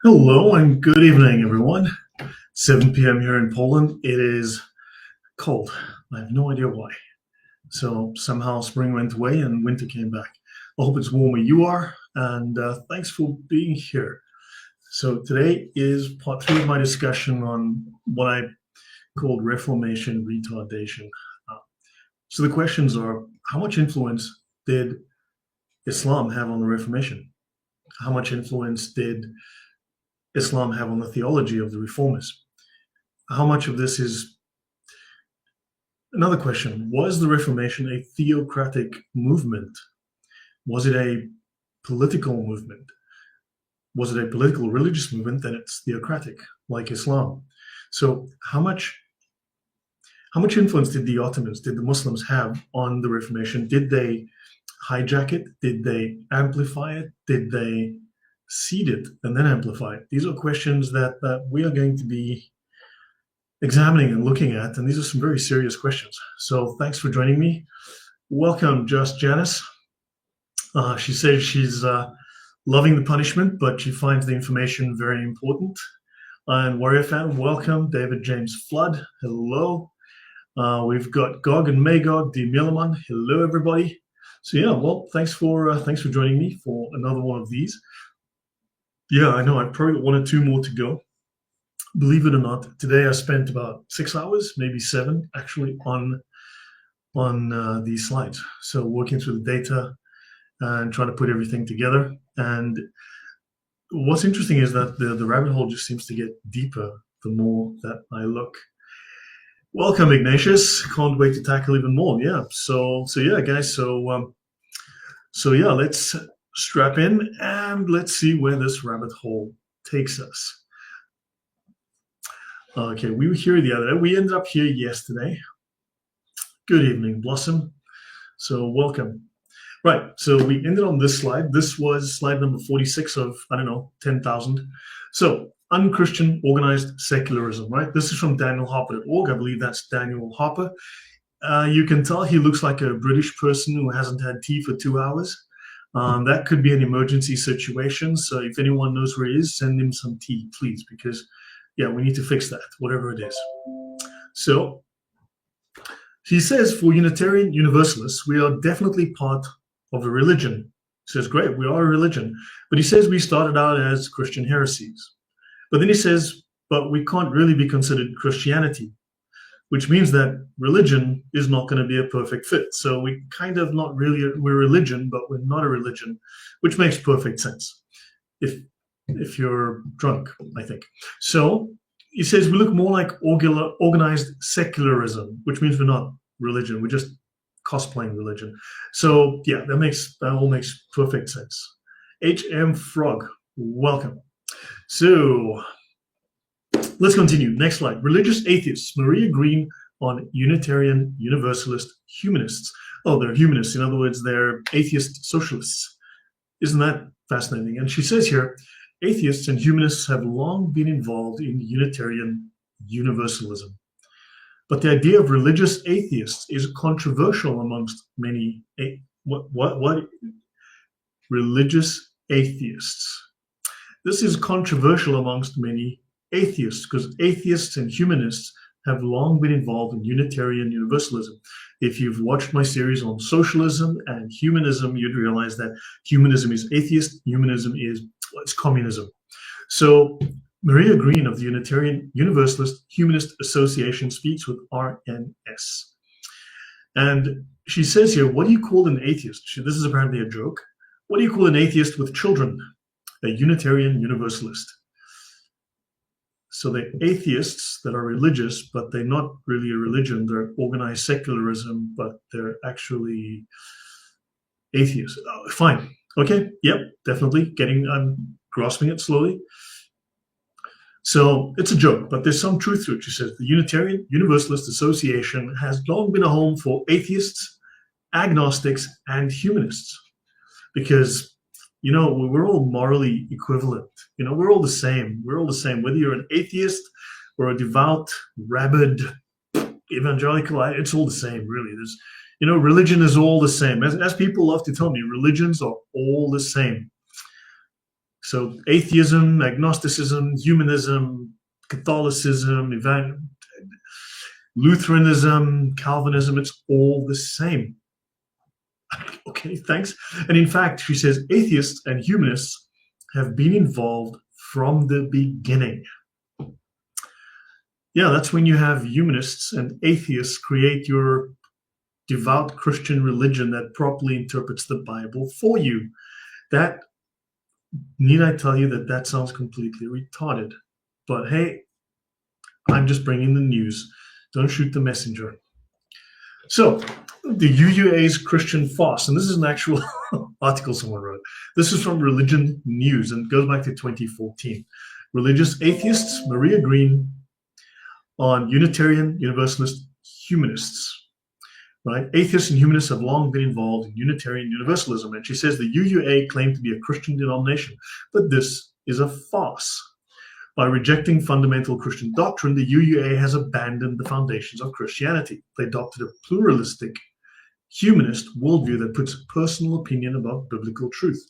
Hello and good evening, everyone. 7 p.m. here in Poland. It is cold. I have no idea why. So somehow spring went away and winter came back. I hope it's warm where you are, and thanks for being here. So today is part three of my discussion on what I called Reformation retardation. Uh, so the questions are, how much influence did Islam have on the Reformation? How much influence did Islam have on the theology of the reformers? How much of this is another question? Was the Reformation a theocratic movement? Was it a political movement? Was it a political religious movement? Then it's theocratic, like Islam. So how much influence did the Ottomans, did the Muslims have on the Reformation? Did they hijack it? Did they amplify it? Did they seed it and then amplify it? These are questions that we are going to be examining and looking at, and these are some very serious questions. So thanks for joining me. Welcome, Just Janice. She says she's loving the punishment, but she finds the information very important. And Warrior Fan, welcome. David James Flood, hello. We've got Gog and Magog, D. Milaman, hello everybody. So yeah, well, thanks for joining me for another one of these. Yeah, I know. I've probably got one or two more to go. Believe it or not, today I spent about 6 hours, maybe 7, actually, on these slides. So working through the data and trying to put everything together. And what's interesting is that the rabbit hole just seems to get deeper the more that I look. Welcome, Ignatius. Can't wait to tackle even more. Yeah. So yeah, guys. So yeah, let's strap in and let's see where this rabbit hole takes us. Okay, we were here the other day. We ended up here yesterday. Good evening, Blossom. So welcome. Right, so we ended on this slide. This was slide number 46 of, I don't know, 10,000. So unchristian organized secularism, right? This is from danielharper.org. I believe that's Daniel Harper. You can tell he looks like a British person who hasn't had tea for 2 hours. That could be an emergency situation. So if anyone knows where he is, send him some tea, please, because yeah, we need to fix that, whatever it is. So he says for Unitarian Universalists, we are definitely part of a religion. He says, great, we are a religion. But he says we started out as Christian heresies. But then he says, but we can't really be considered Christianity, which means that religion is not going to be a perfect fit. So we kind of not really, we're religion, but we're not a religion, which makes perfect sense if you're drunk, I think. So he says we look more like organized secularism, which means we're not religion. We're just cosplaying religion. So yeah, that all makes perfect sense. HM Frog, welcome. So let's continue. Next slide. Religious atheists. Maria Green on Unitarian Universalist humanists. Oh, they're humanists. In other words, they're atheist socialists. Isn't that fascinating? And she says here, atheists and humanists have long been involved in Unitarian Universalism. But the idea of religious atheists is controversial amongst many. What? Religious atheists. This is controversial amongst many atheists because atheists and humanists have long been involved in Unitarian Universalism. If you've watched my series on socialism and humanism, you'd realize that humanism is atheist, humanism is it's communism. So Maria Green of the Unitarian Universalist Humanist Association speaks with RNS. And she says here, what do you call an atheist? This is apparently a joke. What do you call an atheist with children? A Unitarian Universalist. So they're atheists that are religious, but they're not really a religion. They're organized secularism, but they're actually atheists. Oh, fine. Okay. Yep. Definitely. I'm grasping it slowly. So it's a joke, but there's some truth to it. She says the Unitarian Universalist Association has long been a home for atheists, agnostics, and humanists because, you know, we're all morally equivalent. You know, we're all the same. We're all the same. Whether you're an atheist or a devout, rabid, evangelical, it's all the same, really. There's, you know, religion is all the same. As people love to tell me, religions are all the same. So atheism, agnosticism, humanism, Catholicism, Lutheranism, Calvinism, it's all the same. Okay, thanks. And in fact, she says atheists and humanists have been involved from the beginning. Yeah, that's when you have humanists and atheists create your devout Christian religion that properly interprets the Bible for you. That, need I tell you that sounds completely retarded? But hey, I'm just bringing the news. Don't shoot the messenger. So, the UUA's Christian fast, and this is an actual article someone wrote. This is from Religion News and goes back to 2014. Religious atheists, Maria Green, on Unitarian Universalist humanists. Right? Atheists and humanists have long been involved in Unitarian Universalism, and she says the UUA claimed to be a Christian denomination, but this is a farce. By rejecting fundamental Christian doctrine, the UUA has abandoned the foundations of Christianity. They adopted a pluralistic, humanist worldview that puts personal opinion above biblical truth.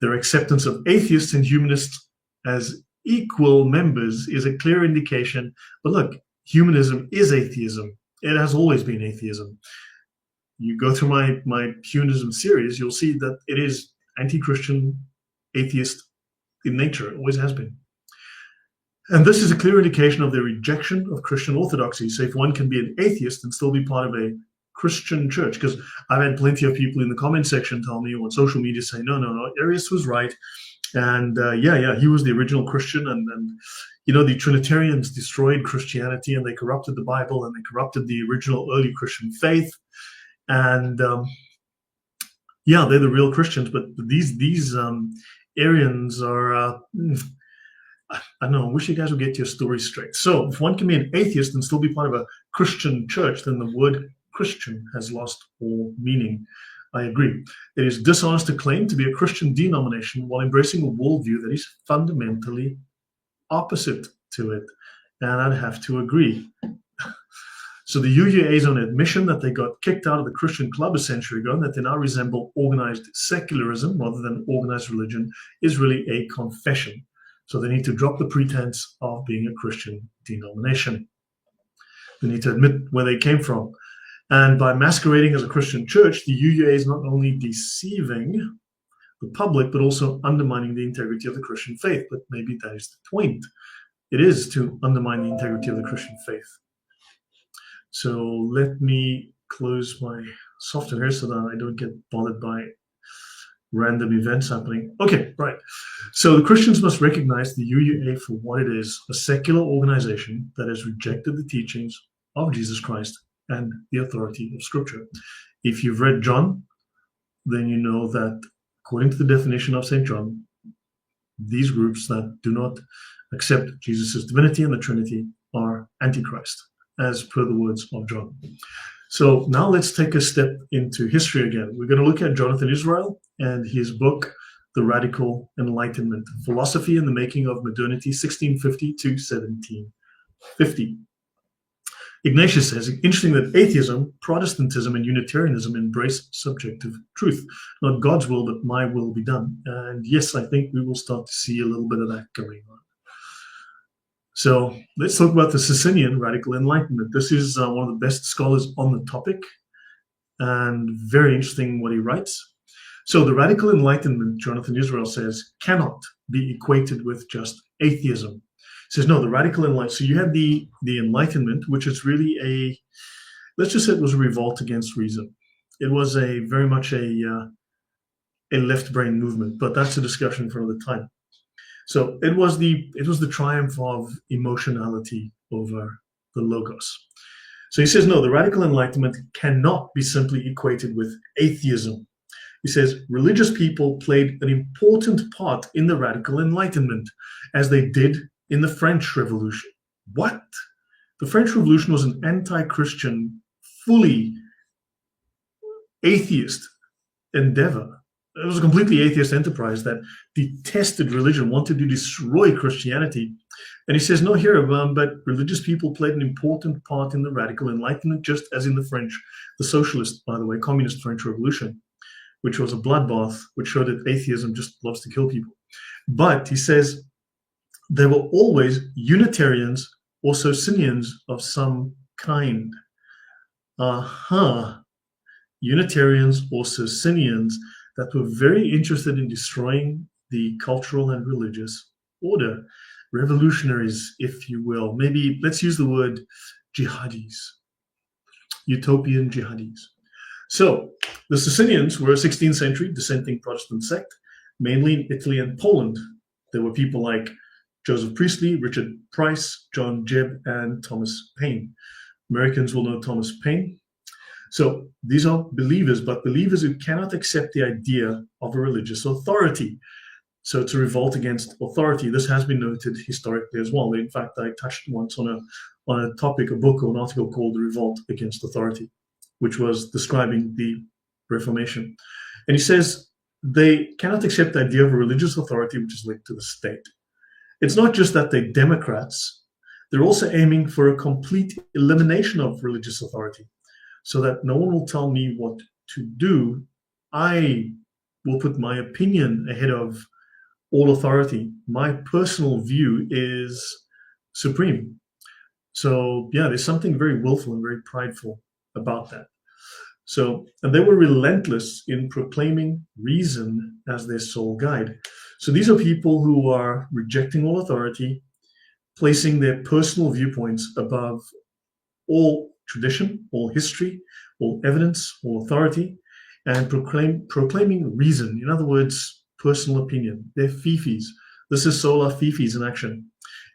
Their acceptance of atheists and humanists as equal members is a clear indication. But look, humanism is atheism. It has always been atheism. You go through my humanism series, you'll see that it is anti-Christian, atheist in nature. It always has been. And this is a clear indication of their rejection of Christian orthodoxy. So if one can be an atheist and still be part of a Christian church, because I've had plenty of people in the comment section tell me on social media say, no, Arius was right. And he was the original Christian. And the Trinitarians destroyed Christianity and they corrupted the Bible and they corrupted the original early Christian faith. And they're the real Christians. But these Arians are, I don't know, I wish you guys would get your story straight. So if one can be an atheist and still be part of a Christian church, then the word Christian has lost all meaning. I agree. It is dishonest to claim to be a Christian denomination while embracing a worldview that is fundamentally opposite to it. And I'd have to agree. So the UUA's own admission that they got kicked out of the Christian club a century ago and that they now resemble organized secularism rather than organized religion is really a confession. So they need to drop the pretense of being a Christian denomination. They need to admit where they came from. And by masquerading as a Christian church, the UUA is not only deceiving the public, but also undermining the integrity of the Christian faith. But maybe that is the point. It is to undermine the integrity of the Christian faith. So let me close my software here so that I don't get bothered by random events happening. Okay, right. So the Christians must recognize the UUA for what it is, a secular organization that has rejected the teachings of Jesus Christ and the authority of Scripture. If you've read John, then you know that according to the definition of St. John, these groups that do not accept Jesus' divinity and the Trinity are Antichrist, as per the words of John. So now let's take a step into history again. We're going to look at Jonathan Israel and his book, The Radical Enlightenment, Philosophy in the Making of Modernity, 1650 to 1750. Ignatius says, interesting that atheism, Protestantism, and Unitarianism embrace subjective truth. Not God's will, but my will be done. And yes, I think we will start to see a little bit of that going on. So let's talk about the Socinian Radical Enlightenment. This is one of the best scholars on the topic, and very interesting what he writes. So the Radical Enlightenment, Jonathan Israel says, cannot be equated with just atheism. He says, no, the Radical Enlightenment. So you had the Enlightenment, which is really let's just say it was a revolt against reason. It was very much a left brain movement, but that's a discussion for another time. So it was the triumph of emotionality over the logos. So he says, no, the Radical Enlightenment cannot be simply equated with atheism. He says, religious people played an important part in the Radical Enlightenment, as they did in the French Revolution. What? The French Revolution was an anti-Christian, fully atheist endeavor. It was a completely atheist enterprise that detested religion, wanted to destroy Christianity. And he says, no, here, but religious people played an important part in the Radical Enlightenment, just as in the socialist, by the way, communist French Revolution, which was a bloodbath, which showed that atheism just loves to kill people. But he says there were always Unitarians or Socinians of some kind. Unitarians or Socinians that were very interested in destroying the cultural and religious order. Revolutionaries, if you will. Maybe let's use the word jihadis, utopian jihadis. So the Socinians were a 16th century dissenting Protestant sect, mainly in Italy and Poland. There were people like Joseph Priestley, Richard Price, John Jebb, and Thomas Paine. Americans will know Thomas Paine. So these are believers, but believers who cannot accept the idea of a religious authority. So it's a revolt against authority. This has been noted historically as well. In fact, I touched once on a topic, a book or an article called The Revolt Against Authority, which was describing the Reformation. And he says they cannot accept the idea of a religious authority which is linked to the state. It's not just that they're Democrats, they're also aiming for a complete elimination of religious authority so that no one will tell me what to do. I will put my opinion ahead of all authority. My personal view is supreme. So yeah, there's something very willful and very prideful about that. So, and they were relentless in proclaiming reason as their sole guide. So these are people who are rejecting all authority, placing their personal viewpoints above all tradition, all history, all evidence, all authority, and proclaiming reason. In other words, personal opinion. They're fifis. This is sola fifis in action.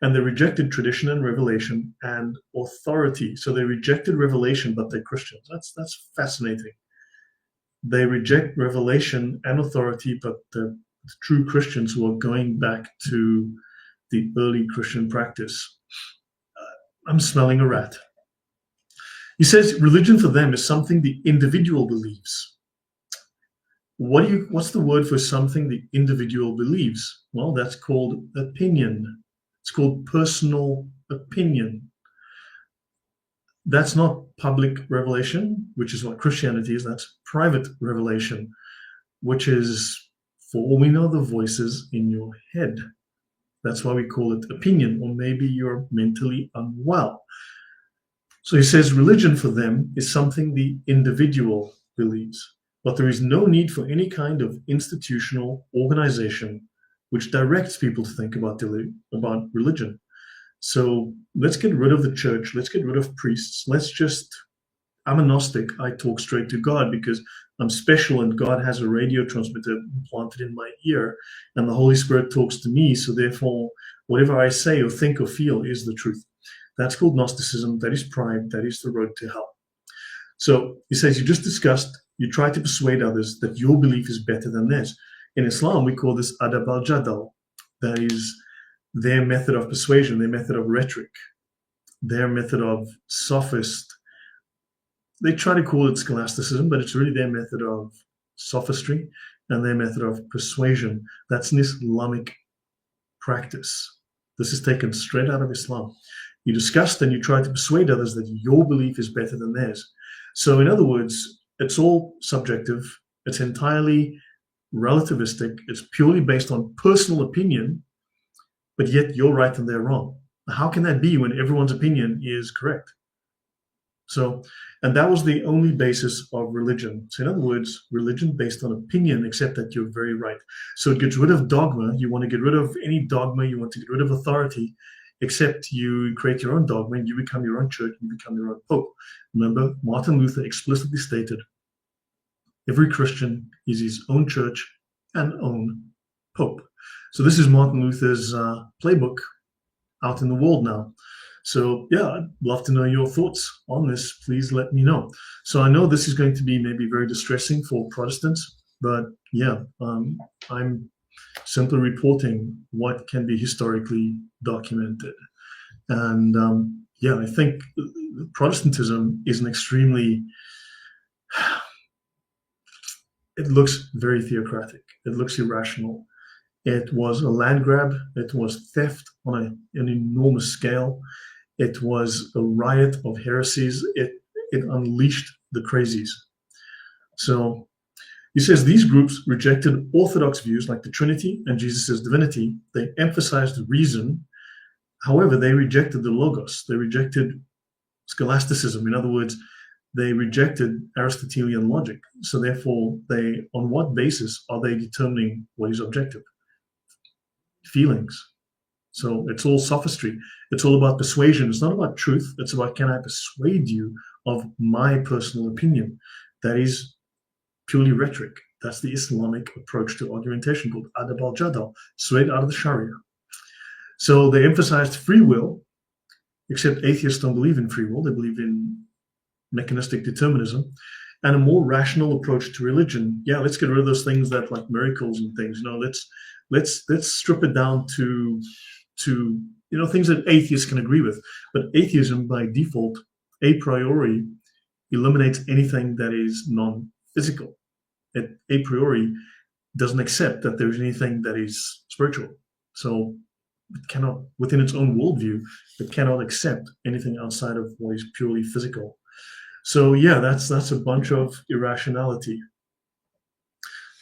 And they rejected tradition and revelation and authority. So they rejected revelation, but they're Christians. That's fascinating. They reject revelation and authority, but the true Christians who are going back to the early Christian practice. I'm smelling a rat. He says religion for them is something the individual believes. What's the word for something the individual believes? Well, that's called opinion. It's called personal opinion. That's not public revelation, which is what Christianity is. That's private revelation, which is, for all we know, the voices in your head. That's why we call it opinion, or maybe you're mentally unwell. So he says religion for them is something the individual believes, but there is no need for any kind of institutional organization which directs people to think about religion. So let's get rid of the church. Let's get rid of priests. I'm a Gnostic. I talk straight to God because I'm special and God has a radio transmitter implanted in my ear and the Holy Spirit talks to me. So therefore, whatever I say or think or feel is the truth. That's called Gnosticism. That is pride. That is the road to hell. So he says, you try to persuade others that your belief is better than theirs. In Islam, we call this adab al-jadal. That is their method of persuasion, their method of rhetoric, their method of sophist. They try to call it scholasticism, but it's really their method of sophistry and their method of persuasion. That's an Islamic practice. This is taken straight out of Islam. You discussed and you try to persuade others that your belief is better than theirs. So in other words, it's all subjective. It's entirely relativistic. It's purely based on personal opinion, but yet you're right and they're wrong. How can that be when everyone's opinion is correct? So, and that was the only basis of religion. So in other words, religion based on opinion, except that you're very right. So it gets rid of dogma. You want to get rid of any dogma. You want to get rid of authority, except you create your own dogma and you become your own church and you become your own pope. Remember, Martin Luther explicitly stated, every Christian is his own church and own pope. So this is Martin Luther's playbook out in the world now. So yeah, I'd love to know your thoughts on this. Please let me know. So I know this is going to be maybe very distressing for Protestants, but yeah, I'm simply reporting what can be historically documented. And yeah, I think Protestantism is an extremely, it looks very theocratic. It looks irrational. It was a land grab. It was theft on an enormous scale. It was a riot of heresies. It unleashed the crazies. So He says these groups rejected orthodox views like the Trinity and Jesus' divinity. They emphasized reason. However, they rejected the Logos. They rejected scholasticism. In other words, they rejected Aristotelian logic. So therefore, on what basis are they determining what is objective? Feelings. So it's all sophistry. It's all about persuasion. It's not about truth. It's about, can I persuade you of my personal opinion? That is purely rhetoric. That's the Islamic approach to argumentation called adab al-jadal, straight out of the Sharia. So they emphasized free will, except atheists don't believe in free will. They believe in mechanistic determinism, and a more rational approach to religion. Yeah, let's get rid of those things that like miracles and things. Let's strip it down to things that atheists can agree with. But atheism by default, a priori, eliminates anything that is non-physical. It a priori doesn't accept that there is anything that is spiritual. So it cannot, within its own worldview, it cannot accept anything outside of what is purely physical. So yeah, that's a bunch of irrationality.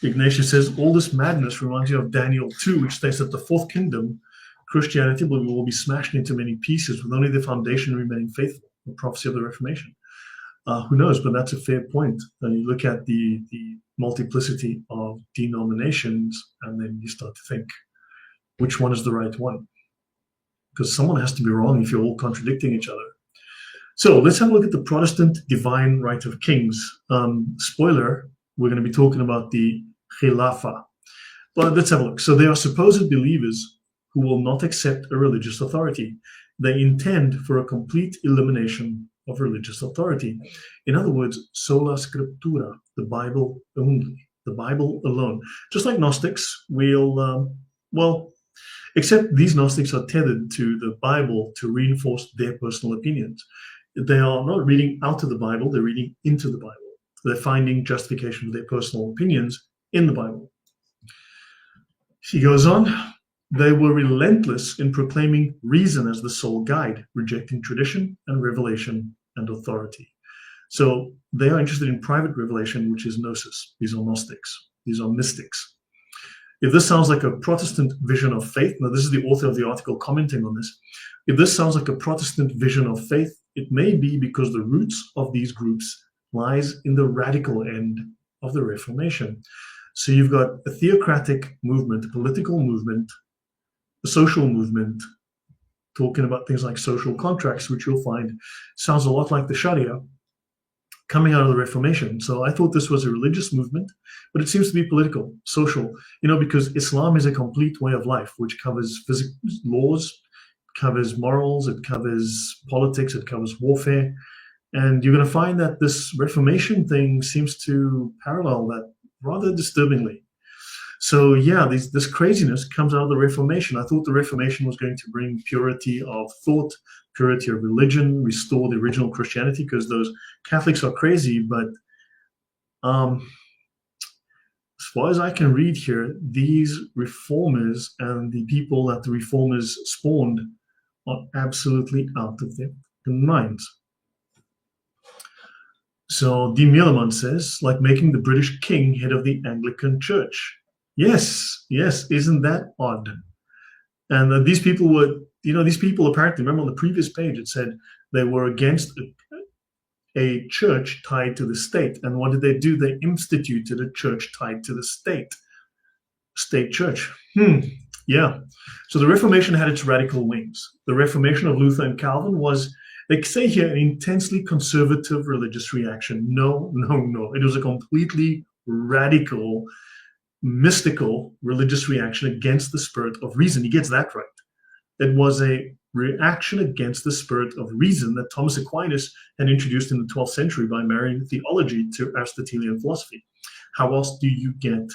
Ignatius says, all this madness reminds you of Daniel 2, which states that the fourth kingdom, Christianity, will be smashed into many pieces with only the foundation remaining faithful, the prophecy of the Reformation. Who knows, but that's a fair point. You look at the multiplicity of denominations, and then you start to think, which one is the right one? Because someone has to be wrong if you're all contradicting each other. So let's have a look at the Protestant divine right of kings. Spoiler, we're going to be talking about the Khilafah. But let's have a look. So they are supposed believers who will not accept a religious authority. They intend for a complete elimination of religious authority. In other words, sola scriptura, the Bible only, the Bible alone. Just like Gnostics, except these Gnostics are tethered to the Bible to reinforce their personal opinions. They are not reading out of the Bible, they're reading into the Bible. They're finding justification for their personal opinions in the Bible. He goes on, they were relentless in proclaiming reason as the sole guide, rejecting tradition and revelation and authority. So they are interested in private revelation, which is gnosis. These are Gnostics. These are mystics. If this sounds like a Protestant vision of faith, now this is the author of the article commenting on this. If this sounds like a Protestant vision of faith, it may be because the roots of these groups lies in the radical end of the Reformation. So you've got a theocratic movement, a political movement, a social movement, talking about things like social contracts, which you'll find sounds a lot like the Sharia, coming out of the Reformation. So I thought this was a religious movement, but it seems to be political, social, because Islam is a complete way of life, which covers physical laws, covers morals, it covers politics, it covers warfare. And you're going to find that this Reformation thing seems to parallel that rather disturbingly. So yeah, this craziness comes out of the Reformation. I thought the Reformation was going to bring purity of thought, purity of religion, restore the original Christianity, because those Catholics are crazy. But as far as I can read here, these reformers and the people that the reformers spawned are absolutely out of their minds. So D. Mielemans says, like making the British king head of the Anglican Church. Yes, isn't that odd? And these people were, these people apparently, remember on the previous page, it said they were against a church tied to the state. And what did they do? They instituted a church tied to the state. State church. Yeah. So the Reformation had its radical wings. The Reformation of Luther and Calvin was, they say here, an intensely conservative religious reaction. No. It was a completely radical, mystical religious reaction against the spirit of reason. He gets that right. It was a reaction against the spirit of reason that Thomas Aquinas had introduced in the 12th century by marrying theology to Aristotelian philosophy. How else do you get,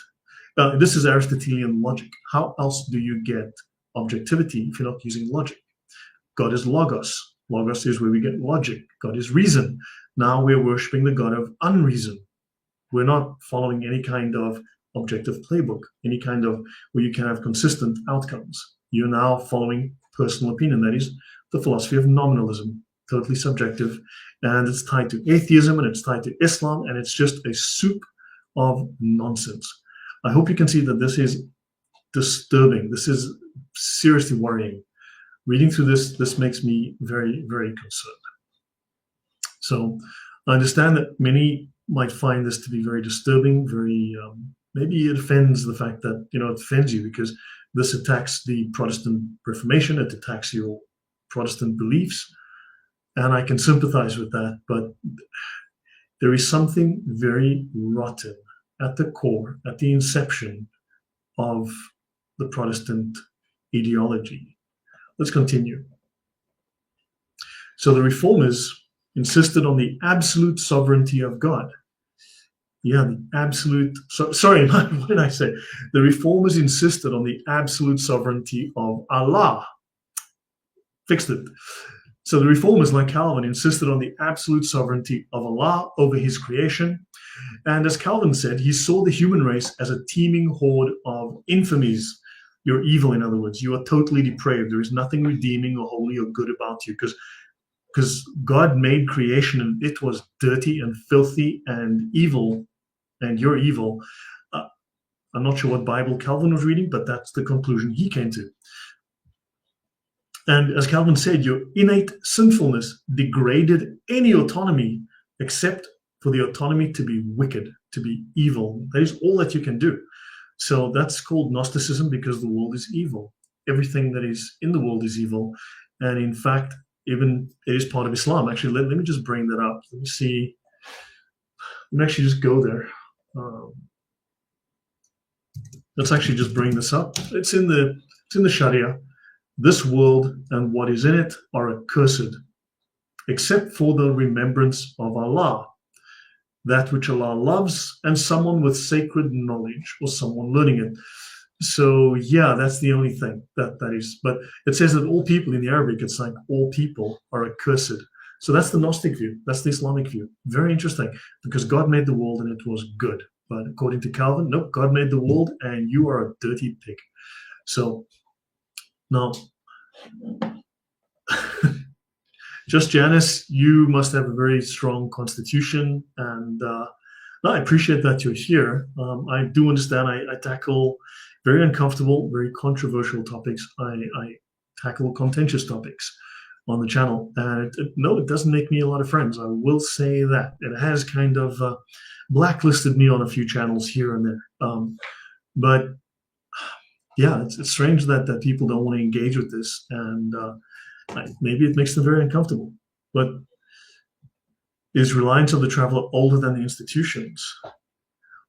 this is Aristotelian logic. How else do you get objectivity if you're not using logic? God is logos. Logos is where we get logic. God is reason. Now we're worshiping the God of unreason. We're not following any kind of objective playbook, any kind of where you can have consistent outcomes. You're now following personal opinion. That is the philosophy of nominalism, totally subjective, and it's tied to atheism and it's tied to Islam, and it's just a soup of nonsense. I hope you can see that this is disturbing. This is seriously worrying. Reading through this makes me very, very concerned. So I understand that many might find this to be very disturbing, very maybe it offends the fact that, it offends you because this attacks the Protestant Reformation, it attacks your Protestant beliefs, and I can sympathize with that, but there is something very rotten at the core, at the inception of the Protestant ideology. Let's continue. So the Reformers insisted on the absolute sovereignty of God. Yeah, the absolute, sorry, what did I say? The Reformers insisted on the absolute sovereignty of Allah. Fixed it. So the Reformers, like Calvin, insisted on the absolute sovereignty of Allah over his creation. And as Calvin said, he saw the human race as a teeming horde of infamies. You're evil, in other words. You are totally depraved. There is nothing redeeming or holy or good about you because God made creation and it was dirty and filthy and evil, and you're evil. I'm not sure what Bible Calvin was reading, but that's the conclusion he came to. And as Calvin said, your innate sinfulness degraded any autonomy except for the autonomy to be wicked, to be evil. That is all that you can do. So that's called Gnosticism because the world is evil. Everything that is in the world is evil. And in fact, even it is part of Islam. Actually, let me just bring that up. Let me see. Let me actually just go there. Let's actually just bring this up. It's in the Sharia. This world and what is in it are accursed, except for the remembrance of Allah, that which Allah loves, and someone with sacred knowledge or someone learning it. So yeah, that's the only thing that is. But it says that all people in the Arabic, it's like all people are accursed. So that's the Gnostic view. That's the Islamic view. Very interesting, because God made the world and it was good. But according to Calvin, nope, God made the world and you are a dirty pig. So now, just Janice, you must have a very strong constitution, and I appreciate that you're here. I do understand I tackle very uncomfortable, very controversial topics. I tackle contentious topics on the channel, and it doesn't make me a lot of friends. I will say that. It has kind of blacklisted me on a few channels here and there. But yeah, it's strange that people don't want to engage with this, and maybe it makes them very uncomfortable. But is reliance of the traveler older than the institutions?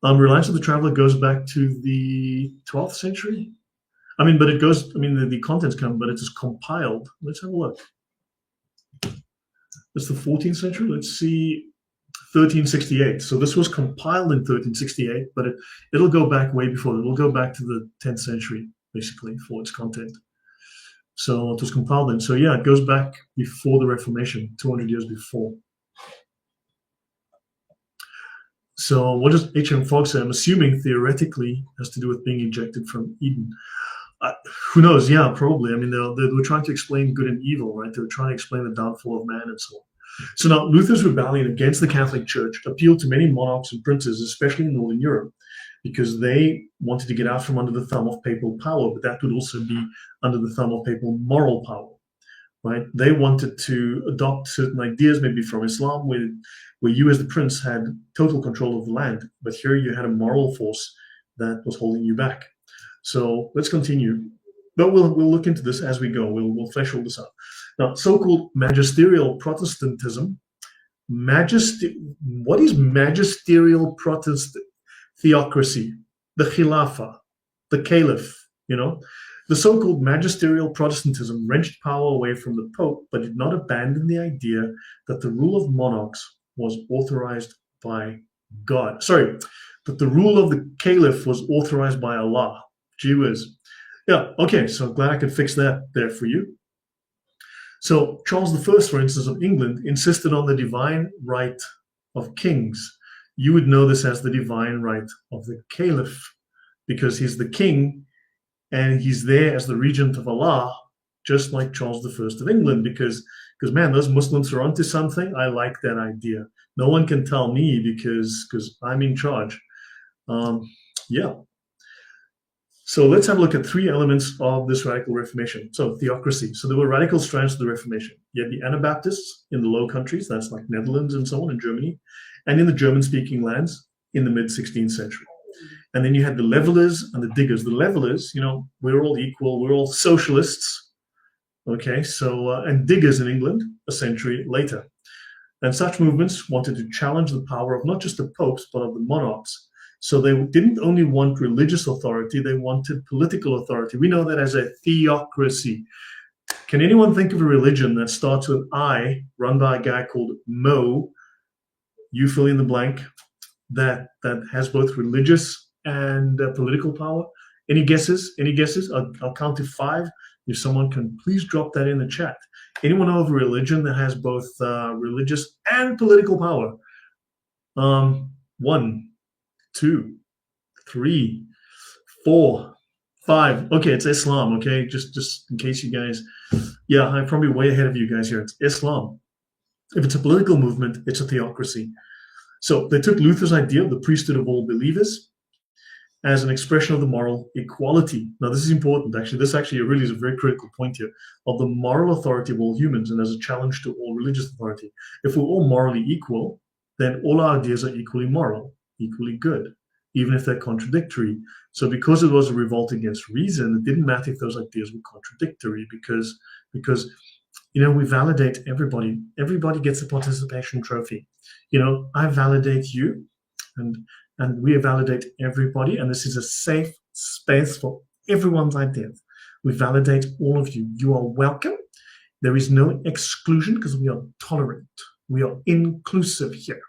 Reliance of the traveler goes back to the 12th century. But it goes, the contents come, but it is compiled. Let's have a look. It's the 14th century. Let's see, 1368. So this was compiled in 1368, but it'll go back way before. It'll go back to the 10th century, basically, for its content. So it was compiled then. So yeah, it goes back before the Reformation, 200 years before. So what does H.M. Fogg say? I'm assuming theoretically has to do with being ejected from Eden. Who knows? Yeah, probably. They were trying to explain good and evil, right? They were trying to explain the downfall of man and so on. So now Luther's rebellion against the Catholic Church appealed to many monarchs and princes, especially in Northern Europe, because they wanted to get out from under the thumb of papal power, but that would also be under the thumb of papal moral power, right? They wanted to adopt certain ideas, maybe from Islam, where you as the prince had total control of the land, but here you had a moral force that was holding you back. So let's continue. But we'll look into this as we go. We'll flesh all this out. Now, so-called magisterial Protestantism. What is magisterial Protestant theocracy? The Khilafah, the Caliph, The so-called magisterial Protestantism wrenched power away from the Pope, but did not abandon the idea that the rule of monarchs was authorized by God. That the rule of the Caliph was authorized by Allah. Gee whiz. Yeah, okay, so glad I could fix that there for you. So Charles I, for instance, of England, insisted on the divine right of kings. You would know this as the divine right of the Caliph, because he's the king and he's there as the regent of Allah, just like Charles I of England, because man, those Muslims are onto something. I like that idea. No one can tell me because I'm in charge. Yeah. So let's have a look at three elements of this radical Reformation. So theocracy. So there were radical strands of the Reformation. You had the Anabaptists in the Low Countries, that's like Netherlands and so on in Germany, and in the German-speaking lands in the mid-16th century. And then you had the levelers and the diggers. The levelers, we're all equal, we're all socialists. Okay, so, and diggers in England a century later. And such movements wanted to challenge the power of not just the popes, but of the monarchs. So they didn't only want religious authority, they wanted political authority. We know that as a theocracy. Can anyone think of a religion that starts with I, run by a guy called Mo, you fill in the blank, that has both religious and political power? Any guesses? Any guesses? I'll count to 5. If someone can please drop that in the chat. Anyone know of a religion that has both religious and political power? 1, 2, 3, 4, 5. Okay, it's Islam. Okay, just in case you guys, yeah, I'm probably way ahead of you guys here. It's Islam. If it's a political movement, it's a theocracy. So they took Luther's idea of the priesthood of all believers as an expression of the moral equality. Now, this is important, actually. This actually really is a very critical point here, of the moral authority of all humans and as a challenge to all religious authority. If we're all morally equal, then all our ideas are equally moral, equally good, even if they're contradictory. So because it was a revolt against reason, it didn't matter if those ideas were contradictory because we validate everybody. Everybody gets a participation trophy. I validate you and we validate everybody, and this is a safe space for everyone's ideas. We validate all of you. You are welcome. There is no exclusion because we are tolerant. We are inclusive here.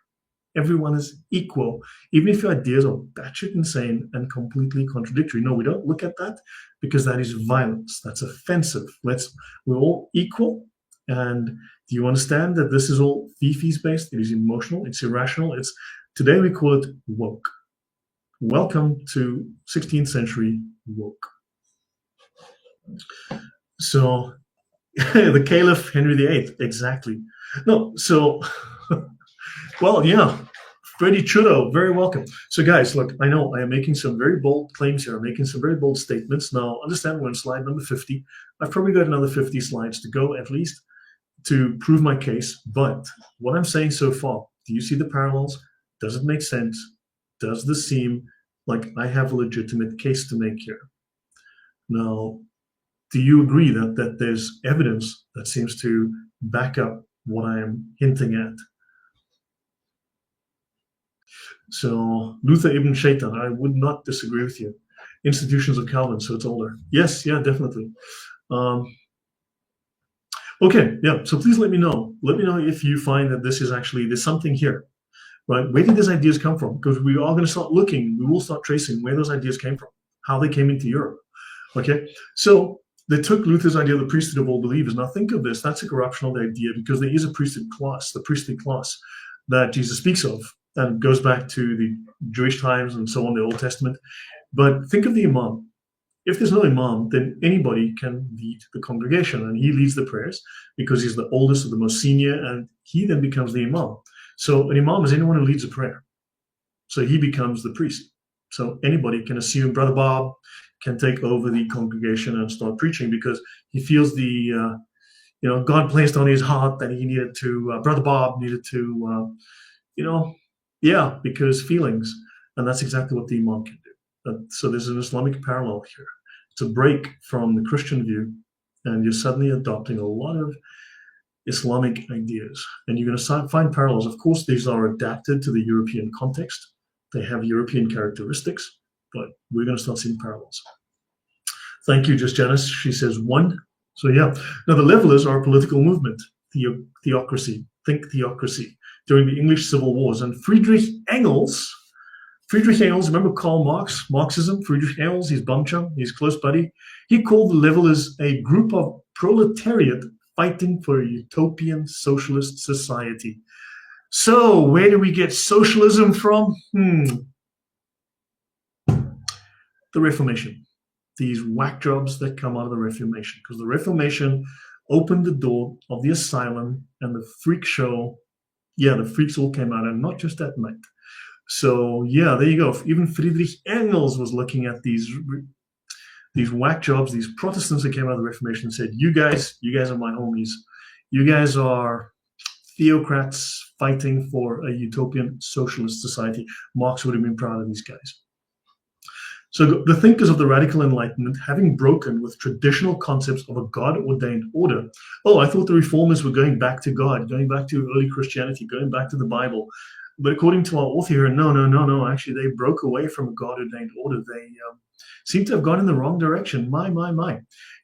Everyone is equal, even if your ideas are batshit insane and completely contradictory. No, we don't look at that because that is violence. That's offensive. We're all equal. And do you understand that this is all feces-based? It is emotional. It's irrational. Today we call it woke. Welcome to 16th century woke. So the Caliph Henry VIII, exactly. No, so, well, yeah, Freddie Chudo, very welcome. So guys, look, I know I am making some very bold claims here. I'm making some very bold statements. Now, understand we're on slide number 50. I've probably got another 50 slides to go at least to prove my case. But what I'm saying so far, do you see the parallels? Does it make sense? Does this seem like I have a legitimate case to make here? Now, do you agree that there's evidence that seems to back up what I am hinting at? So, Luther Ibn Shaitan, I would not disagree with you. Institutions of Calvin, so it's older. Yes, yeah, definitely. Okay, yeah, so please let me know. Let me know if you find that there's something here. Right? Where did these ideas come from? Because we are going to start looking, we will start tracing where those ideas came from, how they came into Europe. Okay, so they took Luther's idea of the priesthood of all believers. Now think of this, that's a corruption of the idea because there is a priesthood class, the priestly class that Jesus speaks of and goes back to the Jewish times and so on, the Old Testament. But think of the imam. If there's no imam, then anybody can lead the congregation and he leads the prayers because he's the oldest or the most senior and he then becomes the imam. So an imam is anyone who leads a prayer. So he becomes the priest. So anybody can assume Brother Bob can take over the congregation and start preaching because he feels God placed on his heart that he needed to, Brother Bob needed to, because feelings. And that's exactly what the imam can do. So there's an Islamic parallel here. It's a break from the Christian view and you're suddenly adopting a lot of Islamic ideas, and you're going to find parallels. Of course, these are adapted to the European context. They have European characteristics, but we're going to start seeing parallels. Thank you, Just Janice. She says 1. So yeah, now the levelers are a political movement, theocracy, think theocracy, during the English Civil Wars. And Friedrich Engels, remember Karl Marx, Marxism, Friedrich Engels, his bum chum, his close buddy, he called the levelers a group of proletariat fighting for a utopian socialist society. So where do we get socialism from? The Reformation. These whack jobs that come out of the Reformation. Because the Reformation opened the door of the asylum and the freak show. Yeah, the freaks all came out, and not just that night. So yeah, there you go. Even Friedrich Engels was looking at these whack jobs, these Protestants that came out of the Reformation, and said, you guys are my homies. You guys are theocrats fighting for a utopian socialist society. Marx would have been proud of these guys. So the thinkers of the radical Enlightenment, having broken with traditional concepts of a God-ordained order. Oh, I thought the reformers were going back to God, going back to early Christianity, going back to the Bible. But according to our author here, no. Actually, they broke away from a God-ordained order. They seem to have gone in the wrong direction. My.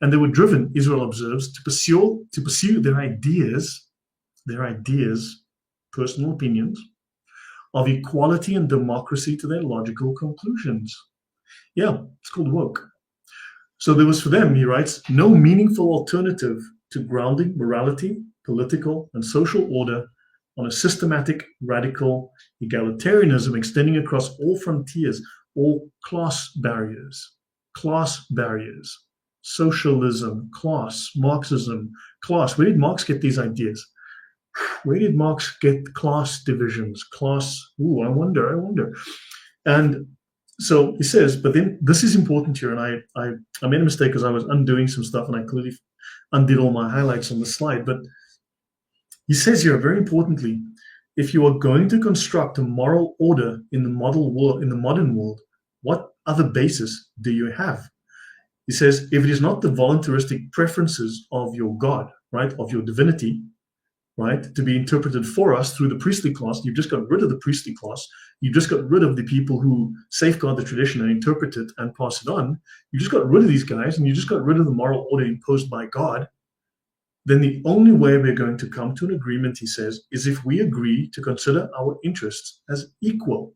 And they were driven, Israel observes, to pursue their ideas, personal opinions, of equality and democracy to their logical conclusions. Yeah, it's called woke. So there was for them, he writes, no meaningful alternative to grounding morality, political, and social order on a systematic, radical egalitarianism extending across all frontiers, all class barriers, socialism, class, Marxism, class. Where did Marx get these ideas? Where did Marx get class divisions? I wonder. And so he says, but then this is important here, and I made a mistake because I was undoing some stuff and I clearly undid all my highlights on the slide. But he says here, very importantly, if you are going to construct a moral order in the modern world, what other basis do you have? He says, if it is not the voluntaristic preferences of your God, right, of your divinity, right, to be interpreted for us through the priestly class. You've just got rid of the priestly class. You've just got rid of the people who safeguard the tradition and interpret it and pass it on. You just got rid of these guys, and you just got rid of the moral order imposed by God. Then the only way we're going to come to an agreement, he says, is if we agree to consider our interests as equal.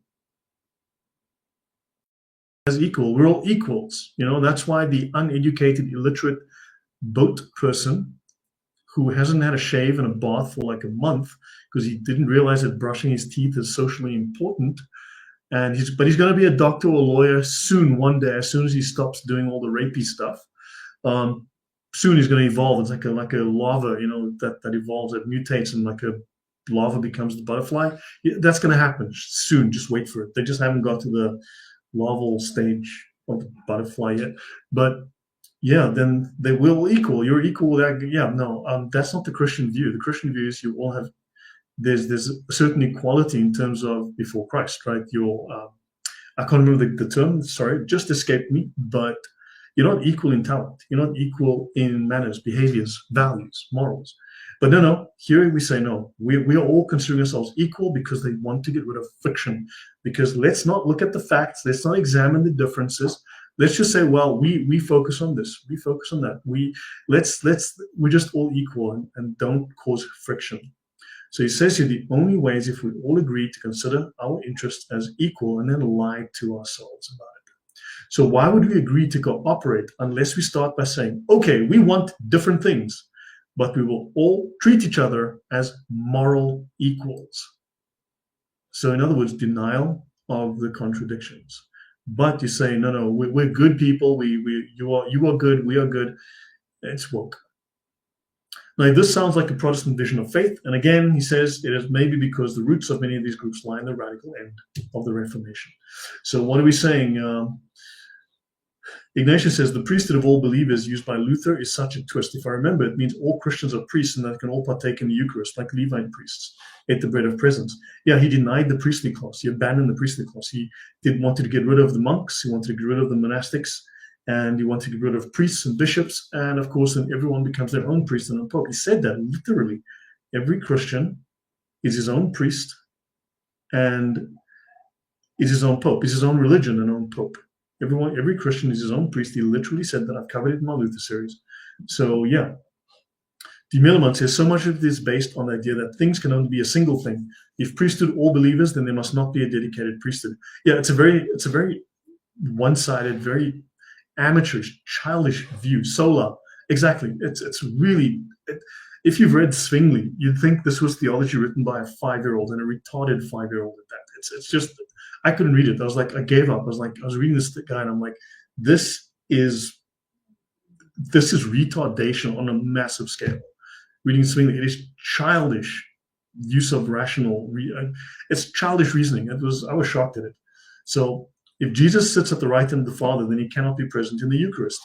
We're all equals. That's why the uneducated, illiterate boat person who hasn't had a shave and a bath for like a month because he didn't realize that brushing his teeth is socially important. But he's going to be a doctor or a lawyer soon, one day, as soon as he stops doing all the rapey stuff. Soon he's going to evolve. It's like a larva, that evolves, that mutates, and like a larva becomes the butterfly. That's going to happen soon. Just wait for it. They just haven't got to the larval stage of the butterfly yet. But yeah, then they will equal. You're equal. That's not the Christian view. The Christian view is you all have. There's a certain equality in terms of before Christ, right? I can't remember the term. Sorry, it just escaped me. But you're not equal in talent. You're not equal in manners, behaviors, values, morals. But no. Here we say no. We are all considering ourselves equal because they want to get rid of friction. Because let's not look at the facts. Let's not examine the differences. Let's just say, well, we focus on this, we focus on that. We're just all equal and don't cause friction. So he says here, the only way is if we all agree to consider our interests as equal and then lie to ourselves about it. So why would we agree to cooperate unless we start by saying, okay, we want different things, but we will all treat each other as moral equals. So in other words, denial of the contradictions. But you say, no, we're good people. You are good. We are good. It's woke. Now, this sounds like a Protestant vision of faith. And again, he says it is maybe because the roots of many of these groups lie in the radical end of the Reformation. So what are we saying? Ignatius says the priesthood of all believers used by Luther is such a twist. If I remember, it means all Christians are priests and that can all partake in the Eucharist, like Levite priests ate the bread of presence. Yeah, he denied the priestly class. He abandoned the priestly class. He wanted to get rid of the monks. He wanted to get rid of the monastics. And he wanted to get rid of priests and bishops. And of course, then everyone becomes their own priest and own pope. He said that literally. Every Christian is his own priest and is his own pope. Is his own religion and own pope. Every Christian is his own priest. He literally said that. I've covered it in my Luther series. So yeah. De Meuleman says so much of it is based on the idea that things can only be a single thing. If priesthood all believers, then there must not be a dedicated priesthood. Yeah, it's a very one-sided, very amateurish, childish view. Sola, exactly. It's really. If you've read Zwingli, you'd think this was theology written by a 5-year-old and a retarded 5-year-old at that. It's just. I couldn't read it. I was like, I gave up. I was reading this guy and I'm like, this is retardation on a massive scale. Reading Zwingli, it is childish use of it's childish reasoning. I was shocked at it. So if Jesus sits at the right hand of the Father, then he cannot be present in the Eucharist.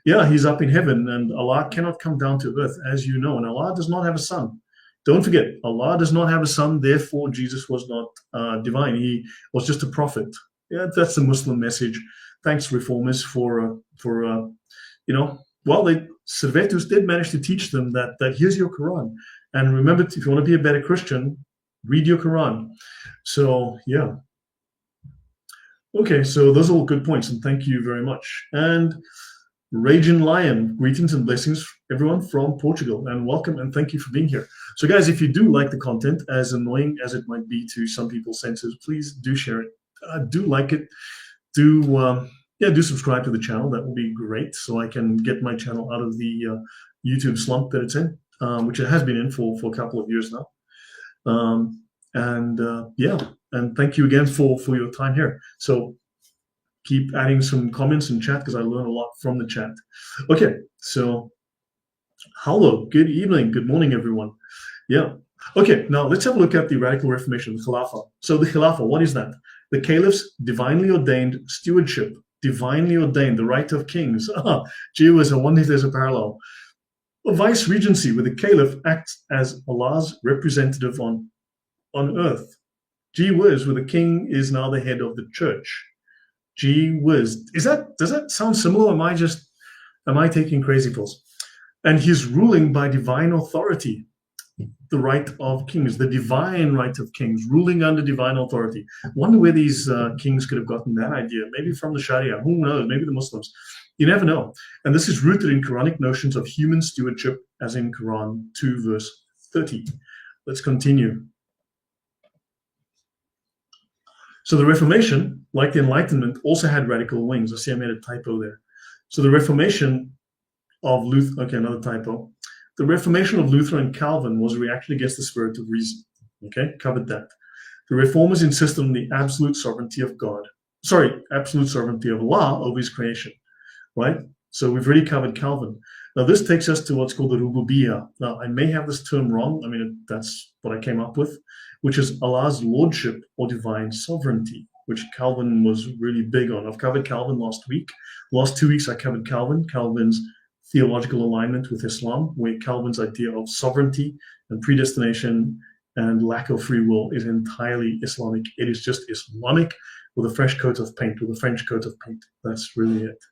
Yeah, he's up in heaven, and Allah cannot come down to earth, as you know, and Allah does not have a son. Don't forget, Allah does not have a son, therefore Jesus was not divine. He was just a prophet. Yeah, that's the Muslim message. Thanks, Reformers, for Servetus did manage to teach them that here's your Quran. And remember, if you want to be a better Christian, read your Quran. So, yeah. Okay, so those are all good points, and thank you very much. And Raging Lion, greetings and blessings, everyone from Portugal, and welcome and thank you for being here. So guys, if you do like the content, as annoying as it might be to some people's senses, please do share it. Do like it. Do subscribe to the channel. That will be great, so I can get my channel out of the YouTube slump that it's in, which it has been in for a couple of years now. And thank you again for your time here. So keep adding some comments in chat because I learn a lot from the chat. Okay, so hello, good evening, good morning, everyone. Yeah. Okay, now let's have a look at the Radical Reformation, the Khilafah. So the Khilafah, what is that? The Caliph's divinely ordained stewardship, divinely ordained, the right of kings. Gee whiz, I wonder if there's a parallel. A vice regency where the Caliph acts as Allah's representative on earth. Gee whiz, where the king is now the head of the church. Gee whiz. Does that sound similar? Am I taking crazy pills? And he's ruling by divine authority, the right of kings, the divine right of kings, ruling under divine authority. Wonder where these kings could have gotten that idea. Maybe from the Sharia. Who knows? Maybe the Muslims. You never know. And this is rooted in Quranic notions of human stewardship, as in Quran 2, verse 30. Let's continue. So the Reformation, like the Enlightenment, also had radical wings. I see I made a typo there. So the Reformation of Luther, okay, another typo. The Reformation of Luther and Calvin was a reaction against the spirit of reason. Okay, covered that. The Reformers insisted on the absolute sovereignty of God. Absolute sovereignty of Allah over his creation, right? So we've already covered Calvin. Now this takes us to what's called the Rububiyyah. Now I may have this term wrong. I mean, that's what I came up with, which is Allah's lordship or divine sovereignty, which Calvin was really big on. I've covered Calvin last week. Last 2 weeks I covered Calvin's theological alignment with Islam, where Calvin's idea of sovereignty and predestination and lack of free will is entirely Islamic. It is just Islamic with a fresh coat of paint, with a French coat of paint. That's really it.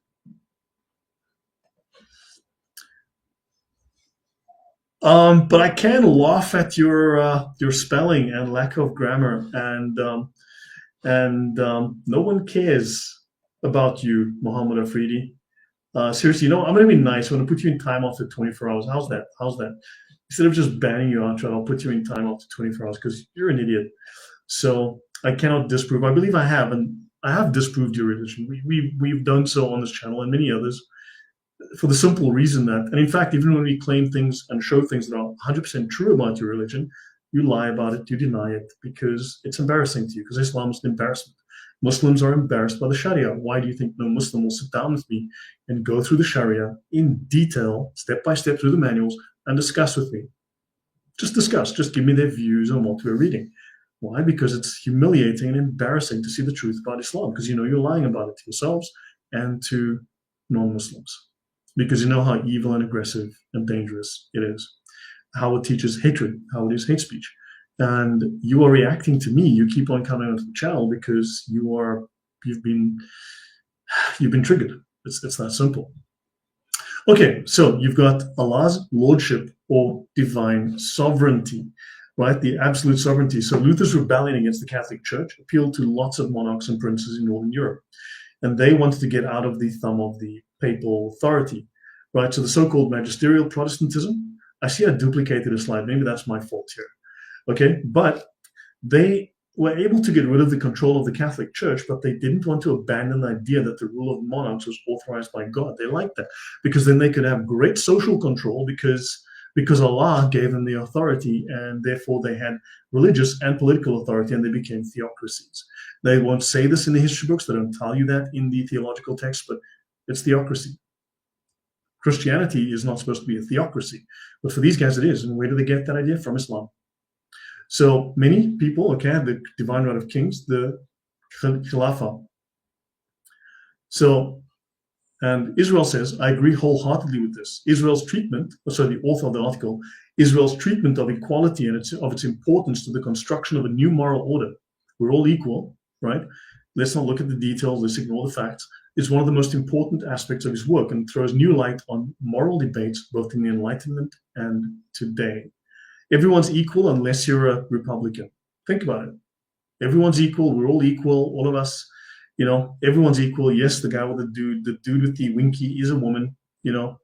But I can laugh at your spelling and lack of grammar, and no one cares about you, Muhammad Afridi. Seriously, I'm going to be nice. I'm going to put you in time after 24 hours. How's that? Instead of just banning you out, I'll put you in time after 24 hours because you're an idiot. So I cannot disprove. I believe I have, and I have disproved your religion. We've done so on this channel and many others, for the simple reason that, and in fact, even when we claim things and show things that are 100% true about your religion, you lie about it, you deny it, because it's embarrassing to you, because Islam is an embarrassment. Muslims are embarrassed by the Sharia. Why do you think no Muslim will sit down with me and go through the Sharia in detail, step by step through the manuals, and discuss with me? Just discuss, just give me their views on what we're reading. Why? Because it's humiliating and embarrassing to see the truth about Islam, because you know you're lying about it to yourselves and to non-Muslims, because you know how evil and aggressive and dangerous it is, how it teaches hatred, how it is hate speech. And you are reacting to me. You keep on coming onto the channel because you've been triggered. It's that simple. Okay, so you've got Allah's lordship or divine sovereignty, right? The absolute sovereignty. So Luther's rebellion against the Catholic Church appealed to lots of monarchs and princes in Northern Europe, and they wanted to get out of the thumb of the papal authority, right? So the so-called magisterial Protestantism. I see I duplicated a slide. Maybe that's my fault here. Okay, but they were able to get rid of the control of the Catholic Church, but they didn't want to abandon the idea that the rule of monarchs was authorized by God. They liked that because then they could have great social control because Allah gave them the authority, and therefore they had religious and political authority, and they became theocracies. They won't say this in the history books. They don't tell you that in the theological text, but it's theocracy. Christianity is not supposed to be a theocracy, but for these guys it is. And where do they get that idea? From Islam. So many people, okay, the divine right of kings, the Khilafah. So, and Israel says, I agree wholeheartedly with this. Israel's treatment, the author of the article, Israel's treatment of equality and of its importance to the construction of a new moral order. We're all equal, right? Let's not look at the details, let's ignore the facts. Is one of the most important aspects of his work and throws new light on moral debates both in the Enlightenment and today. Everyone's equal unless you're a Republican. Think about it. Everyone's equal. We're all equal. All of us, everyone's equal. Yes, the guy with the dude with the winky is a woman. The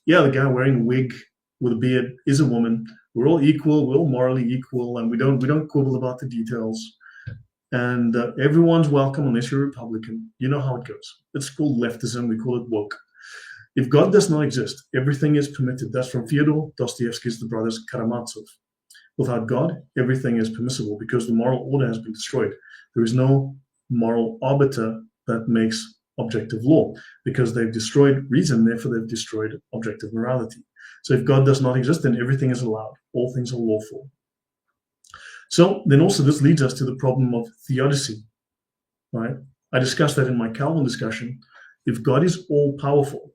guy wearing a wig with a beard is a woman. We're all equal. We're all morally equal, and we don't quibble about the details. And everyone's welcome unless you're a Republican. You know how it goes. It's called leftism. We call it woke. If God does not exist, everything is permitted. That's from Fyodor Dostoevsky's The Brothers Karamazov. Without God, everything is permissible because the moral order has been destroyed. There is no moral arbiter that makes objective law because they've destroyed reason, therefore they've destroyed objective morality. So if God does not exist, then everything is allowed. All things are lawful. So then also this leads us to the problem of theodicy, right? I discussed that in my Calvin discussion. If God is all-powerful,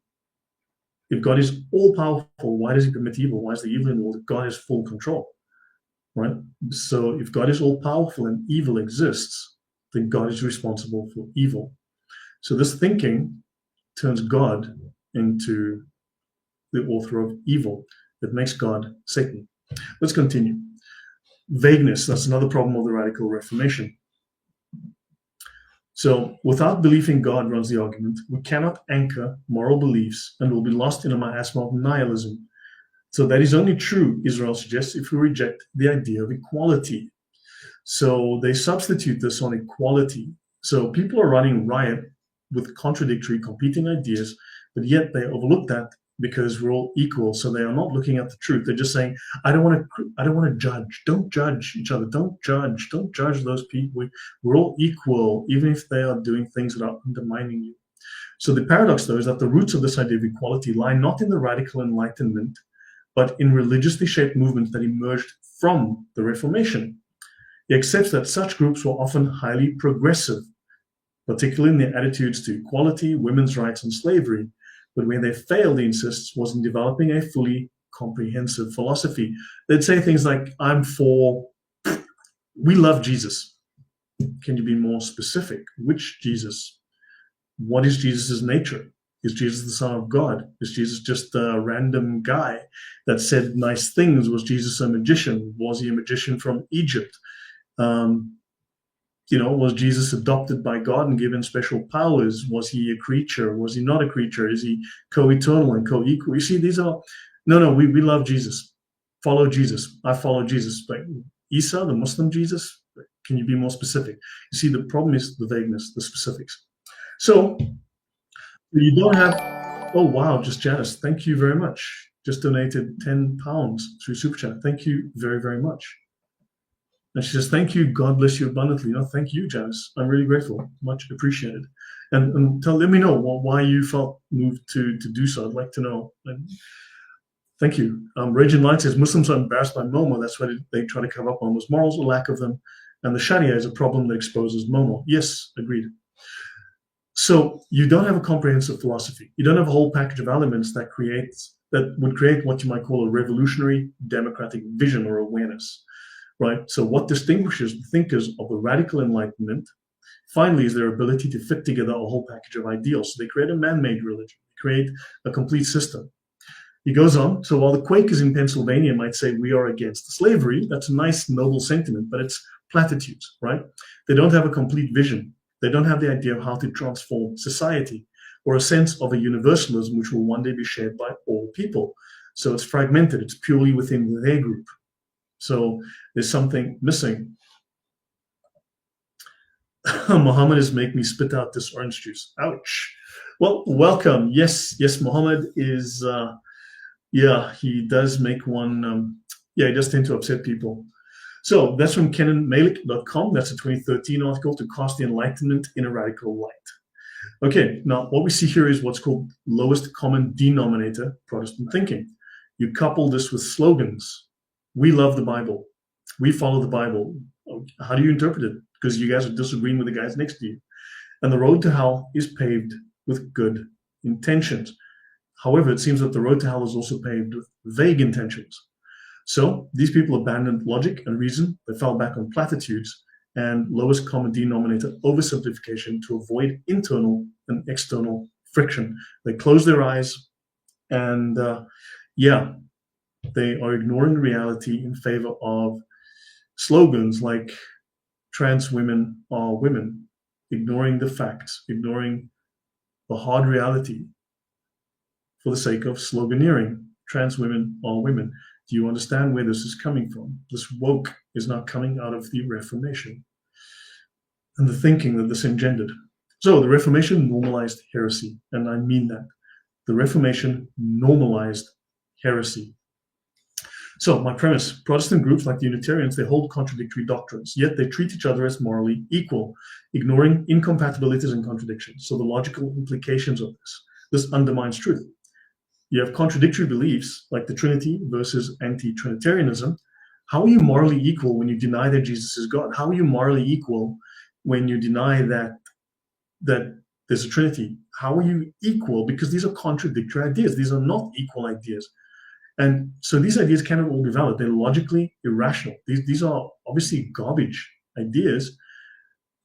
why does he permit evil? Why is the evil in the world? God has full control, right? So if God is all-powerful and evil exists, then God is responsible for evil. So this thinking turns God into the author of evil. It makes God Satan. Let's continue. Vagueness, that's another problem of the radical Reformation. So without belief in God, runs the argument, we cannot anchor moral beliefs and will be lost in a miasma of nihilism. So that is only true, Israel suggests, if we reject the idea of equality. So they substitute this on equality. So people are running riot with contradictory, competing ideas, but yet they overlook that because we're all equal. So they are not looking at the truth. They're just saying, I don't want to judge. Don't judge each other. Don't judge those people. We're all equal, even if they are doing things that are undermining you. So the paradox, though, is that the roots of this idea of equality lie not in the radical Enlightenment, but in religiously shaped movements that emerged from the Reformation. He accepts that such groups were often highly progressive, particularly in their attitudes to equality, women's rights, and slavery. But where they failed, he insists, was in developing a fully comprehensive philosophy. They'd say things like, we love Jesus. Can you be more specific? Which Jesus? What is Jesus's nature? Is Jesus the Son of God? Is Jesus just a random guy that said nice things? Was Jesus a magician? Was he a magician from Egypt? Was Jesus adopted by God and given special powers? Was he a creature? Was he not a creature? Is he co-eternal and co-equal? You see, these are, we love Jesus. Follow Jesus. I follow Jesus. But Isa, the Muslim Jesus, can you be more specific? You see, the problem is the vagueness, the specifics. So you don't have, oh wow, just Janice, thank you very much. Just donated £10 through Super Chat. Thank you very, very much. And she says, thank you, God bless you abundantly. Thank you, Janice. I'm really grateful, much appreciated. And let me know why you felt moved to do so. I'd like to know. And thank you. Raging Light says, Muslims are embarrassed by Momo. That's why they try to cover up Momo's morals or lack of them. And the Sharia is a problem that exposes Momo. Yes, agreed. So you don't have a comprehensive philosophy. You don't have a whole package of elements that would create what you might call a revolutionary democratic vision or awareness. Right? So what distinguishes the thinkers of the radical Enlightenment, finally, is their ability to fit together a whole package of ideals. So they create a man-made religion, they create a complete system. He goes on, so while the Quakers in Pennsylvania might say we are against slavery, that's a nice, noble sentiment, but it's platitudes, right? They don't have a complete vision. They don't have the idea of how to transform society or a sense of a universalism which will one day be shared by all people. So it's fragmented. It's purely within their group. So there's something missing. Muhammad is making me spit out this orange juice. Ouch. Well, welcome. Yes, Muhammad is, he does make one, he does tend to upset people. So that's from KenanMalik.com. That's a 2013 article, To Cast the Enlightenment in a Radical Light. Okay, now what we see here is what's called lowest common denominator Protestant thinking. You couple this with slogans. We love the Bible. We follow the Bible. How do you interpret it? Because you guys are disagreeing with the guys next to you. And the road to hell is paved with good intentions. However, it seems that the road to hell is also paved with vague intentions. So these people abandoned logic and reason. They fell back on platitudes and lowest common denominator oversimplification to avoid internal and external friction. They closed their eyes and they are ignoring reality in favor of slogans like trans women are women, ignoring the facts, ignoring the hard reality for the sake of sloganeering. Trans women are women. Do you understand where this is coming from? This woke is not coming out of the Reformation and the thinking that this engendered. So the Reformation normalized heresy, and I mean that. The Reformation normalized heresy. So my premise, Protestant groups like the Unitarians, they hold contradictory doctrines, yet they treat each other as morally equal, ignoring incompatibilities and contradictions. So the logical implications of this undermines truth. You have contradictory beliefs like the Trinity versus anti-Trinitarianism. How are you morally equal when you deny that Jesus is God? How are you morally equal when you deny that there's a Trinity? How are you equal? Because these are contradictory ideas. These are not equal ideas. And so these ideas cannot all be valid. They're logically irrational. These are obviously garbage ideas.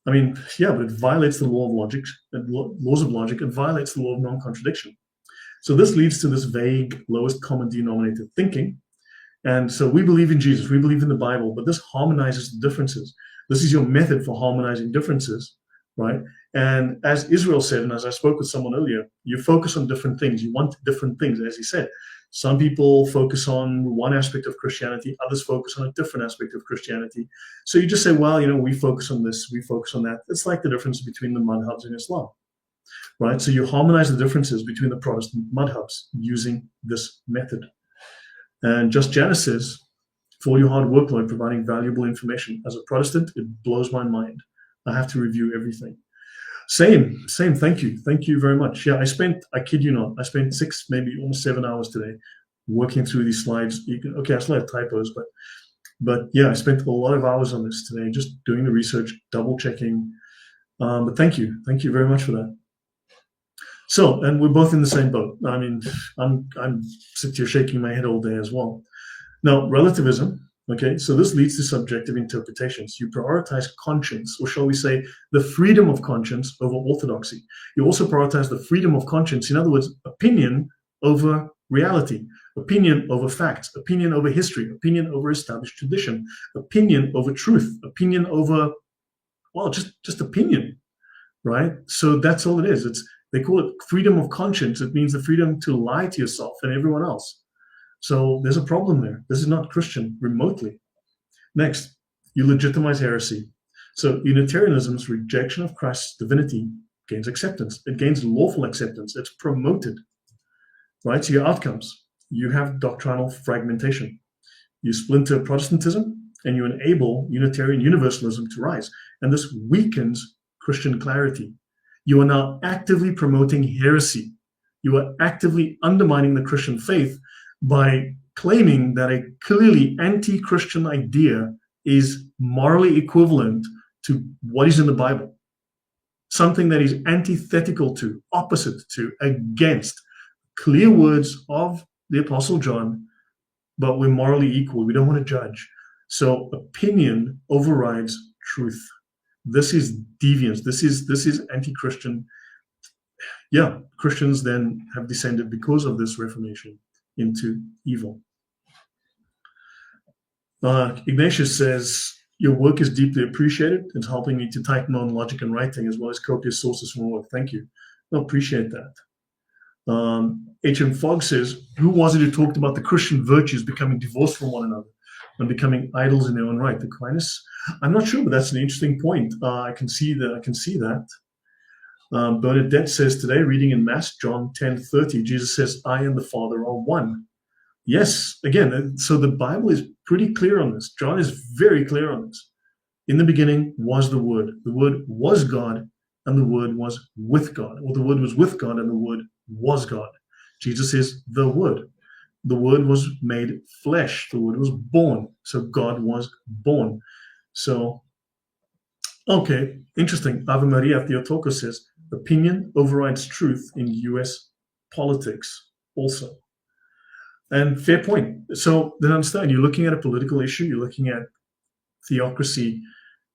I mean, yeah, but it violates the law of logic, laws of logic. It violates the law of non-contradiction. So this leads to this vague lowest common denominator thinking. And so we believe in Jesus, we believe in the Bible, but this harmonizes the differences. This is your method for harmonizing differences, right? And as Israel said, and as I spoke with someone earlier, you focus on different things. You want different things, as he said. Some people focus on one aspect of Christianity, others focus on a different aspect of Christianity. So you just say, well, we focus on this, we focus on that. It's like the difference between the madhabs in Islam, right? So you harmonize the differences between the Protestant madhabs using this method. And Just Janice says, for all your hard work, Lloyd, providing valuable information. As a Protestant, it blows my mind. I have to review everything. Same. Thank you very much. Yeah, I kid you not, I spent 6, maybe almost 7 hours today working through these slides. I still have typos, but yeah, I spent a lot of hours on this today, just doing the research, double checking. But thank you very much for that. So, and we're both in the same boat. I mean, I'm sitting here shaking my head all day as well. Now, relativism. Okay, so this leads to subjective interpretations. You prioritize conscience, or shall we say, the freedom of conscience over orthodoxy. You also prioritize the freedom of conscience, in other words, opinion over reality, opinion over facts, opinion over history, opinion over established tradition, opinion over truth, opinion over, well, just opinion, right? So that's all it is. They call it freedom of conscience. It means the freedom to lie to yourself and everyone else. So there's a problem there. This is not Christian remotely. Next, you legitimize heresy. So Unitarianism's rejection of Christ's divinity gains acceptance. It gains lawful acceptance. It's promoted, right? So your outcomes, you have doctrinal fragmentation. You splinter Protestantism and you enable Unitarian universalism to rise. And this weakens Christian clarity. You are now actively promoting heresy. You are actively undermining the Christian faith by claiming that a clearly anti-Christian idea is morally equivalent to what is in the Bible. Something that is antithetical to, opposite to, against. Clear words of the Apostle John, but we're morally equal. We don't want to judge. So opinion overrides truth. This is deviance. This is anti-Christian. Yeah, Christians then have descended because of this Reformation into evil. Ignatius says, your work is deeply appreciated. It's helping me to type known logic and writing as well as copious sources from work. Thank you. I appreciate that. H.M. Fogg says, who was it who talked about the Christian virtues becoming divorced from one another and becoming idols in their own right? Aquinas? I'm not sure, but that's an interesting point. I can see that. Bernadette says today, reading in Mass, John 10:30, Jesus says, I and the Father are one. Yes, again, so the Bible is pretty clear on this. John is very clear on this. In the beginning was the Word. The Word was God, and the Word was with God. Or the Word was with God, and the Word was God. Jesus is the Word. the Word was made flesh. The Word was born. So God was born. So, okay, interesting. Ave Maria Theotokos says, opinion overrides truth in US politics also. And fair point. So then understand, you're looking at a political issue, you're looking at theocracy,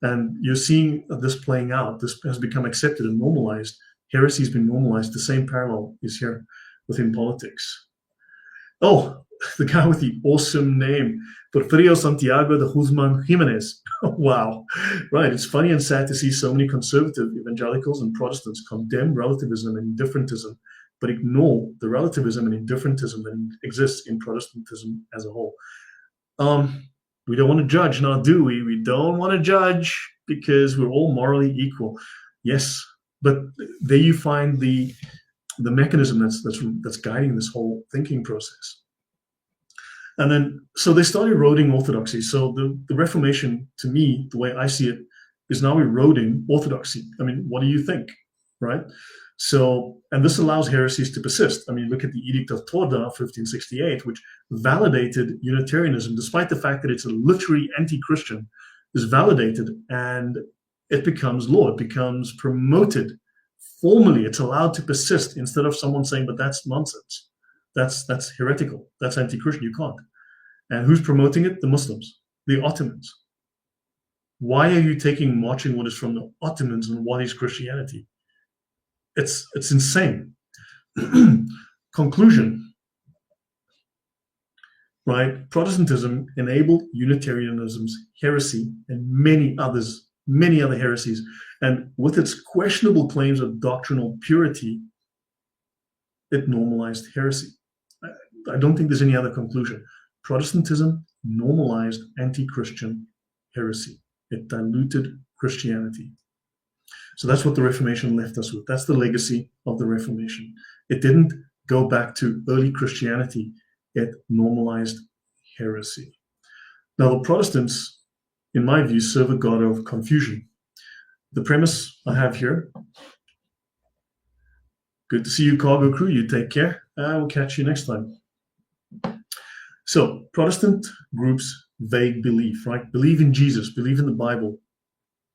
and you're seeing this playing out. This has become accepted and normalized. Heresy has been normalized. The same parallel is here within politics. Oh, the guy with the awesome name, Porfirio Santiago de Guzman Jimenez. Wow. Right. It's funny and sad to see so many conservative evangelicals and Protestants condemn relativism and indifferentism, but ignore the relativism and indifferentism that exists in Protestantism as a whole. We don't want to judge, now do we? We don't want to judge because we're all morally equal. Yes, but there you find the mechanism that's guiding this whole thinking process. And then, so they started eroding orthodoxy. So the Reformation, to me, the way I see it, is now eroding orthodoxy. I mean, what do you think, right? So, and this allows heresies to persist. I mean, look at the Edict of Torda, 1568, which validated Unitarianism, despite the fact that it's a literary anti-Christian, is validated and it becomes law. It becomes promoted formally. It's allowed to persist instead of someone saying, but that's nonsense. That's heretical. That's anti-Christian. You can't. And who's promoting it? The Muslims, the Ottomans. Why are you taking marching orders from the Ottomans and what is Christianity? It's insane. Conclusion, right? Protestantism enabled Unitarianism's heresy and many other heresies. And with its questionable claims of doctrinal purity, it normalized heresy. I don't think there's any other conclusion. Protestantism normalized anti-Christian heresy. It diluted Christianity. So that's what the Reformation left us with. That's the legacy of the Reformation. It didn't go back to early Christianity. It normalized heresy. Now, the Protestants, in my view, serve a God of confusion. The premise I have here. Good to see you, cargo crew. You take care. I will catch you next time. So, Protestant groups, vague belief, right? Believe in Jesus, believe in the Bible.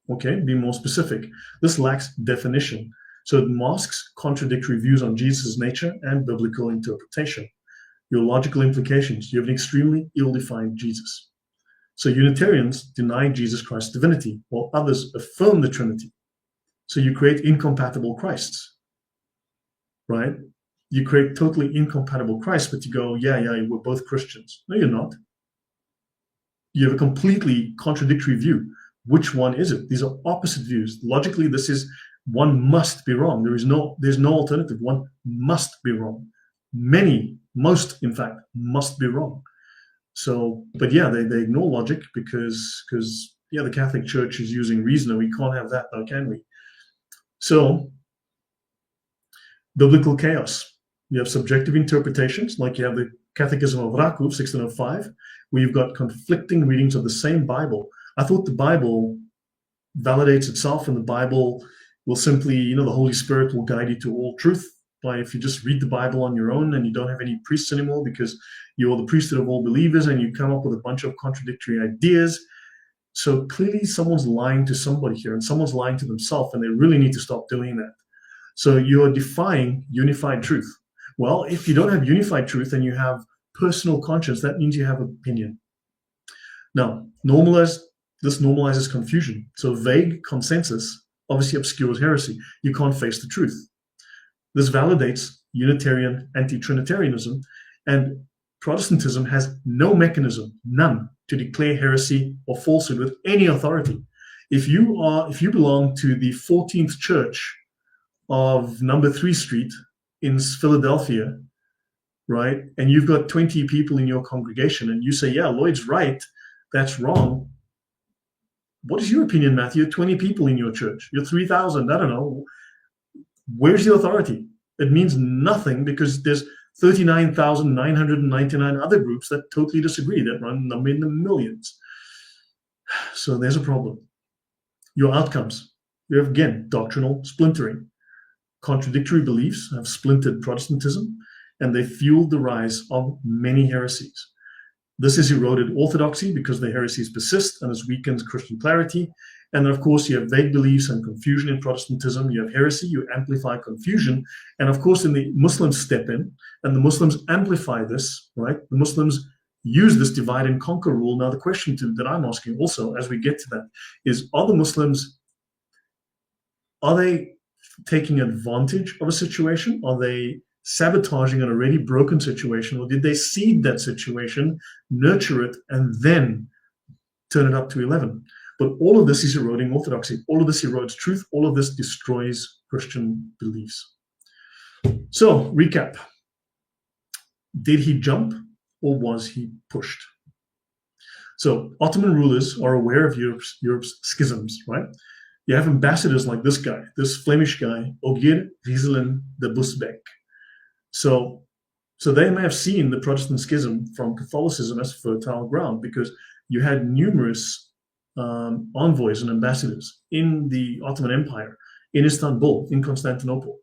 Okay, be more specific. This lacks definition, so it masks contradictory views on Jesus' nature and biblical interpretation. Your logical implications, you have an extremely ill-defined Jesus. So Unitarians deny Jesus Christ's divinity, while others affirm the Trinity. So you create incompatible Christs, right? You create totally incompatible Christs, but you go, yeah, we're both Christians. No, you're not. You have a completely contradictory view. Which one is it? These are opposite views. Logically, this is one must be wrong. There's no alternative. One must be wrong. Most, in fact, must be wrong. So, but yeah, they ignore logic because the Catholic Church is using reason, and we can't have that now, can we? So, biblical chaos. You have subjective interpretations, like you have the Catechism of Rakov, 1605, where you've got conflicting readings of the same Bible. I thought the Bible validates itself, and the Bible will simply, the Holy Spirit will guide you to all truth. By if you just read the Bible on your own and you don't have any priests anymore because you're the priesthood of all believers and you come up with a bunch of contradictory ideas. So clearly someone's lying to somebody here, and someone's lying to themselves, and they really need to stop doing that. So you're defying unified truth. Well, if you don't have unified truth and you have personal conscience, that means you have opinion. Now, this normalizes confusion. So vague consensus obviously obscures heresy. You can't face the truth. This validates Unitarian anti-Trinitarianism, and Protestantism has no mechanism, none, to declare heresy or falsehood with any authority. If you belong to the 14th church of number 3 Street in Philadelphia, right, and you've got 20 people in your congregation, and you say, yeah, Lloyd's right, that's wrong. What is your opinion, Matthew? 20 people in your church. You're 3,000. I don't know. Where's the authority? It means nothing because there's 39,999 other groups that totally disagree, that run number in the millions. So there's a problem. Your outcomes. You have, again, doctrinal splintering. Contradictory beliefs have splintered Protestantism, and they fueled the rise of many heresies. This has eroded orthodoxy because the heresies persist and has weakened Christian clarity. And of course, you have vague beliefs and confusion in Protestantism. You have heresy, you amplify confusion. And of course, then the Muslims step in and the Muslims amplify this, right? The Muslims use this divide and conquer rule. Now, the question that I'm asking also as we get to that is, are the Muslims, are they taking advantage of a situation? Are they sabotaging an already broken situation? Or did they seed that situation, nurture it, and then turn it up to 11? But all of this is eroding orthodoxy. All of this erodes truth. All of this destroys Christian beliefs. So, recap. Did he jump or was he pushed? So, Ottoman rulers are aware of Europe's schisms, right? You have ambassadors like this guy, this Flemish guy, Ogier Gisela de Busbecq. So they may have seen the Protestant schism from Catholicism as fertile ground because you had numerous envoys and ambassadors in the Ottoman Empire, in Istanbul, in Constantinople.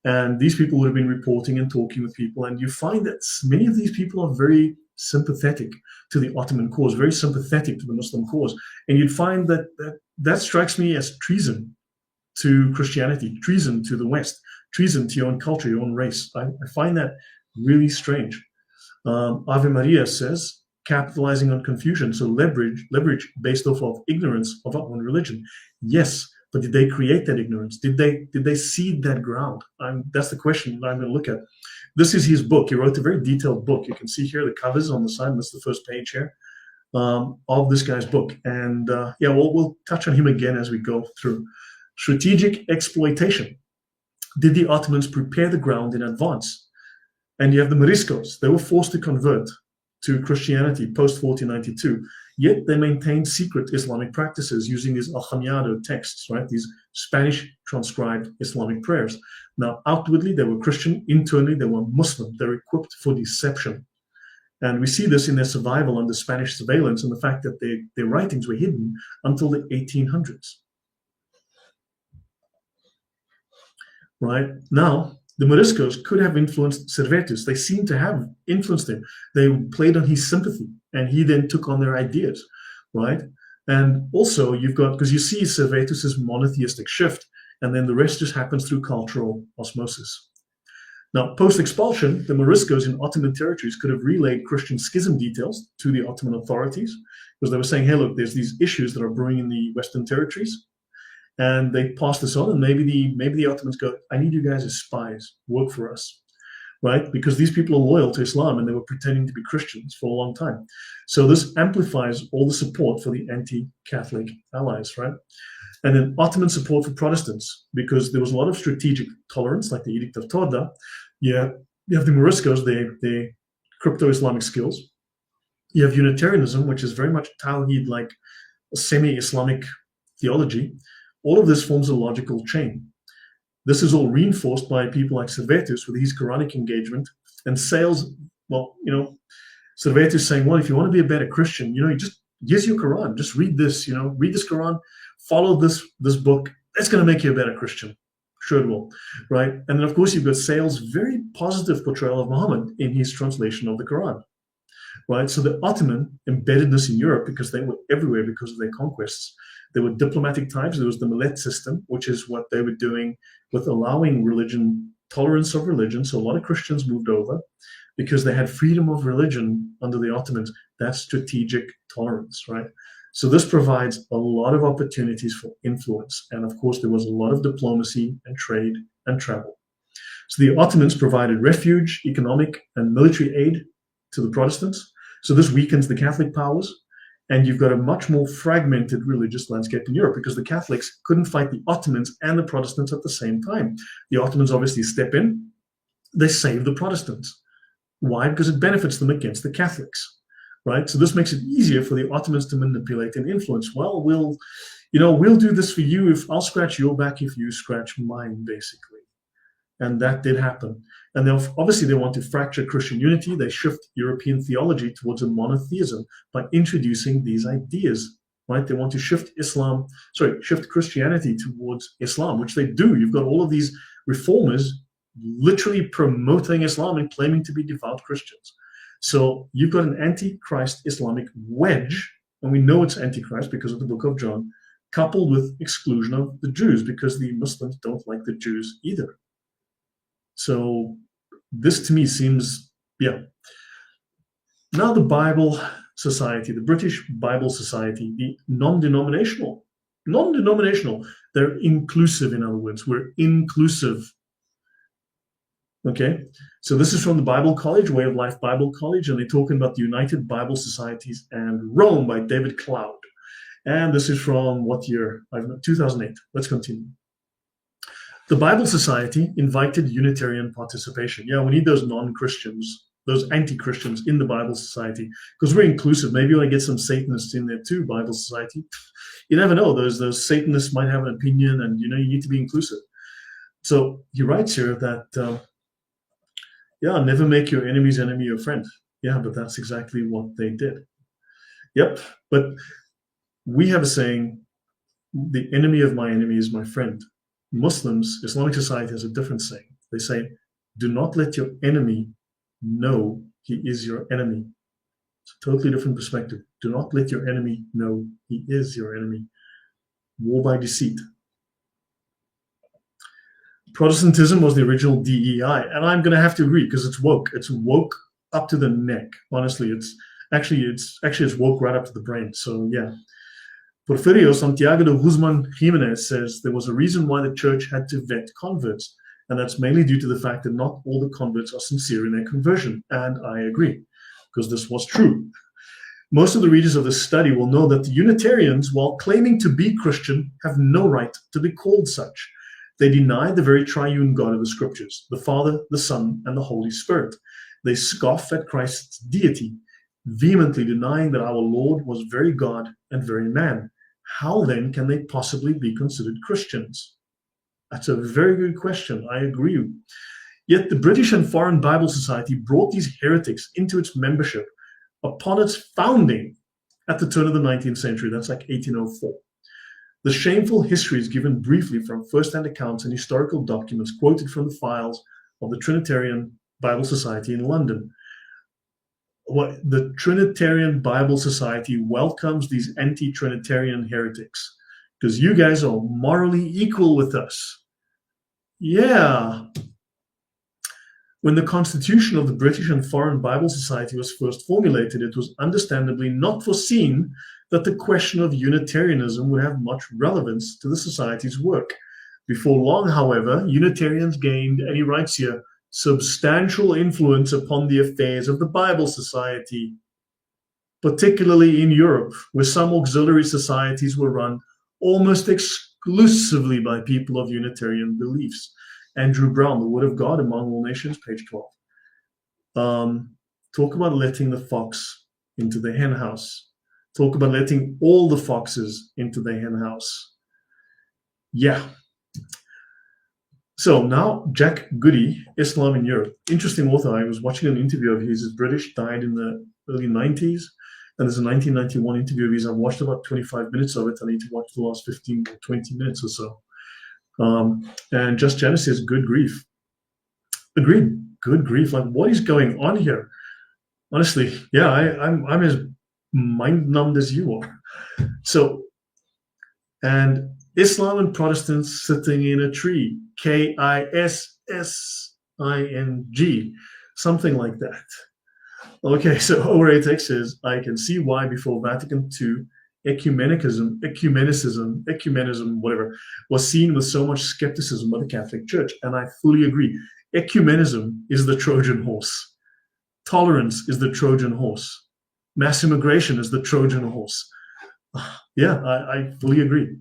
And these people would have been reporting and talking with people. And you find that many of these people are very sympathetic to the Ottoman cause, very sympathetic to the Muslim cause. And you'd find that strikes me as treason to Christianity, treason to the West, treason to your own culture, your own race. I find that really strange. Ave Maria says, capitalizing on confusion, so leverage based off of ignorance of our own religion. Yes, but did they create that ignorance? Did they seed that ground? That's the question that I'm going to look at. This is his book. He wrote a very detailed book. You can see here the covers on the side. That's the first page here of this guy's book. And we'll touch on him again as we go through. Strategic exploitation. Did the Ottomans prepare the ground in advance? And you have the Moriscos. They were forced to convert to Christianity post-1492, yet they maintained secret Islamic practices using these Al-Khamyado texts, right? These Spanish transcribed Islamic prayers. Now, outwardly, they were Christian. Internally, they were Muslim. They're equipped for deception. And we see this in their survival under Spanish surveillance and the fact that their writings were hidden until the 1800s. Right? Now, the Moriscos could have influenced Servetus. They seem to have influenced him. They played on his sympathy, and he then took on their ideas, right? And also, you've got, because you see Servetus's monotheistic shift, and then the rest just happens through cultural osmosis. Now, post-expulsion, the Moriscos in Ottoman territories could have relayed Christian schism details to the Ottoman authorities, because they were saying, hey, look, there's these issues that are brewing in the Western territories. And they pass this on, and maybe the Ottomans go, I need you guys as spies, work for us, right? Because these people are loyal to Islam, and they were pretending to be Christians for a long time. So this amplifies all the support for the anti-Catholic allies, right? And then Ottoman support for Protestants, because there was a lot of strategic tolerance, like the Edict of Torda. You have the Moriscos, their crypto-Islamic skills. You have Unitarianism, which is very much Tawhid, like a semi-Islamic theology. All of this forms a logical chain. This is all reinforced by people like Servetus with his Quranic engagement and sales. Well, Servetus saying, well, if you want to be a better Christian, you just use your Quran. Just read this, read this Quran, follow this book. That's going to make you a better Christian. Sure it will, right? And then, of course, you've got Sale's very positive portrayal of Muhammad in his translation of the Quran, right? So the Ottoman embeddedness in Europe, because they were everywhere because of their conquests. There were diplomatic ties. There was the Millet system, which is what they were doing with allowing religion, tolerance of religion. So a lot of Christians moved over because they had freedom of religion under the Ottomans. That's strategic tolerance, right? So this provides a lot of opportunities for influence. And of course, there was a lot of diplomacy and trade and travel. So the Ottomans provided refuge, economic, and military aid to the Protestants. So this weakens the Catholic powers. And you've got a much more fragmented religious landscape in Europe because the Catholics couldn't fight the Ottomans and the Protestants at the same time. The Ottomans obviously step in. They save the Protestants. Why? Because it benefits them against the Catholics, right? So this makes it easier for the Ottomans to manipulate and influence. Well, we'll do this for you if I'll scratch your back if you scratch mine, basically. And that did happen. And obviously they want to fracture Christian unity. They shift European theology towards a monotheism by introducing these ideas, right? They want to shift Christianity towards Islam, which they do. You've got all of these reformers literally promoting Islam and claiming to be devout Christians. So you've got an anti-Christ Islamic wedge, and we know it's anti-Christ because of the book of John, coupled with exclusion of the Jews because the Muslims don't like the Jews either. So this to me seems, yeah. Now the Bible Society, the British Bible Society, the non-denominational, they're inclusive, in other words, we're inclusive. Okay, so this is from the Bible College, Way of Life Bible College, and they're talking about the United Bible Societies and Rome by David Cloud. And this is from what year? 2008. Let's continue. The Bible Society invited Unitarian participation. Yeah, we need those non-Christians, those anti-Christians in the Bible Society, because we're inclusive. Maybe you want to get some Satanists in there too, Bible Society. You never know. Those Satanists might have an opinion, and you need to be inclusive. So he writes here that, yeah, never make your enemy's enemy your friend. Yeah, but that's exactly what they did. Yep, but we have a saying, the enemy of my enemy is my friend. Muslims, Islamic society has a different saying. They say, do not let your enemy know he is your enemy. It's a totally different perspective. Do not let your enemy know he is your enemy. War by deceit. Protestantism was the original DEI, and I'm going to have to agree because it's woke. It's woke up to the neck. Honestly, it's woke right up to the brain. So yeah. Porfirio Santiago de Guzman Jimenez says there was a reason why the church had to vet converts, and that's mainly due to the fact that not all the converts are sincere in their conversion, and I agree, because this was true. Most of the readers of this study will know that the Unitarians, while claiming to be Christian, have no right to be called such. They deny the very triune God of the Scriptures, the Father, the Son, and the Holy Spirit. They scoff at Christ's deity, vehemently denying that our Lord was very God and very man. How then can they possibly be considered Christians? That's a very good question. I agree. Yet the British and Foreign Bible Society brought these heretics into its membership upon its founding at the turn of the 19th century. That's like 1804. The shameful history is given briefly from first-hand accounts and historical documents quoted from the files of the Trinitarian Bible Society in London. The Trinitarian Bible Society welcomes these anti-Trinitarian heretics because you guys are morally equal with us. Yeah. When the Constitution of the British and Foreign Bible Society was first formulated, it was understandably not foreseen that the question of Unitarianism would have much relevance to the Society's work. Before long, however, Unitarians gained, and he writes here, substantial influence upon the affairs of the Bible Society, particularly in Europe, where some auxiliary societies were run almost exclusively by people of Unitarian beliefs. Andrew Brown, The Word of God Among All Nations, page 12. Talk about letting the fox into the hen house. Talk about letting all the foxes into the hen house. Yeah. So now Jack Goody, Islam in Europe. Interesting author. I was watching an interview of his. He's British, died in the early 90s. And there's a 1991 interview of his. I've watched about 25 minutes of it. I need to watch the last 15 or 20 minutes or so. And Just Janice says, good grief. Agreed. Good grief. Like, what is going on here? Honestly, yeah, I'm as mind-numbed as you are. So, and Islam and Protestants sitting in a tree. K-I-S-S-I-N-G. Something like that. Okay, so Oratech says, I can see why before Vatican II, ecumenism, whatever, was seen with so much skepticism by the Catholic Church. And I fully agree. Ecumenism is the Trojan horse. Tolerance is the Trojan horse. Mass immigration is the Trojan horse. Yeah, I fully agree.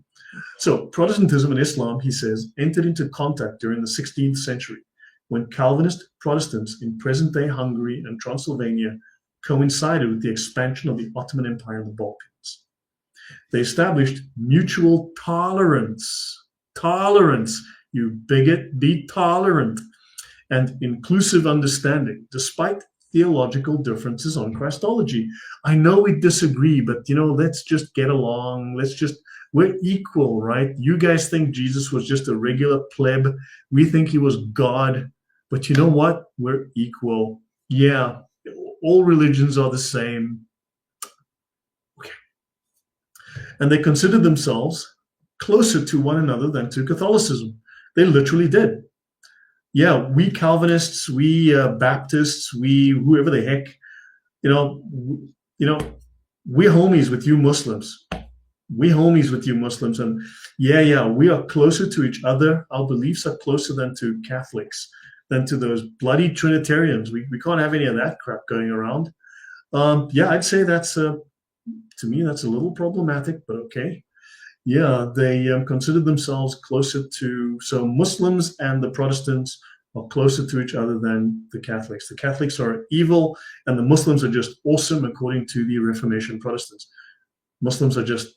So Protestantism and Islam, he says, entered into contact during the 16th century when Calvinist Protestants in present-day Hungary and Transylvania coincided with the expansion of the Ottoman Empire in the Balkans. They established mutual tolerance. Tolerance, you bigot, be tolerant. And inclusive understanding, despite theological differences on Christology. I know we disagree, but let's just get along. We're equal, right? You guys think Jesus was just a regular pleb. We think he was God. but you know what? We're equal. Yeah, all religions are the same. Okay. And they considered themselves closer to one another than to Catholicism. They literally did. Yeah, we Calvinists, we Baptists, we whoever the heck, you know, we're homies with you Muslims. We're homies with you Muslims, and yeah, we are closer to each other. Our beliefs are closer than to Catholics, than to those bloody Trinitarians. We can't have any of that crap going around. Yeah, I'd say that's to me that's a little problematic, but okay. Yeah, they consider themselves closer to, so Muslims and the Protestants are closer to each other than the Catholics. The Catholics are evil, and the Muslims are just awesome, according to the Reformation Protestants. Muslims are just,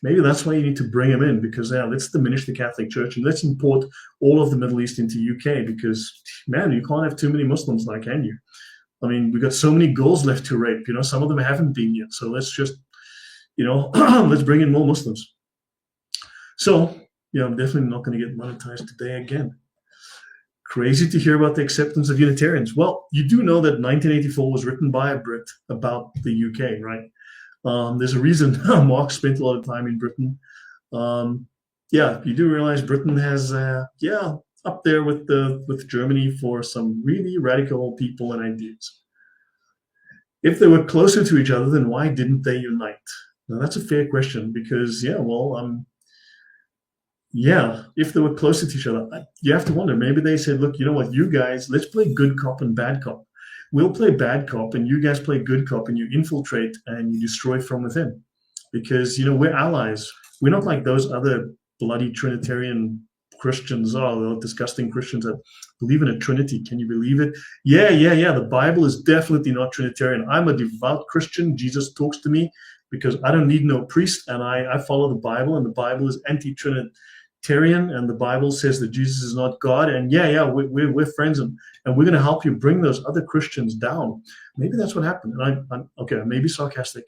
maybe that's why you need to bring them in, because let's diminish the Catholic Church and let's import all of the Middle East into UK, because, man, you can't have too many Muslims now, can you? I mean, we've got so many girls left to rape, some of them haven't been yet, so let's just, let's bring in more Muslims. So, yeah, I'm definitely not going to get monetized today again. Crazy to hear about the acceptance of Unitarians. Well, you do know that 1984 was written by a Brit about the UK, right? There's a reason Mark spent a lot of time in Britain. Yeah, you do realize Britain has, up there with Germany for some really radical people and ideas. If they were closer to each other, then why didn't they unite? Now, that's a fair question, because, if they were closer to each other, you have to wonder, maybe they said, look, you know what, you guys, let's play good cop and bad cop. We'll play bad cop and you guys play good cop, and you infiltrate and you destroy from within. Because, we're allies. We're not like those other bloody Trinitarian Christians are, the disgusting Christians that believe in a Trinity. Can you believe it? Yeah. The Bible is definitely not Trinitarian. I'm a devout Christian. Jesus talks to me because I don't need no priest, and I follow the Bible, and the Bible is anti-Trinitarian, and the Bible says that Jesus is not God. And we're friends, and we're going to help you bring those other Christians down. Maybe that's what happened. And I'm okay, I may be sarcastic,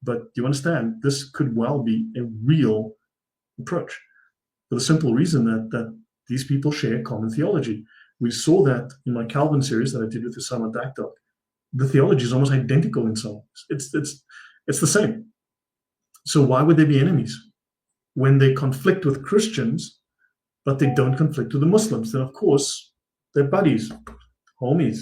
but you understand, this could well be a real approach, for the simple reason that these people share common theology. We saw that in my Calvin series that I did with Osama Dakdok. The theology is almost identical in some ways. It's the same. So why would they be enemies? When they conflict with Christians, but they don't conflict with the Muslims, then of course they're buddies, homies.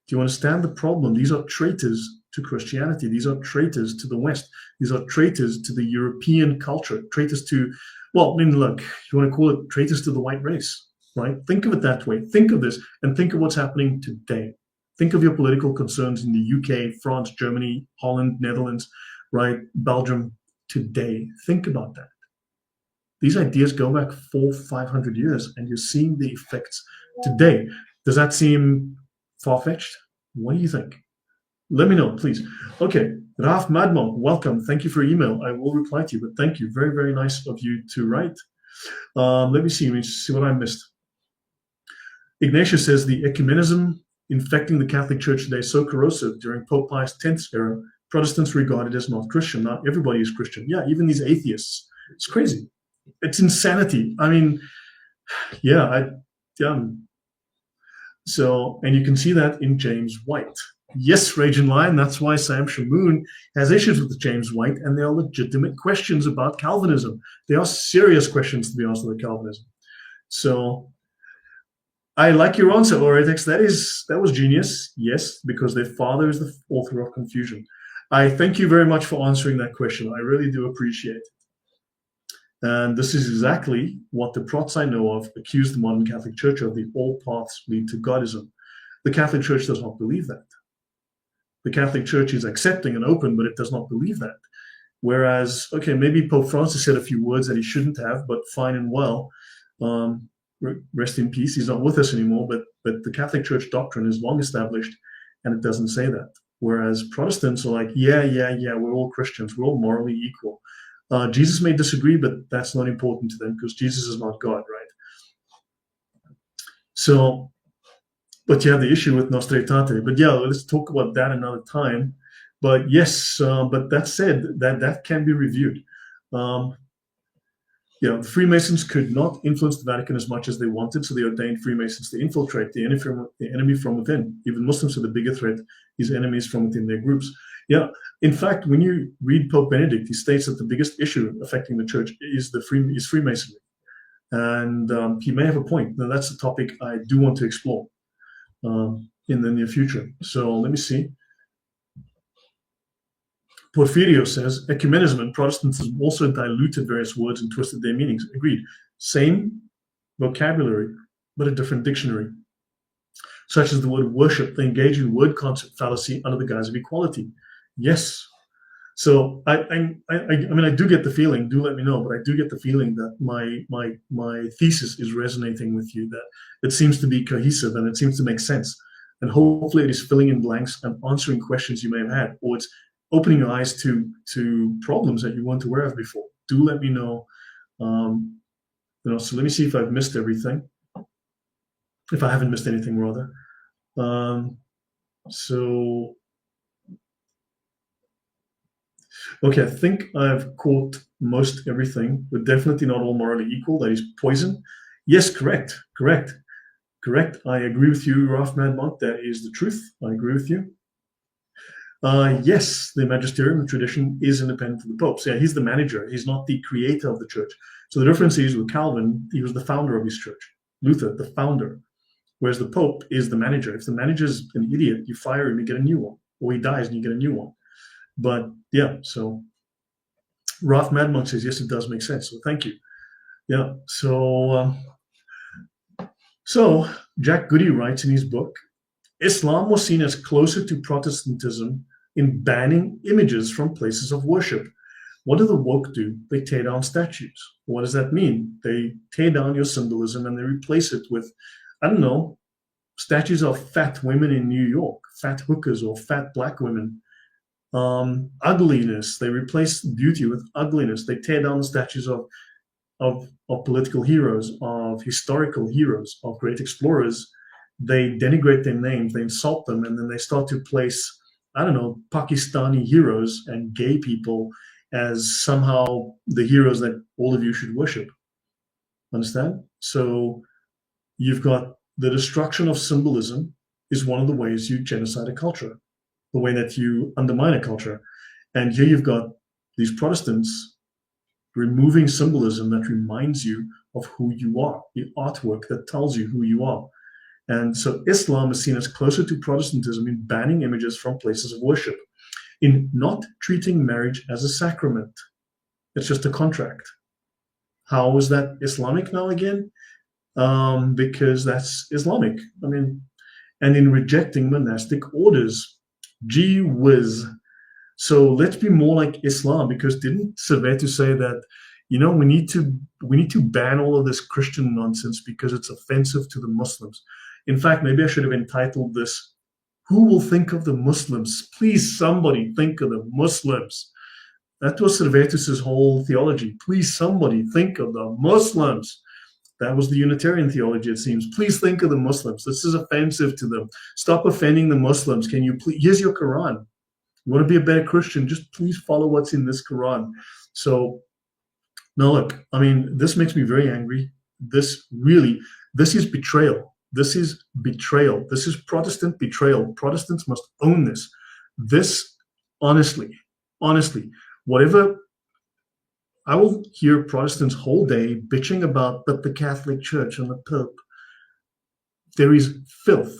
Do you understand the problem? These are traitors to Christianity. These are traitors to the West. These are traitors to the European culture, traitors to, look, you want to call it traitors to the white race, right? Think of it that way. Think of this and think of what's happening today. Think of your political concerns in the UK, France, Germany, Holland, Netherlands, right? Belgium today. Think about that. These ideas go back 400-500 years, and you're seeing the effects today. Does that seem far-fetched? What do you think? Let me know, please. Okay, Raf Madmonk, welcome. Thank you for your email. I will reply to you, but thank you. Very, very nice of you to write. Let me see what I missed. Ignatius says the ecumenism infecting the Catholic Church today is so corrosive. During Pope Pius X's era, Protestants regarded as not Christian. Not everybody is Christian. Yeah, even these atheists. It's crazy. It's insanity. I mean, So, and you can see that in James White. Yes, Raging Lion, that's why Sam Shamoon has issues with James White, and there are legitimate questions about Calvinism. They are serious questions, to be honest, about Calvinism. So, I like your answer, Oretics. That was genius. Yes, because their father is the author of confusion. I thank you very much for answering that question. I really do appreciate it. And this is exactly what the Prots I know of accuse the modern Catholic Church of, the all paths lead to Godism. The Catholic Church does not believe that. The Catholic Church is accepting and open, but it does not believe that. Whereas, okay, maybe Pope Francis said a few words that he shouldn't have, but fine and well. Rest in peace, he's not with us anymore, but the Catholic Church doctrine is long established, and it doesn't say that. Whereas Protestants are like, yeah, we're all Christians, we're all morally equal. Jesus may disagree, but that's not important to them because Jesus is not God, right? So, but you have the issue with Nostra Aetate. But yeah, let's talk about that another time. But yes, but that said, that can be reviewed. the Freemasons could not influence the Vatican as much as they wanted, so they ordained Freemasons to infiltrate the enemy from within. Even Muslims are the bigger threat, his enemies from within their groups. Yeah, in fact, when you read Pope Benedict, he states that the biggest issue affecting the church is Freemasonry. And he may have a point. Now, that's a topic I do want to explore in the near future. So let me see. Porfirio says, ecumenism and Protestantism also diluted various words and twisted their meanings. Agreed. Same vocabulary, but a different dictionary. Such as the word worship, they engage in word concept fallacy under the guise of equality. Yes. So I mean, I do get the feeling, do let me know, but I do get the feeling that my thesis is resonating with you, that it seems to be cohesive and it seems to make sense. And hopefully it is filling in blanks and answering questions you may have had, or it's opening your eyes to problems that you weren't aware of before. Do let me know. So let me see if I've missed everything. If I haven't missed anything, rather. Okay, I think I've caught most everything, but definitely not all morally equal. That is poison. Yes, correct. I agree with you, Ralph Mad Monk. That is the truth. I agree with you. Yes, the magisterium, the tradition, is independent of the Pope. So yeah, he's the manager. He's not the creator of the church. So the difference is with Calvin, he was the founder of his church. Luther, the founder. Whereas the Pope is the manager. If the manager's an idiot, you fire him, you get a new one. Or he dies and you get a new one. But yeah, so Ralph Mad Monk says, yes, it does make sense. So thank you. Yeah, so Jack Goody writes in his book, Islam was seen as closer to Protestantism in banning images from places of worship. What do the woke do? They tear down statues. What does that mean? They tear down your symbolism and they replace it with, I don't know, statues of fat women in New York, fat hookers or fat black women. Ugliness. They replace beauty with ugliness. They tear down the statues of political heroes, of historical heroes, of great explorers. They denigrate their names, they insult them, and then they start to place, I don't know, Pakistani heroes and gay people as somehow the heroes that all of you should worship. Understand? So you've got the destruction of symbolism is one of the ways you genocide a culture, the way that you undermine a culture. And here you've got these Protestants removing symbolism that reminds you of who you are, the artwork that tells you who you are. And so Islam is seen as closer to Protestantism in banning images from places of worship, in not treating marriage as a sacrament. It's just a contract. How is that Islamic now again? Because that's Islamic. I mean, and in rejecting monastic orders. Gee whiz. So let's be more like Islam, because didn't Servetus say that, we need to ban all of this Christian nonsense because it's offensive to the Muslims? In fact, maybe I should have entitled this, Who Will Think of the Muslims? Please, somebody think of the Muslims. That was Servetus's whole theology. Please, somebody think of the Muslims. That was the Unitarian theology, it seems. Please think of the Muslims. This is offensive to them. Stop offending the Muslims. Can you please? Here's your Quran. You want to be a better Christian? Just please follow what's in this Quran. So, now look, I mean, this makes me very angry. This is betrayal. This is betrayal. This is Protestant betrayal. Protestants must own this. This, honestly, whatever, I will hear Protestants whole day bitching about but the Catholic Church and the Pope. There is filth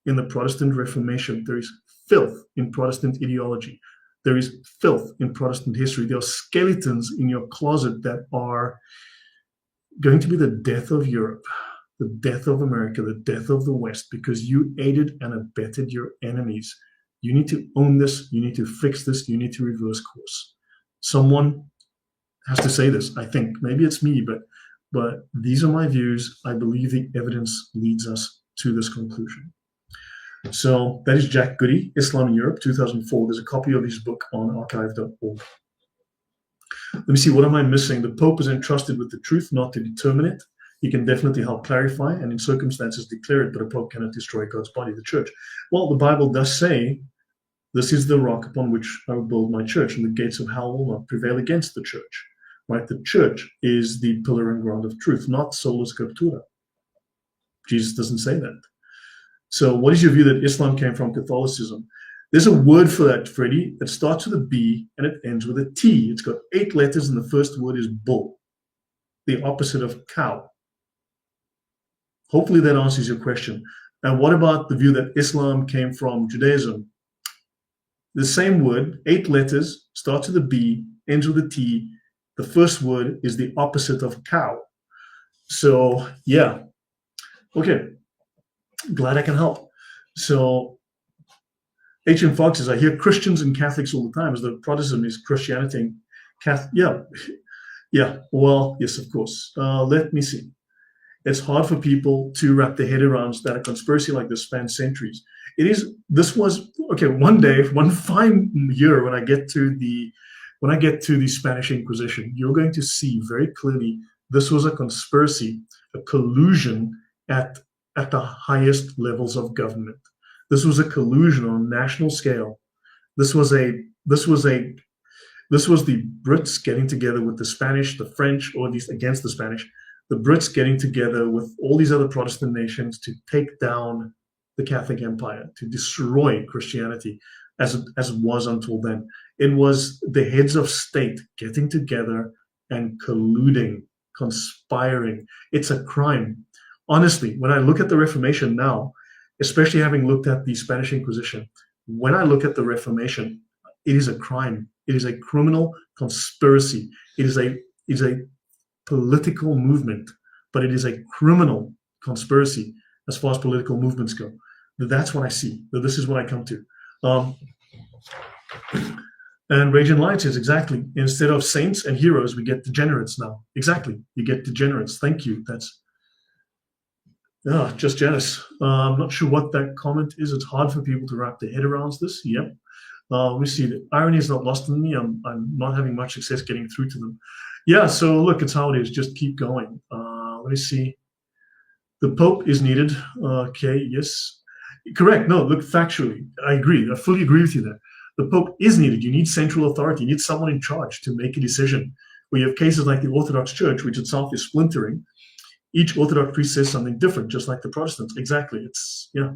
in the Protestant Reformation. There is filth in Protestant ideology. There is filth in Protestant history. There are skeletons in your closet that are going to be the death of Europe, the death of America, the death of the West, because you aided and abetted your enemies. You need to own this. You need to fix this. You need to reverse course. Someone has to say this, I think. Maybe it's me, but these are my views. I believe the evidence leads us to this conclusion. So that is Jack Goody, Islam in Europe, 2004. There's a copy of his book on archive.org. Let me see, what am I missing? The Pope is entrusted with the truth, not to determine it. He can definitely help clarify and in circumstances declare it, but a Pope cannot destroy God's body, the church. Well, the Bible does say, this is the rock upon which I will build my church, and the gates of hell will not prevail against the church. right? The church is the pillar and ground of truth, not sola scriptura. Jesus doesn't say that. So what is your view that Islam came from Catholicism? There's a word for that, Freddie. It starts with a B and it ends with a T. It's got 8 letters and the first word is bull, the opposite of cow. Hopefully that answers your question. And what about the view that Islam came from Judaism? The same word, 8 letters, starts with a B, ends with a T. The first word is the opposite of cow. So, yeah. Okay. Glad I can help. So, H.M. Fox says, I hear Christians and Catholics all the time as though Protestantism is Christianity. Yeah. Well, yes, of course. Let me see. It's hard for people to wrap their head around that a conspiracy like this spans centuries. One day, one fine year, when I get to the Spanish Inquisition, you're going to see very clearly this was a conspiracy, a collusion at the highest levels of government. This was a collusion on a national scale. This was the Brits getting together with the Spanish, the French, or at least against the Spanish, the Brits getting together with all these other Protestant nations to take down the Catholic Empire, to destroy Christianity as it was until then. It was the heads of state getting together and colluding, conspiring. It's a crime. Honestly, when I look at the Reformation now, especially having looked at the Spanish Inquisition, when I look at the Reformation, it is a crime. It is a criminal conspiracy. It is a political movement, but it is a criminal conspiracy as far as political movements go. That's what I see. This is what I come to. And Raging Light says, exactly. Instead of saints and heroes, we get degenerates now. Exactly. You get degenerates. Thank you. That's just jealous. I'm not sure what that comment is. It's hard for people to wrap their head around this. Yep. Let me see. The irony is not lost on me. I'm not having much success getting through to them. Yeah, so look, it's how it is. Just keep going. Let me see. The Pope is needed. Okay, yes. Correct. No, look, factually, I agree. I fully agree with you there. The Pope is needed. You need central authority. You need someone in charge to make a decision. We have cases like the Orthodox Church, which itself is splintering. Each Orthodox priest says something different, just like the Protestants. Exactly. Yeah.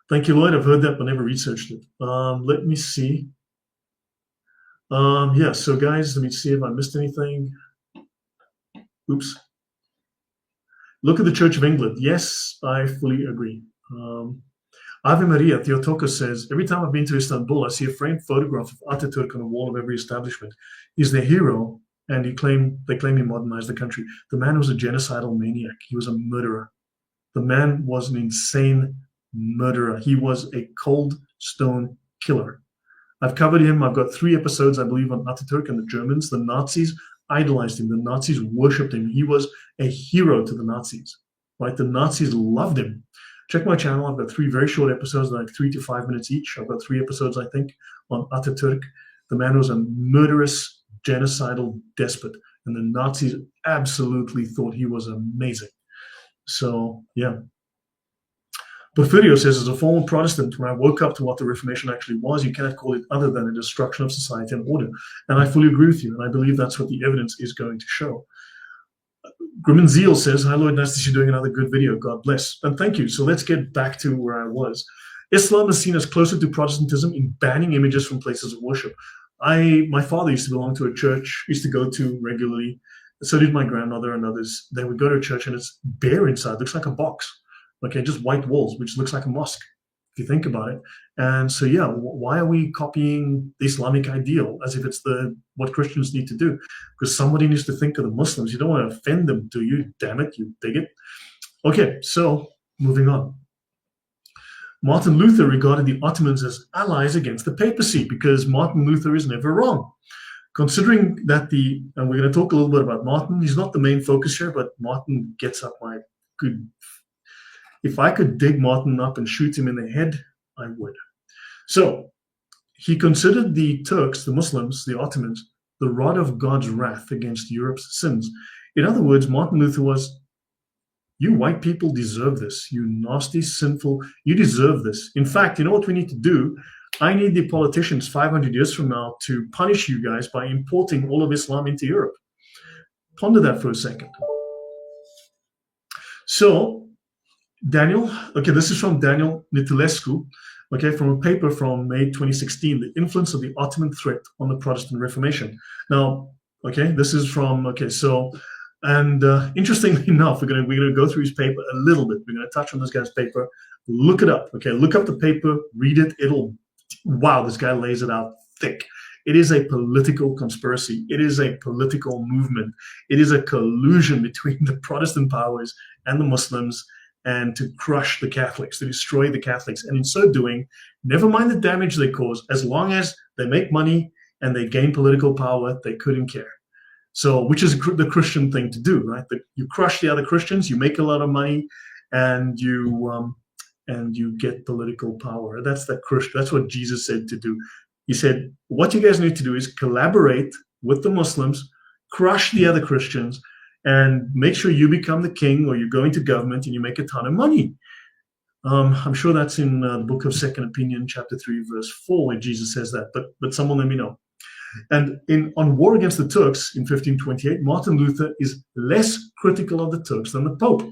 Thank you, Lloyd. I've heard that, but never researched it. Let me see. Yeah, so guys, let me see if I missed anything. Oops. Look at the Church of England. Yes, I fully agree. Ave Maria Theotokos says, every time I've been to Istanbul, I see a framed photograph of Ataturk on the wall of every establishment. He's their hero, and they claim he modernized the country. The man was a genocidal maniac. He was a murderer. The man was an insane murderer. He was a cold stone killer. I've covered him. I've got 3 episodes, I believe, on Ataturk and the Germans. The Nazis idolized him. The Nazis worshipped him. He was a hero to the Nazis, right? The Nazis loved him. Check my channel. I've got 3 very short episodes, like 3 to 5 minutes each. I've got 3 episodes, I think, on Ataturk. The man was a murderous, genocidal despot, and the Nazis absolutely thought he was amazing. So, yeah. Porfirio says, as a former Protestant, when I woke up to what the Reformation actually was, you cannot call it other than a destruction of society and order. And I fully agree with you, and I believe that's what the evidence is going to show. Grimmin Zeal says, hi Lloyd, nice to see you doing another good video. God bless. And thank you. So let's get back to where I was. Islam is seen as closer to Protestantism in banning images from places of worship. My father used to belong to a church, used to go to regularly. So did my grandmother and others. They would go to a church and it's bare inside, looks like a box. Okay, just white walls, which looks like a mosque, if you think about it. And so, yeah, why are we copying the Islamic ideal as if it's what Christians need to do? Because somebody needs to think of the Muslims. You don't want to offend them, do you? Damn it, you bigot. Okay, so moving on. Martin Luther regarded the Ottomans as allies against the papacy because Martin Luther is never wrong. Considering that and we're going to talk a little bit about Martin, he's not the main focus here, but Martin gets up my good. If I could dig Martin up and shoot him in the head, I would. So he considered the Turks, the Muslims, the Ottomans, the rod of God's wrath against Europe's sins. In other words, Martin Luther was, you white people deserve this. You nasty, sinful, you deserve this. In fact, you know what we need to do? I need the politicians 500 years from now to punish you guys by importing all of Islam into Europe. Ponder that for a second. So, Daniel, okay, this is from Daniel Niculescu, okay, from a paper from May 2016, The Influence of the Ottoman Threat on the Protestant Reformation. Now, okay, this is from, okay, so, and interestingly enough, we're gonna go through his paper a little bit. We're gonna touch on this guy's paper, look it up, okay, look up the paper, read it, wow, this guy lays it out thick. It is a political conspiracy. It is a political movement. It is a collusion between the Protestant powers and the Muslims, and to crush the Catholics, to destroy the Catholics. And in so doing, never mind the damage they cause, as long as they make money and they gain political power, they couldn't care. So, which is the Christian thing to do, right? You crush the other Christians, you make a lot of money, and you get political power. That's what Jesus said to do. He said, what you guys need to do is collaborate with the Muslims, crush the other Christians, and make sure you become the king, or you go into government and you make a ton of money. I'm sure that's in the book of Second Opinion, chapter 3, verse 4, where Jesus says that, but someone let me know. And on War Against the Turks in 1528, Martin Luther is less critical of the Turks than the Pope,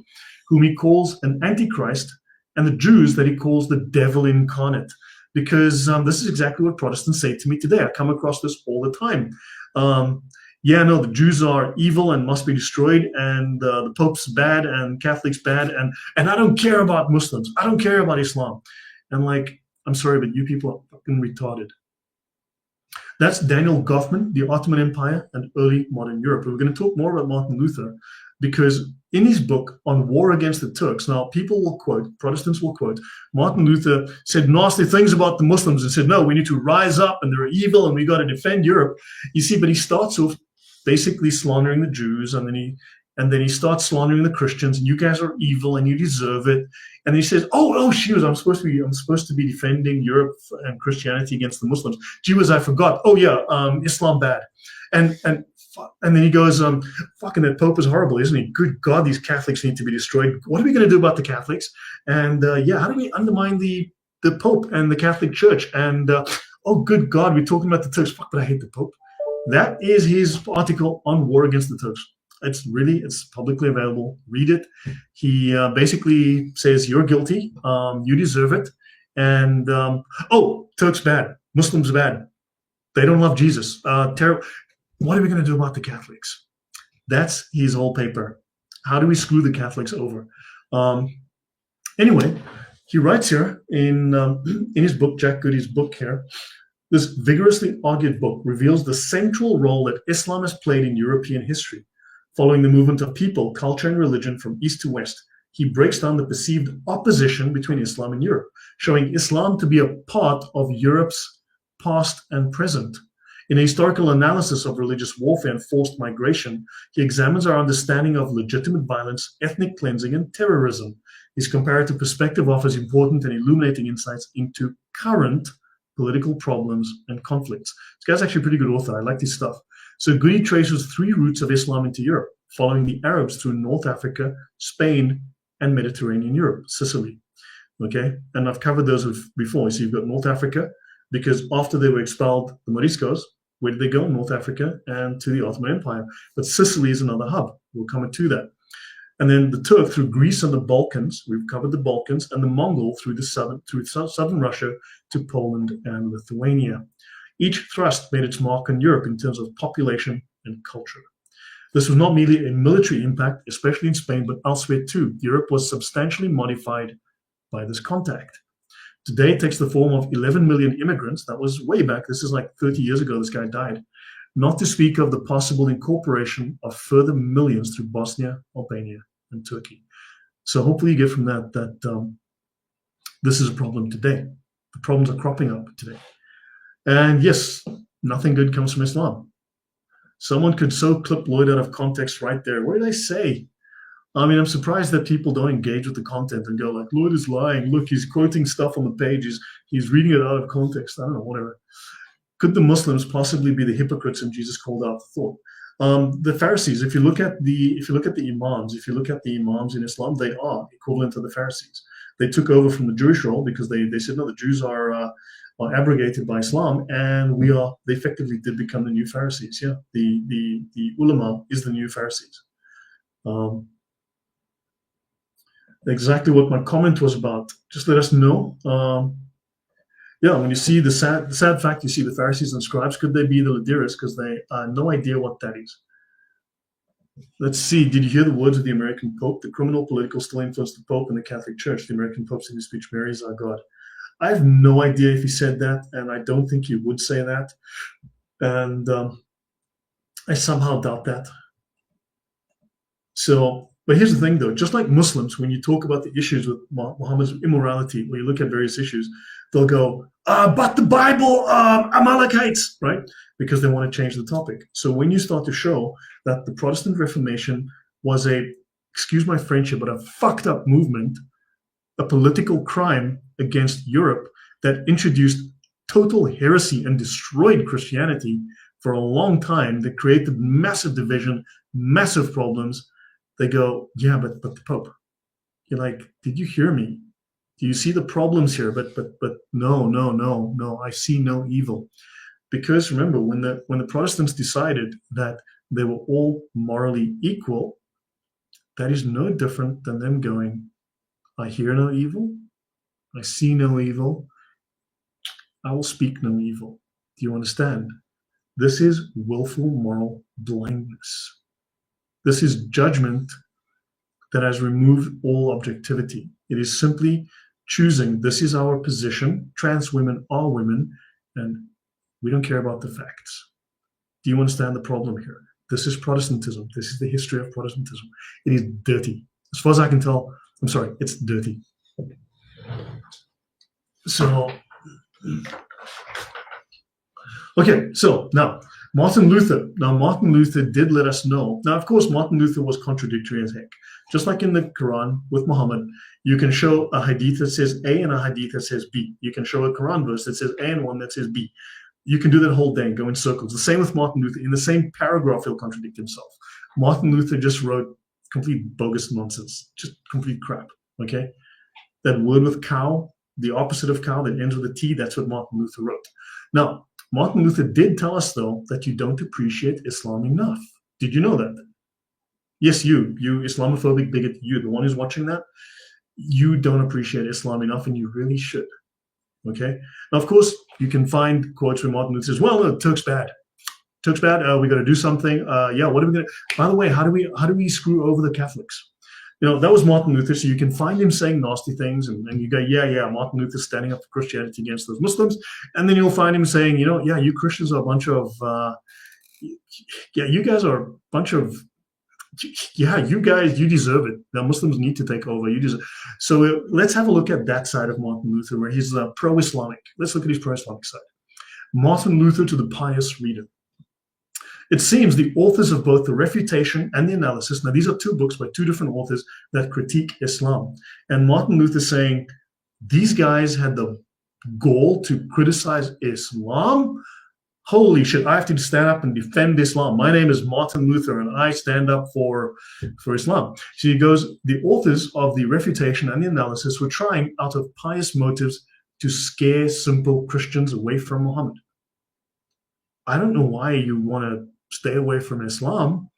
whom he calls an antichrist, and the Jews that he calls the devil incarnate. Because this is exactly what Protestants say to me today. I come across this all the time. The Jews are evil and must be destroyed, and the Pope's bad, and Catholics bad, and I don't care about Muslims. I don't care about Islam. And I'm sorry, but you people are fucking retarded. That's Daniel Goffman, The Ottoman Empire and Early Modern Europe. We're going to talk more about Martin Luther, because in his book on War Against the Turks, now Protestants will quote, Martin Luther said nasty things about the Muslims and said, no, we need to rise up and they're evil and we got to defend Europe. You see, but he starts off basically slandering the Jews, and then he starts slandering the Christians, and you guys are evil and you deserve it. And then he says, shoot, I'm supposed to be defending Europe and Christianity against the Muslims. Gee whiz, I forgot. Oh yeah, Islam bad. And then he goes, fucking that Pope is horrible, isn't he? Good God, these Catholics need to be destroyed. What are we going to do about the Catholics? And how do we undermine the Pope and the Catholic Church? And good God, we're talking about the Turks. Fuck, but I hate the Pope. That is his article on War Against the Turks. It's publicly available. Read it. He basically says, you're guilty. You deserve it. And, Turks bad. Muslims bad. They don't love Jesus. Terrible. What are we going to do about the Catholics? That's his whole paper. How do we screw the Catholics over? Anyway, he writes here in his book, Jack Goody's book here, this vigorously argued book reveals the central role that Islam has played in European history. Following the movement of people, culture, and religion from east to west, he breaks down the perceived opposition between Islam and Europe, showing Islam to be a part of Europe's past and present. In a historical analysis of religious warfare and forced migration, he examines our understanding of legitimate violence, ethnic cleansing, and terrorism. His comparative perspective offers important and illuminating insights into current political problems and conflicts. This guy's actually a pretty good author. I like his stuff. So Goody traces 3 routes of Islam into Europe, following the Arabs through North Africa, Spain, and Mediterranean Europe, Sicily. Okay, and I've covered those before. So you've got North Africa, because after they were expelled, the Moriscos, where did they go? North Africa and to the Ottoman Empire. But Sicily is another hub. We'll come to that. And then the Turk through Greece and the Balkans. We've covered the Balkans, and the Mongol through southern Russia to Poland and Lithuania. Each thrust made its mark on Europe in terms of population and culture. This was not merely a military impact, especially in Spain, but elsewhere too. Europe was substantially modified by this contact. Today, it takes the form of 11 million immigrants. That was way back. This is like 30 years ago this guy died. Not to speak of the possible incorporation of further millions through Bosnia, Albania, and Turkey. So hopefully you get from that this is a problem today. The problems are cropping up today. And yes, nothing good comes from Islam. Someone could so clip Lloyd out of context right there. What did I say? I mean, I'm surprised that people don't engage with the content and go like, Lloyd is lying. Look, he's quoting stuff on the page. He's reading it out of context. I don't know, whatever. Could the Muslims possibly be the hypocrites and Jesus called out the thought? The Pharisees, if you look at the imams in Islam, they are equivalent to the Pharisees. They took over from the Jewish role because they said, no, the Jews are are abrogated by Islam, and they effectively did become the new Pharisees. Yeah, the ulama is the new Pharisees. Exactly what my comment was about. Just let us know. Yeah, when you see the sad fact, you see the Pharisees and scribes, could they be the Ladiris? Because they have no idea what that is. Let's see. Did you hear the words of the American Pope? The criminal political still influence the Pope and the Catholic Church. The American Pope said in his speech, Mary is our God. I have no idea if he said that, and I don't think he would say that. And I somehow doubt that. So, but here's the thing, though. Just like Muslims, when you talk about the issues with Muhammad's immorality, when you look at various issues, they'll go, but the Bible, Amalekites, right? Because they want to change the topic. So when you start to show that the Protestant Reformation was excuse my French here, but a fucked up movement, a political crime against Europe that introduced total heresy and destroyed Christianity for a long time, that created massive division, massive problems, they go, yeah, but the Pope. You're like, did you hear me? Do you see the problems here? But no, I see no evil. Because remember, when the Protestants decided that they were all morally equal, that is no different than them going, I hear no evil, I see no evil, I will speak no evil. Do you understand? This is willful moral blindness. This is judgment that has removed all objectivity. It is simply choosing, this is our position, trans women are women, and we don't care about the facts. Do you understand the problem here? This is Protestantism. This is the history of Protestantism. It is dirty. As far as I can tell, I'm sorry, it's dirty. So, okay, so now, Martin Luther. Now, Martin Luther did let us know. Now, of course, Martin Luther was contradictory as heck. Just like in the Quran with Muhammad, you can show a hadith that says A and a hadith that says B. You can show a Quran verse that says A and one that says B. You can do that whole day, go in circles. The same with Martin Luther. In the same paragraph, he'll contradict himself. Martin Luther just wrote complete bogus nonsense, just complete crap, okay? That word with cow, the opposite of cow that ends with a T, that's what Martin Luther wrote. Now, Martin Luther did tell us, though, that you don't appreciate Islam enough. Did you know that? Yes, you Islamophobic bigot, you, the one who's watching that, you don't appreciate Islam enough, and you really should. Okay? Now, of course, you can find quotes where Martin Luther says, well, no, Turk's bad. Turk's bad. We got to do something. Yeah, what are we going to... By the way, how do we screw over the Catholics? You know, that was Martin Luther, so you can find him saying nasty things, and you go, yeah, Martin Luther's standing up for Christianity against those Muslims, and then you'll find him saying, you know, yeah, you Christians are a bunch of, you guys are a bunch of, yeah, you guys, you deserve it. Now Muslims need to take over. You deserve. So let's have a look at that side of Martin Luther, where he's pro-Islamic. Let's look at his pro-Islamic side. Martin Luther to the pious reader. It seems the authors of both the Refutation and the Analysis, now these are two books by two different authors that critique Islam. And Martin Luther saying, these guys had the gall to criticize Islam? Holy shit, I have to stand up and defend Islam. My name is Martin Luther and I stand up for Islam. So he goes, the authors of the Refutation and the Analysis were trying out of pious motives to scare simple Christians away from Muhammad. I don't know why you want to stay away from Islam.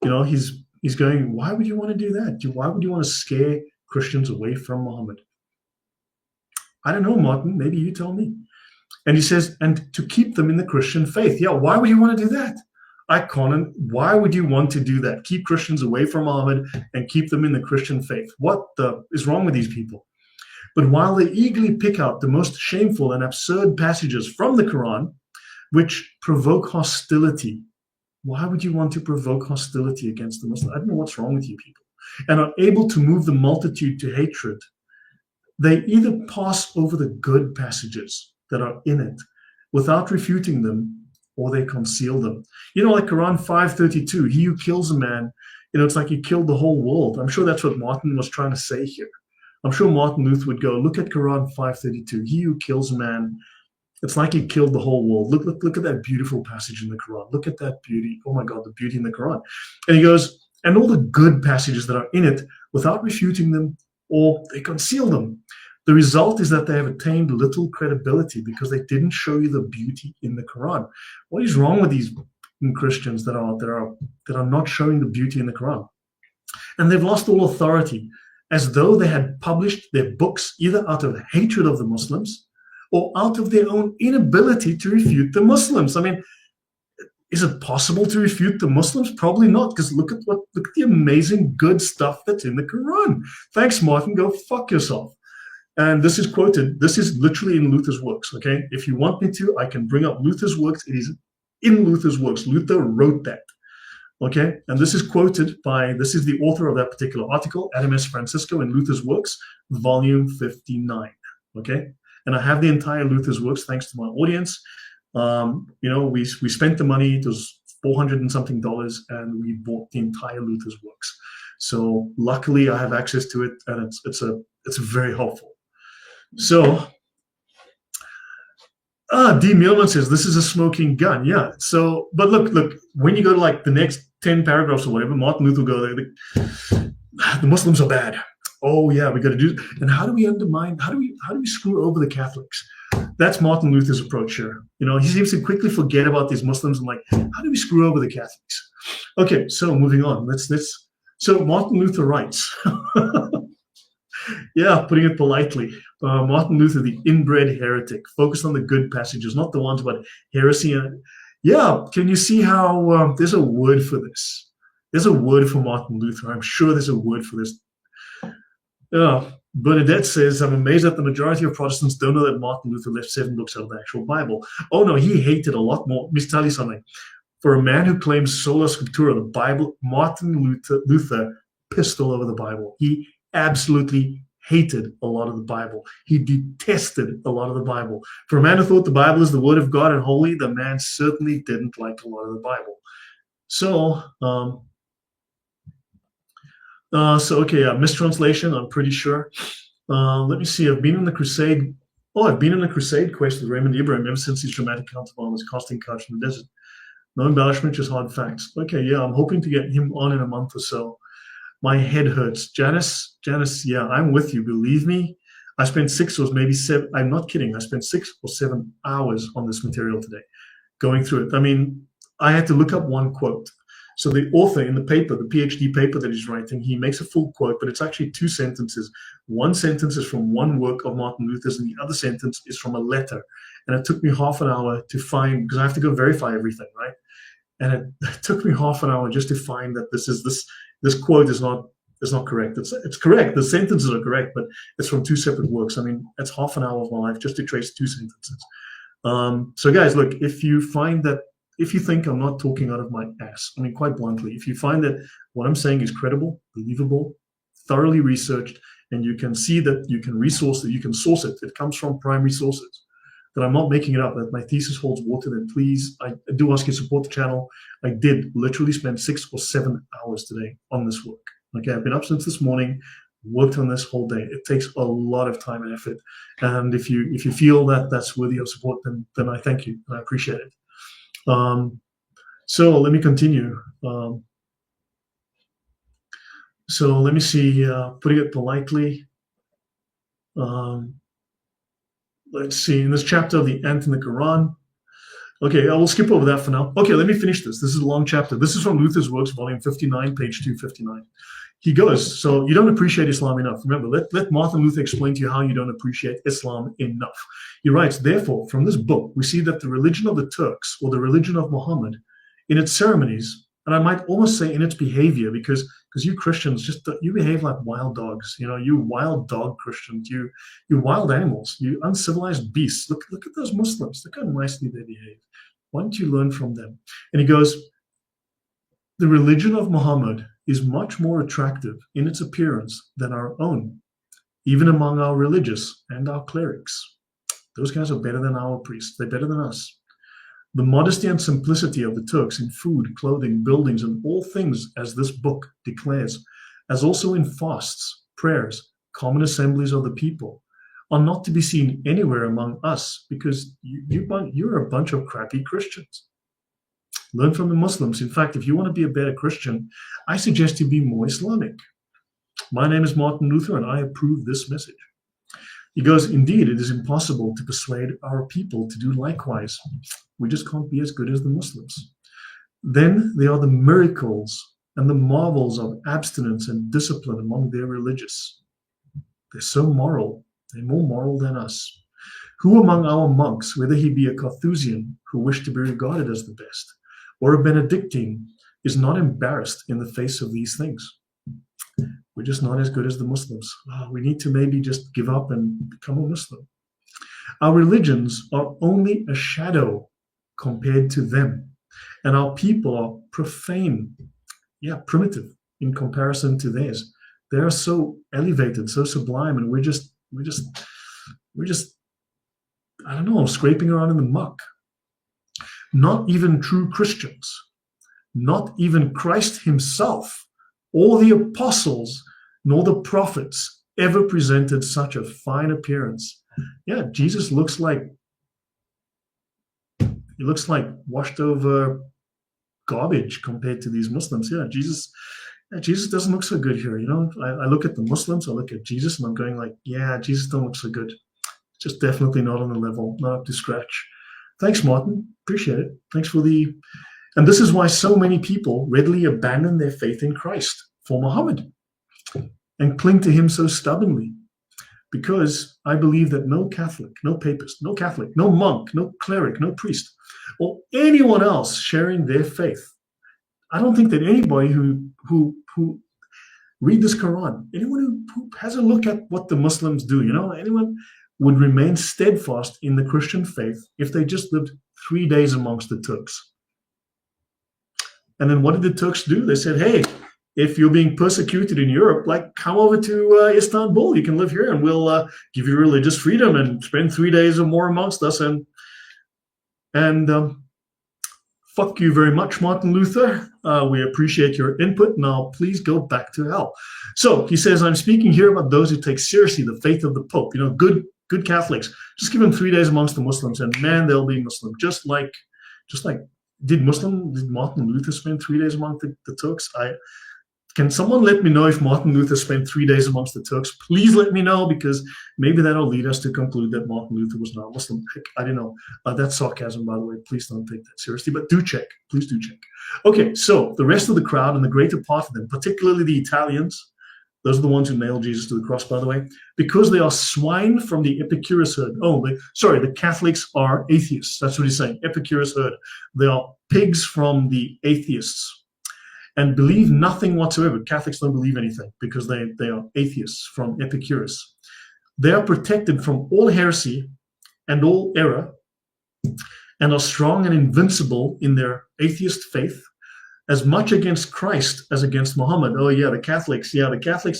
You know, he's going, why would you want to do that? Why would you want to scare Christians away from Muhammad? I don't know, Martin, maybe you tell me. And he says, and to keep them in the Christian faith. Yeah, why would you want to do that? Conan, why would you want to do that? Keep Christians away from Muhammad and keep them in the Christian faith. What is wrong with these people? But while they eagerly pick out the most shameful and absurd passages from the Quran, which provoke hostility. Why would you want to provoke hostility against the Muslim? I don't know what's wrong with you people. And are able to move the multitude to hatred. They either pass over the good passages that are in it without refuting them, or they conceal them. You know, like Quran 5:32, he who kills a man, you know, it's like he killed the whole world. I'm sure that's what Martin was trying to say here. I'm sure Martin Luther would go, look at Quran 5:32, he who kills a man, it's like he killed the whole world. Look at that beautiful passage in the Quran. Look at that beauty. Oh my God, the beauty in the Quran. And he goes, and all the good passages that are in it without refuting them, or they conceal them. The result is that they have attained little credibility because they didn't show you the beauty in the Quran. What is wrong with these Christians that are not showing the beauty in the Quran? And they've lost all authority, as though they had published their books either out of hatred of the Muslims or out of their own inability to refute the Muslims. I mean, is it possible to refute the Muslims? Probably not, because look at the amazing good stuff that's in the Quran. Thanks, Martin. Go fuck yourself. And this is quoted. This is literally in Luther's works. Okay, if you want me to, I can bring up Luther's works. It is in Luther's works. Luther wrote that. Okay, and this is quoted by, this is the author of that particular article, Adam S. Francisco, in Luther's works, volume 59. Okay, and I have the entire Luther's works thanks to my audience. We spent the money. It was $400 and something, and we bought the entire Luther's works. So luckily, I have access to it, and it's very helpful. So, D. Mielman says this is a smoking gun. Yeah. So, but look, when you go to like the next 10 paragraphs or whatever, Martin Luther will go there. The Muslims are bad. Oh yeah, we got to do. And how do we undermine? How do we screw over the Catholics? That's Martin Luther's approach here. He seems to quickly forget about these Muslims and like, how do we screw over the Catholics? Okay, so moving on. So Martin Luther writes. Yeah, putting it politely. Martin Luther, the inbred heretic, focused on the good passages, not the ones about heresy. Yeah, can you see how there's a word for this? There's a word for Martin Luther. I'm sure there's a word for this. Bernadette says, I'm amazed that the majority of Protestants don't know that Martin Luther left 7 books out of the actual Bible. Oh no, he hated a lot more. Let me tell you something. For a man who claims sola scriptura, the Bible, Martin Luther pissed all over the Bible. He absolutely hated a lot of the Bible. He detested a lot of the Bible. For a man who thought the Bible is the word of God and holy, the man certainly didn't like a lot of the Bible. So, mistranslation, I'm pretty sure. Let me see. I've been in the crusade. I've been in the crusade quest with Raymond Ibrahim ever since his dramatic counterpart was casting couch in the desert. No embellishment, just hard facts. Okay, yeah, I'm hoping to get him on in a month or so. My head hurts. Janice, yeah, I'm with you. Believe me, I spent 6 or maybe 7. I'm not kidding. I spent 6 or 7 hours on this material today, going through it. I mean, I had to look up one quote. So the author in the paper, the PhD paper that he's writing, he makes a full quote, but it's actually 2 sentences. One sentence is from one work of Martin Luther's, and the other sentence is from a letter. And it took me half an hour to find, because I have to go verify everything, right? And it took me half an hour just to find that this quote is not correct. It's correct. The sentences are correct, but it's from 2 separate works. I mean, it's half an hour of my life just to trace 2 sentences. So guys, look, if you think I'm not talking out of my ass, I mean, quite bluntly, if you find that what I'm saying is credible, believable, thoroughly researched, and you can see that you can resource it, you can source it, it comes from primary sources, that I'm not making it up, that my thesis holds water, then please, I do ask you to support the channel. I did literally spend 6 or 7 hours today on this work. Okay, I've been up since this morning, worked on this whole day. It takes a lot of time and effort. And if you feel that that's worthy of support, then I thank you and I appreciate it. So let me continue. So let me see, putting it politely. Let's see, in this chapter of the Ant in the Quran. Okay, I will skip over that for now. Okay, let me finish this. This is a long chapter. This is from Luther's Works, volume 59, page 259. He goes, so you don't appreciate Islam enough. Remember, let Martin Luther explain to you how you don't appreciate Islam enough. He writes, therefore, from this book, we see that the religion of the Turks, or the religion of Muhammad, in its ceremonies, and I might almost say in its behavior, because you Christians, you behave like wild dogs. You wild dog Christians, you wild animals, you uncivilized beasts. Look at those Muslims. Look how nicely they behave. Why don't you learn from them? And he goes, the religion of Muhammad is much more attractive in its appearance than our own, even among our religious and our clerics. Those guys are better than our priests. They're better than us. The modesty and simplicity of the Turks in food, clothing, buildings, and all things, as this book declares, as also in fasts, prayers, common assemblies of the people, are not to be seen anywhere among us, because you're a bunch of crappy Christians. Learn from the Muslims. In fact, if you want to be a better Christian, I suggest you be more Islamic. My name is Martin Luther, and I approve this message. He goes, indeed, it is impossible to persuade our people to do likewise. We just can't be as good as the Muslims. Then there are the miracles and the marvels of abstinence and discipline among their religious. They're so moral. They're more moral than us. Who among our monks, whether he be a Carthusian who wished to be regarded as the best, or a Benedictine, is not embarrassed in the face of these things? We're just not as good as the Muslims. We need to maybe just give up and become a Muslim. Our religions are only a shadow compared to them, and our people are profane, primitive in comparison to theirs. They are so elevated, so sublime, and we're just, I don't know, scraping around in the muck. Not even true Christians, not even Christ himself, or the apostles, nor the prophets ever presented such a fine appearance. Yeah, Jesus looks like washed over garbage compared to these Muslims. Yeah, Jesus doesn't look so good here. I look at the Muslims, I look at Jesus, and I'm going like, yeah, Jesus don't look so good. Just definitely not on the level, not up to scratch. Thanks, Martin. Appreciate it. Thanks for and this is why so many people readily abandon their faith in Christ for Muhammad and cling to him so stubbornly. Because I believe that no Catholic, no papist, no Catholic, no monk, no cleric, no priest, or anyone else sharing their faith, I don't think that anybody who read this Quran, anyone who has a look at what the Muslims do, anyone would remain steadfast in the Christian faith if they just lived 3 days amongst the Turks. And then what did the Turks do? They said, hey, if you're being persecuted in Europe, come over to Istanbul. You can live here and we'll give you religious freedom and spend 3 days or more amongst us. And fuck you very much, Martin Luther. We appreciate your input. Now, please go back to hell. So he says, I'm speaking here about those who take seriously the faith of the Pope. Good Catholics. Just give them 3 days amongst the Muslims, and man, they'll be Muslim. Just like, did Martin Luther spend 3 days among the Turks? Can someone let me know if Martin Luther spent 3 days amongst the Turks? Please let me know, because maybe that'll lead us to conclude that Martin Luther was not Muslim. Heck, I don't know. That's sarcasm, by the way. Please don't take that seriously, but do check. Please do check. Okay, so the rest of the crowd, and the greater part of them, particularly the Italians, those are the ones who nailed Jesus to the cross, by the way, because they are swine from the Epicurus herd. The Catholics are atheists. That's what he's saying, Epicurus herd. They are pigs from the atheists and believe nothing whatsoever. Catholics don't believe anything because they are atheists from Epicurus. They are protected from all heresy and all error and are strong and invincible in their atheist faith, as much against Christ as against Muhammad. Oh yeah, the Catholics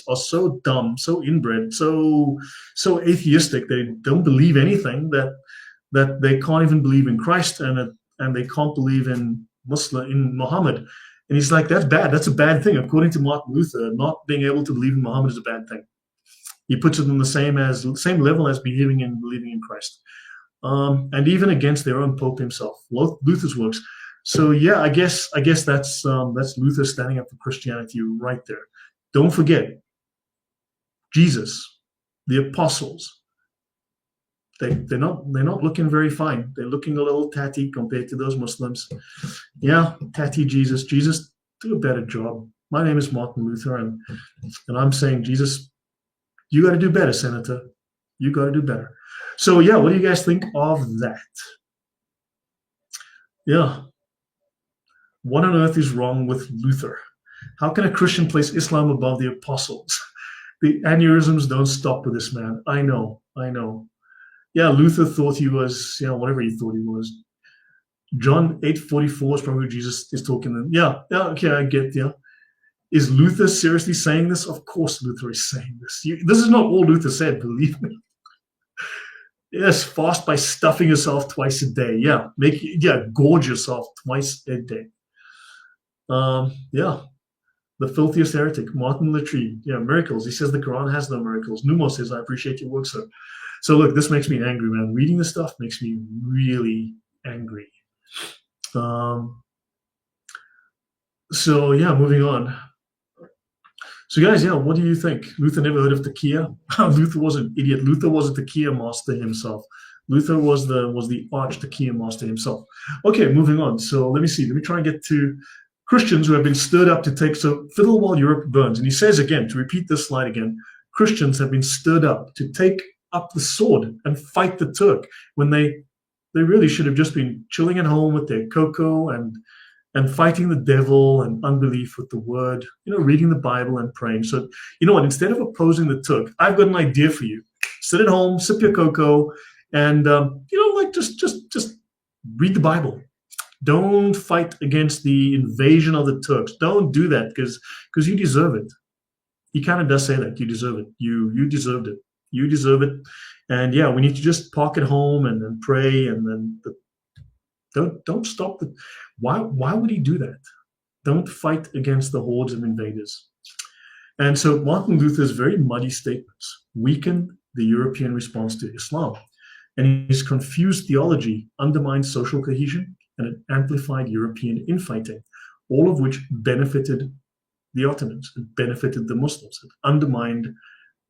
are so dumb, so inbred, so atheistic. They don't believe anything, that they can't even believe in Christ, and they can't believe in Muhammad. And he's like, that's bad. That's a bad thing. According to Martin Luther, not being able to believe in Muhammad is a bad thing. He puts it on the same level as believing in Christ, and even against their own Pope himself. Luther's works. So yeah, I guess that's Luther standing up for Christianity right there. Don't forget, Jesus, the apostles. They're not looking very fine. They're looking a little tatty compared to those Muslims. Yeah, tatty Jesus. Jesus, do a better job. My name is Martin Luther, and I'm saying, Jesus, you got to do better, Senator. You got to do better. So yeah, what do you guys think of that? Yeah. What on earth is wrong with Luther? How can a Christian place Islam above the apostles? The aneurysms don't stop with this man. I know. Yeah, Luther thought he was, whatever he thought he was. John 8:44 is probably Jesus is talking. Yeah, okay, I get, yeah. Is Luther seriously saying this? Of course Luther is saying this. This is not all Luther said, believe me. Yes, fast by stuffing yourself twice a day. Yeah, gorge yourself twice a day. The filthiest heretic, Martin Luther. Yeah, miracles. He says the Quran has no miracles. Numo says, I appreciate your work, sir. So look, this makes me angry, man. Reading this stuff makes me really angry. So yeah, moving on. So guys, yeah, what do you think? Luther never heard of tequila? Luther was an idiot. Luther was a tequila master himself. Luther was the arch tequila master himself. Okay, moving on. So let me see. Let me try and get to Christians who have been stirred up to take, so fiddle while Europe burns. And he says again, to repeat this slide again, Christians have been stirred up to take up the sword and fight the Turk when they really should have just been chilling at home with their cocoa and fighting the devil and unbelief with the word, reading the Bible and praying. So, you know what, instead of opposing the Turk, I've got an idea for you. Sit at home, sip your cocoa, and, just read the Bible. Don't fight against the invasion of the Turks. Don't do that because you deserve it. He kind of does say that. You deserve it. You deserved it. You deserve it. And yeah, we need to just park at home and pray and then don't stop the. Why would he do that? Don't fight against the hordes of invaders. And so Martin Luther's very muddy statements weakened the European response to Islam. And his confused theology undermined social cohesion and it amplified European infighting, all of which benefited the Ottomans, it benefited the Muslims, it undermined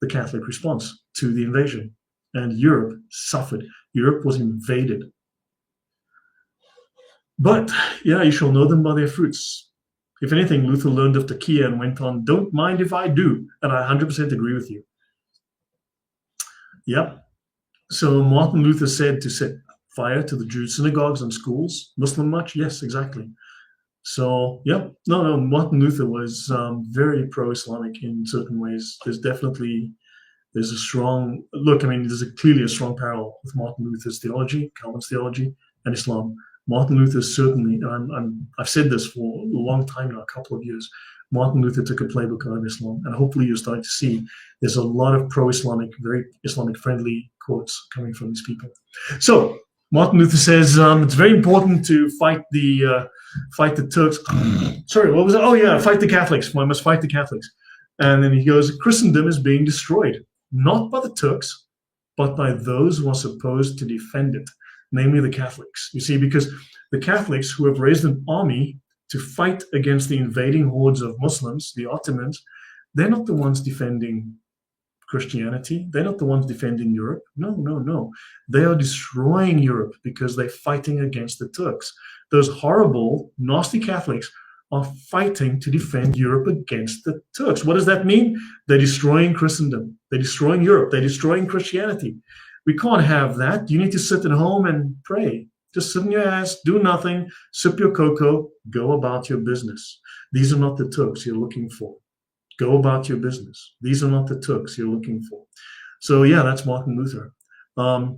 the Catholic response to the invasion. And Europe suffered. Europe was invaded. But, yeah, you shall know them by their fruits. If anything, Luther learned of tequila and went on, don't mind if I do. And I 100% agree with you. Yep. So Martin Luther said to set fire to the Jewish synagogues and schools. Muslim march? Yes, exactly. So, yeah, no, Martin Luther was very pro-Islamic in certain ways. There's a strong, look, I mean, there's clearly a strong parallel with Martin Luther's theology, Calvin's theology, and Islam. Martin Luther certainly, and I've said this for a long time now, a couple of years, Martin Luther took a playbook out of Islam, and hopefully you're starting to see there's a lot of pro-Islamic, very Islamic-friendly quotes coming from these people. So Martin Luther says it's very important to fight the Turks. Sorry, what was it? Oh yeah, fight the Catholics. One must fight the Catholics. And then he goes, Christendom is being destroyed, not by the Turks, but by those who are supposed to defend it, namely the Catholics. You see, because the Catholics who have raised an army to fight against the invading hordes of Muslims, the Ottomans, they're not the ones defending Christianity. They're not the ones defending Europe. No. They are destroying Europe because they're fighting against the Turks. Those horrible, nasty Catholics are fighting to defend Europe against the Turks. What does that mean? They're destroying Christendom. They're destroying Europe. They're destroying Christianity. We can't have that. You need to sit at home and pray. Just sit in your ass, do nothing, sip your cocoa, go about your business. These are not the Turks you're looking for. Go about your business. These are not the Turks you're looking for. So yeah, that's Martin Luther. What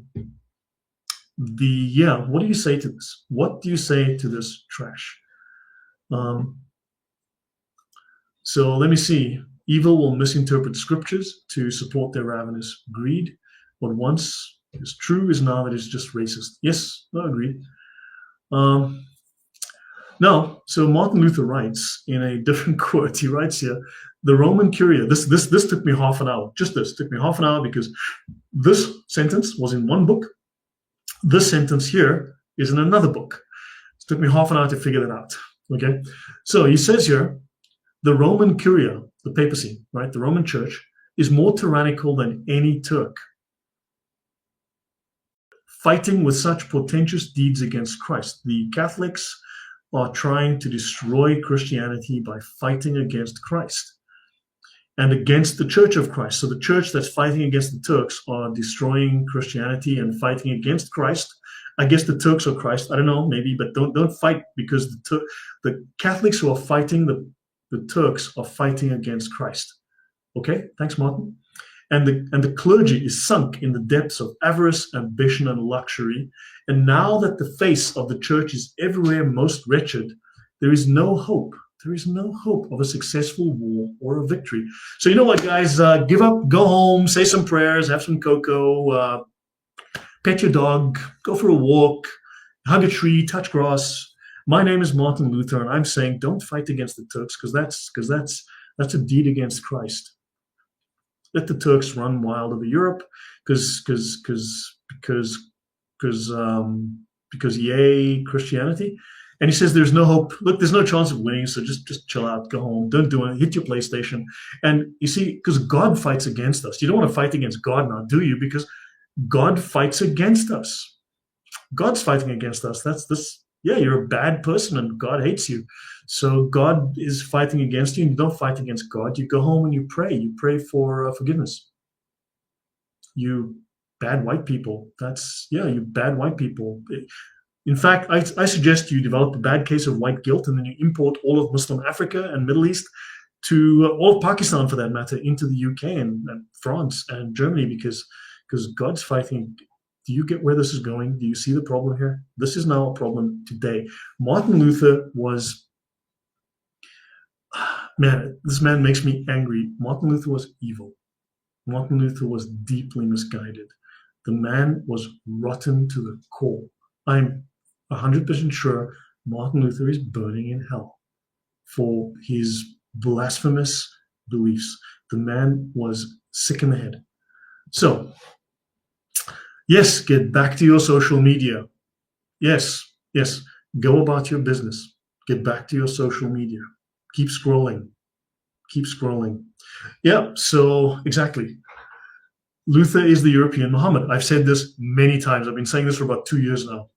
do you say to this? What do you say to this trash? So let me see. Evil will misinterpret scriptures to support their ravenous greed. What once is true is now that it's just racist. Yes, I agree. No, so Martin Luther writes in a different quote. He writes here, the Roman Curia. This took me half an hour. Just this took me half an hour because this sentence was in one book. This sentence here is in another book. It took me half an hour to figure that out. Okay, so he says here, the Roman Curia, the papacy, right, the Roman Church, is more tyrannical than any Turk, fighting with such portentous deeds against Christ. The Catholics are trying to destroy Christianity by fighting against Christ and against the Church of Christ. So the church that's fighting against the Turks are destroying Christianity and fighting against Christ. I guess the Turks are Christ. I don't know, maybe, but don't fight because the Catholics who are fighting the Turks are fighting against Christ. Okay, thanks, Martin. And the clergy is sunk in the depths of avarice, ambition, and luxury. And now that the face of the church is everywhere most wretched, there is no hope. There is no hope of a successful war or a victory. So you know what, guys? Give up, go home, say some prayers, have some cocoa, pet your dog, go for a walk, hug a tree, touch grass. My name is Martin Luther, and I'm saying don't fight against the Turks because that's a deed against Christ. Let the Turks run wild over Europe because yay Christianity, And he says, there's no hope. Look, there's no chance of winning, so just chill out, go home, don't do it, hit your PlayStation. And you see, because God fights against us. You don't want to fight against God now, do you? Because God fights against us. God's fighting against us. That's this. Yeah, you're a bad person and God hates you. So God is fighting against you, and you don't fight against God. You go home and you pray. You pray for forgiveness. You bad white people. You bad white people. In fact, I suggest you develop a bad case of white guilt, and then you import all of Muslim Africa and Middle East to all of Pakistan, for that matter, into the UK and France and Germany, because God's fighting. Do you get where this is going? Do you see the problem here? This is now a problem today. Martin Luther was, man, this man makes me angry. Martin Luther was evil. Martin Luther was deeply misguided. The man was rotten to the core. I'm 100% sure Martin Luther is burning in hell for his blasphemous beliefs. The man was sick in the head. So, yes, get back to your social media. Yes, go about your business. Get back to your social media. Keep scrolling. Yeah, so exactly. Luther is the European Muhammad. I've said this many times. I've been saying this for about 2 years now.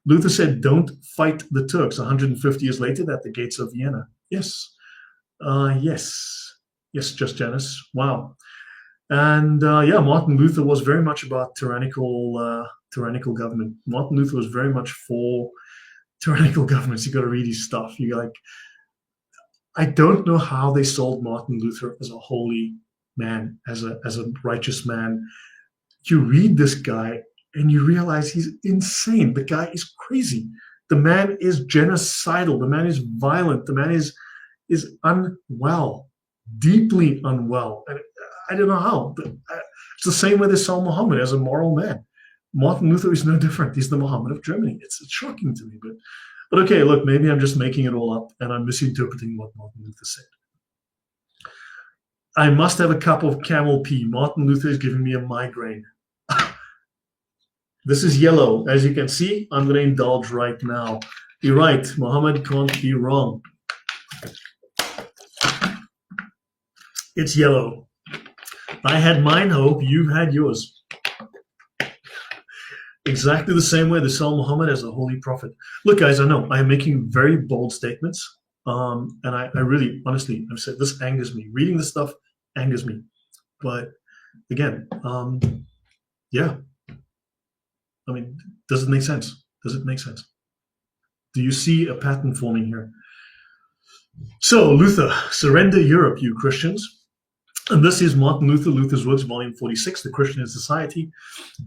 Luther said, don't fight the Turks 150 years later at the gates of Vienna. Yes, just Janice. Wow. And Martin Luther was very much about tyrannical government. Martin Luther was very much for tyrannical governments. You got to read his stuff. I don't know how they sold Martin Luther as a holy man, as a righteous man. You read this guy and you realize he's insane. The guy is crazy. The man is genocidal. The man is violent. The man is unwell, deeply unwell. And I don't know how. But it's the same way they saw Muhammad as a moral man. Martin Luther is no different. He's the Muhammad of Germany. It's shocking to me. But okay, look, maybe I'm just making it all up and I'm misinterpreting what Martin Luther said. I must have a cup of camel pee. Martin Luther is giving me a migraine. This is yellow. As you can see, I'm going to indulge right now. You're right. Muhammad can't be wrong. It's yellow. I had mine, Hope. You've had yours. Exactly the same way they saw Muhammad as a holy prophet. Look, guys, I know I'm making very bold statements. And I really, honestly, I've said this angers me. Reading this stuff angers me. But again, yeah. I mean, does it make sense? Does it make sense? Do you see a pattern forming here? So, Luther, surrender Europe, you Christians. And this is Martin Luther, Luther's Works, Volume 46, The Christian in Society.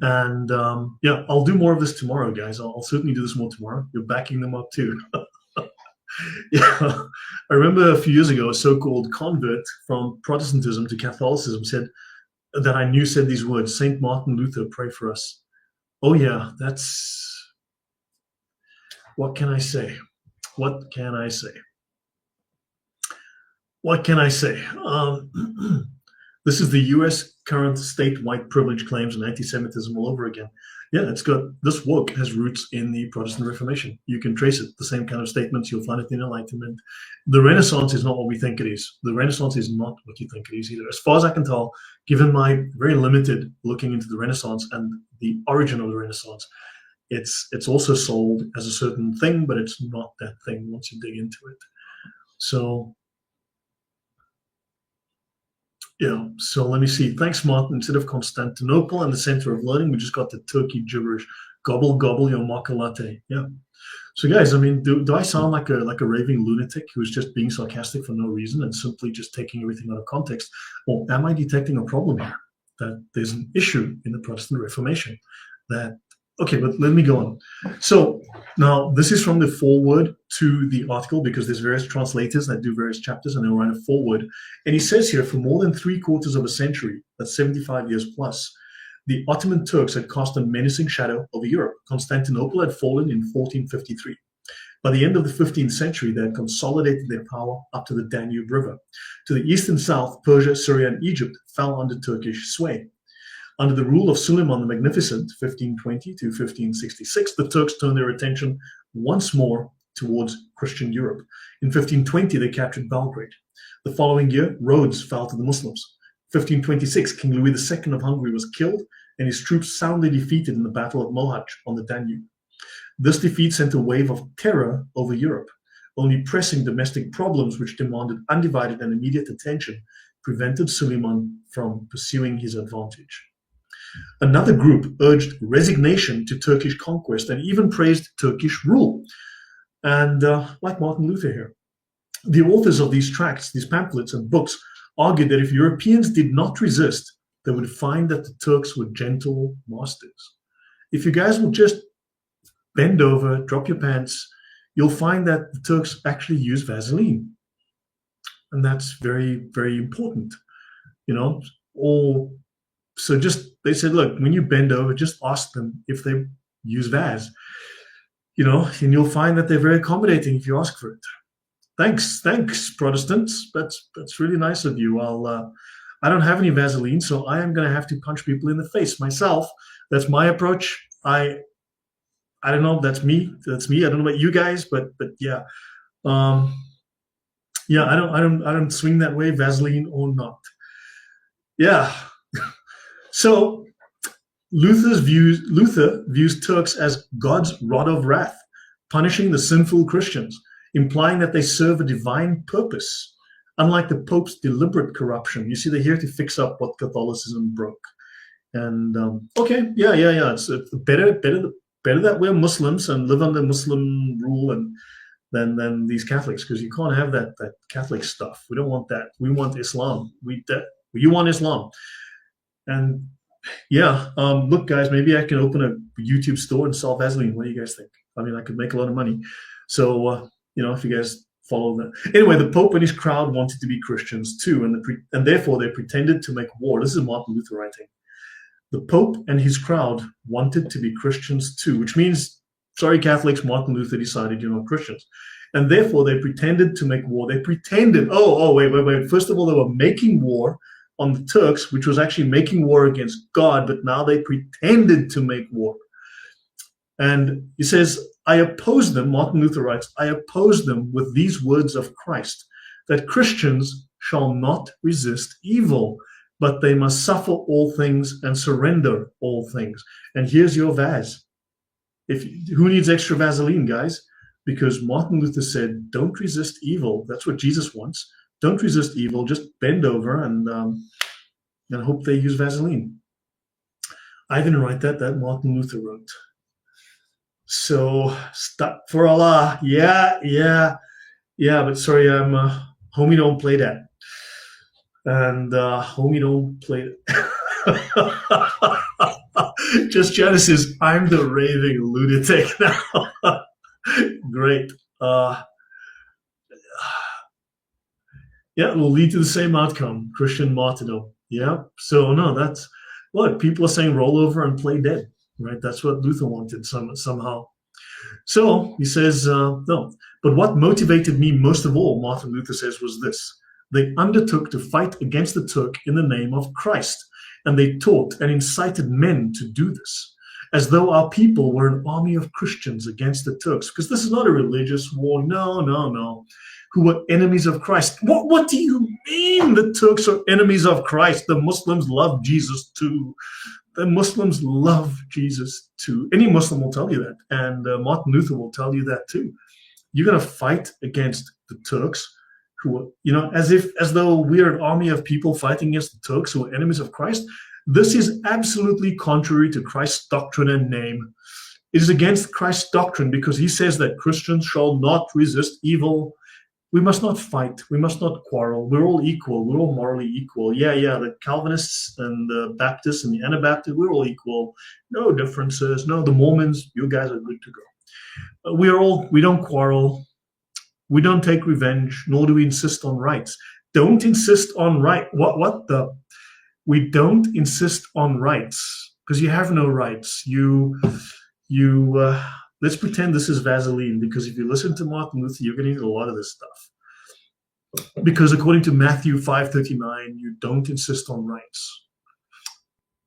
And I'll do more of this tomorrow, guys. I'll certainly do this more tomorrow. You're backing them up too. Yeah, I remember a few years ago, a so-called convert from Protestantism to Catholicism said these words, Saint Martin Luther, pray for us. Oh yeah, what can I say? What can I say? This is the U.S. current state white privilege claims and anti-Semitism all over again. Yeah, this woke has roots in the Protestant Reformation. You can trace it, the same kind of statements. You'll find it in Enlightenment. The Renaissance is not what we think it is. The Renaissance is not what you think it is either. As far as I can tell, given my very limited looking into the Renaissance and the origin of the Renaissance, it's also sold as a certain thing, but it's not that thing once you dig into it. So, yeah, so let me see. Thanks, Martin. Instead of Constantinople and the center of learning, we just got the Turkey gibberish. Gobble, gobble your maca latte. Yeah. So, guys, I mean, do I sound like a raving lunatic who's just being sarcastic for no reason and simply just taking everything out of context? Or am I detecting a problem here? That there's an issue in the Protestant Reformation okay, but let me go on. So now this is from the foreword to the article, because there's various translators that do various chapters and they'll write a foreword. And he says here, for more than 3/4 of a century, that's 75 years plus, the Ottoman Turks had cast a menacing shadow over Europe. Constantinople had fallen in 1453. By the end of the 15th century, they had consolidated their power up to the Danube River. To the east and south, Persia, Syria, and Egypt fell under Turkish sway. Under the rule of Suleiman the Magnificent, 1520 to 1566, the Turks turned their attention once more towards Christian Europe. In 1520, they captured Belgrade. The following year, Rhodes fell to the Muslims. 1526, King Louis II of Hungary was killed and his troops soundly defeated in the Battle of Mohacs on the Danube. This defeat sent a wave of terror over Europe. Only pressing domestic problems which demanded undivided and immediate attention prevented Suleiman from pursuing his advantage. Another group urged resignation to Turkish conquest and even praised Turkish rule. And like Martin Luther here, the authors of these tracts, these pamphlets and books argued that if Europeans did not resist, they would find that the Turks were gentle masters. If you guys will just bend over, drop your pants, you'll find that the Turks actually use Vaseline. And that's very, very important, you know. So they said, look, when you bend over, just ask them if they use Vaz, you know, and you'll find that they're very accommodating if you ask for it. Thanks, Protestants. That's really nice of you. I don't have any Vaseline, so I am going to have to punch people in the face myself. That's my approach. I don't know. That's me. I don't know about you guys, but yeah, yeah. I don't swing that way, Vaseline or not. Yeah. So Luther views Turks as God's rod of wrath, punishing the sinful Christians, implying that they serve a divine purpose, unlike the Pope's deliberate corruption. You see, they're here to fix up what Catholicism broke. And okay, yeah. It's better that we're Muslims and live under Muslim rule and than these Catholics, because you can't have that Catholic stuff. We don't want that. We want Islam. You want Islam. And yeah, look, guys, maybe I can open a YouTube store and sell Vaseline. What do you guys think? I mean, I could make a lot of money. So, you know, if you guys follow that. Anyway, the Pope and his crowd wanted to be Christians too, and therefore they pretended to make war. This is Martin Luther writing. The Pope and his crowd wanted to be Christians too, which means, sorry, Catholics, Martin Luther decided you're not Christians. And therefore they pretended to make war. They pretended, wait. First of all, they were making war on the Turks, which was actually making war against God, but now they pretended to make war. And he says, I oppose them, Martin Luther writes, I oppose them with these words of Christ, that Christians shall not resist evil, but they must suffer all things and surrender all things. And here's your Vaz. Who needs extra Vaseline, guys? Because Martin Luther said, don't resist evil. That's what Jesus wants. Don't resist evil. Just bend over and hope they use Vaseline. I didn't write that. That Martin Luther wrote. So, stop for Allah. Yeah. But sorry, homie don't play that. And homie don't play it. Just Genesis, I'm the raving lunatic now. Great. Yeah, it will lead to the same outcome, Christian martyrdom. Yeah. So no, that's look, people are saying roll over and play dead, right? That's what Luther wanted somehow. So he says, no. But what motivated me most of all, Martin Luther says, was this. They undertook to fight against the Turk in the name of Christ, and they taught and incited men to do this, as though our people were an army of Christians against the Turks, because this is not a religious war. No. Who were enemies of Christ. What do you mean the Turks are enemies of Christ? The Muslims love Jesus too. The Muslims love Jesus too. Any Muslim will tell you that. And Martin Luther will tell you that too. You're going to fight against the Turks who are, you know, as though we're an army of people fighting against the Turks who are enemies of Christ. This is absolutely contrary to Christ's doctrine and name. It is against Christ's doctrine because he says that Christians shall not resist evil. We must not fight. We must not quarrel. We're all equal. We're all morally equal. Yeah. The Calvinists and the Baptists and the Anabaptists, we're all equal. No differences. No, the Mormons, you guys are good to go. We don't quarrel. We don't take revenge, nor do we insist on rights. Don't insist on right. We don't insist on rights because you have no rights. Let's pretend this is Vaseline, because if you listen to Martin Luther, you're going to need a lot of this stuff. Because according to Matthew 5:39, you don't insist on rights.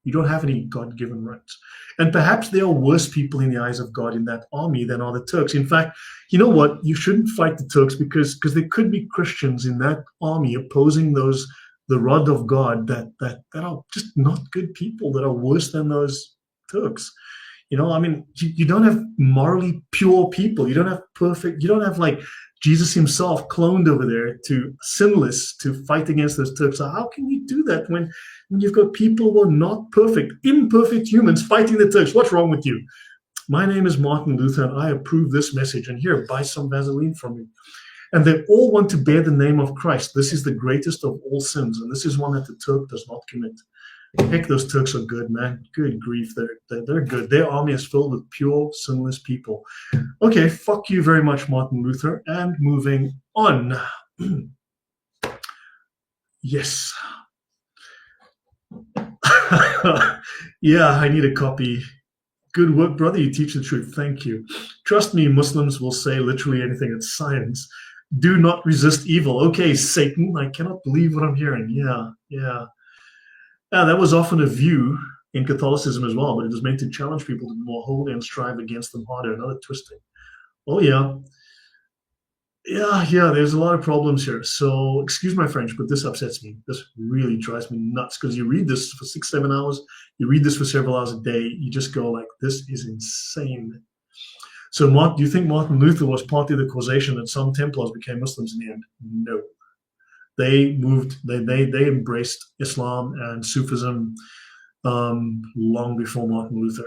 You don't have any God-given rights. And perhaps there are worse people in the eyes of God in that army than are the Turks. In fact, you know what? You shouldn't fight the Turks because there could be Christians in that army opposing the rod of God that are just not good people, that are worse than those Turks. I mean, you don't have morally pure people. You don't have like Jesus himself cloned over there to sinless to fight against those Turks. So how can you do that when you've got people who are not perfect, imperfect humans fighting the Turks? What's wrong with you? My name is Martin Luther, and I approve this message. And here, buy some Vaseline from me. And they all want to bear the name of Christ. This is the greatest of all sins, and this is one that the Turk does not commit. Heck, those Turks are good, man. Good grief, they're good. Their army is filled with pure, sinless people. Okay, fuck you very much, Martin Luther. And moving on. Yes. Yeah, I need a copy. Good work, brother. You teach the truth. Thank you. Trust me, Muslims will say literally anything. It's science. Do not resist evil. Okay, Satan, I cannot believe what I'm hearing. Yeah. That was often a view in Catholicism as well, but it was meant to challenge people to be more holy and strive against them harder. Another twisting. Oh, yeah. Yeah, there's a lot of problems here. So, excuse my French, but this upsets me. This really drives me nuts because you read this for 6-7 hours, you read this for several hours a day, you just go like, this is insane. So, do you think Martin Luther was partly the causation that some Templars became Muslims in the end? No. They embraced Islam and Sufism long before Martin Luther.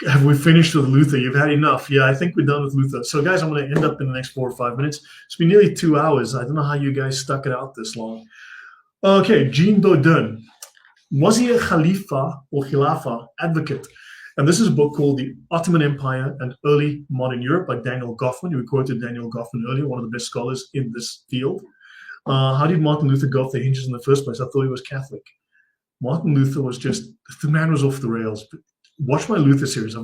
Have we finished with Luther? You've had enough. Yeah, I think we're done with Luther. So, guys, I'm going to end up in the next 4 or 5 minutes. It's been nearly 2 hours. I don't know how you guys stuck it out this long. Okay, Jean Baudin. Was he a Khalifa or Khilafah advocate? And this is a book called The Ottoman Empire and Early Modern Europe by Daniel Goffman. We quoted Daniel Goffman earlier, one of the best scholars in this field. How did Martin Luther go off the hinges in the first place? I thought he was Catholic. Martin Luther was the man was off the rails. Watch my Luther series.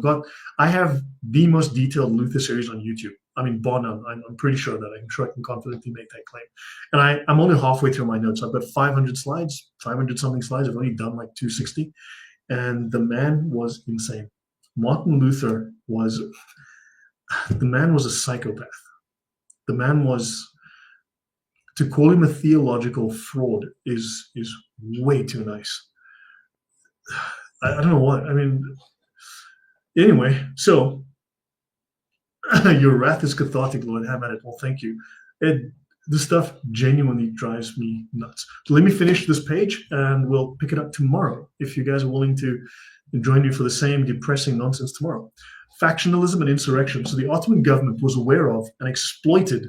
I have the most detailed Luther series on YouTube. I mean, bar none. I'm pretty sure of that. I'm sure I can confidently make that claim. And I'm only halfway through my notes. I've got 500 slides, 500 something slides. I've only done like 260. And the man was insane. Martin Luther was a psychopath. The man was, to call him a theological fraud is way too nice. I don't know what, I mean, anyway, so your wrath is cathartic, Lord, have at it. Well, thank you. This stuff genuinely drives me nuts. So let me finish this page and we'll pick it up tomorrow if you guys are willing to join me for the same depressing nonsense tomorrow. Factionalism and insurrection. So the Ottoman government was aware of and exploited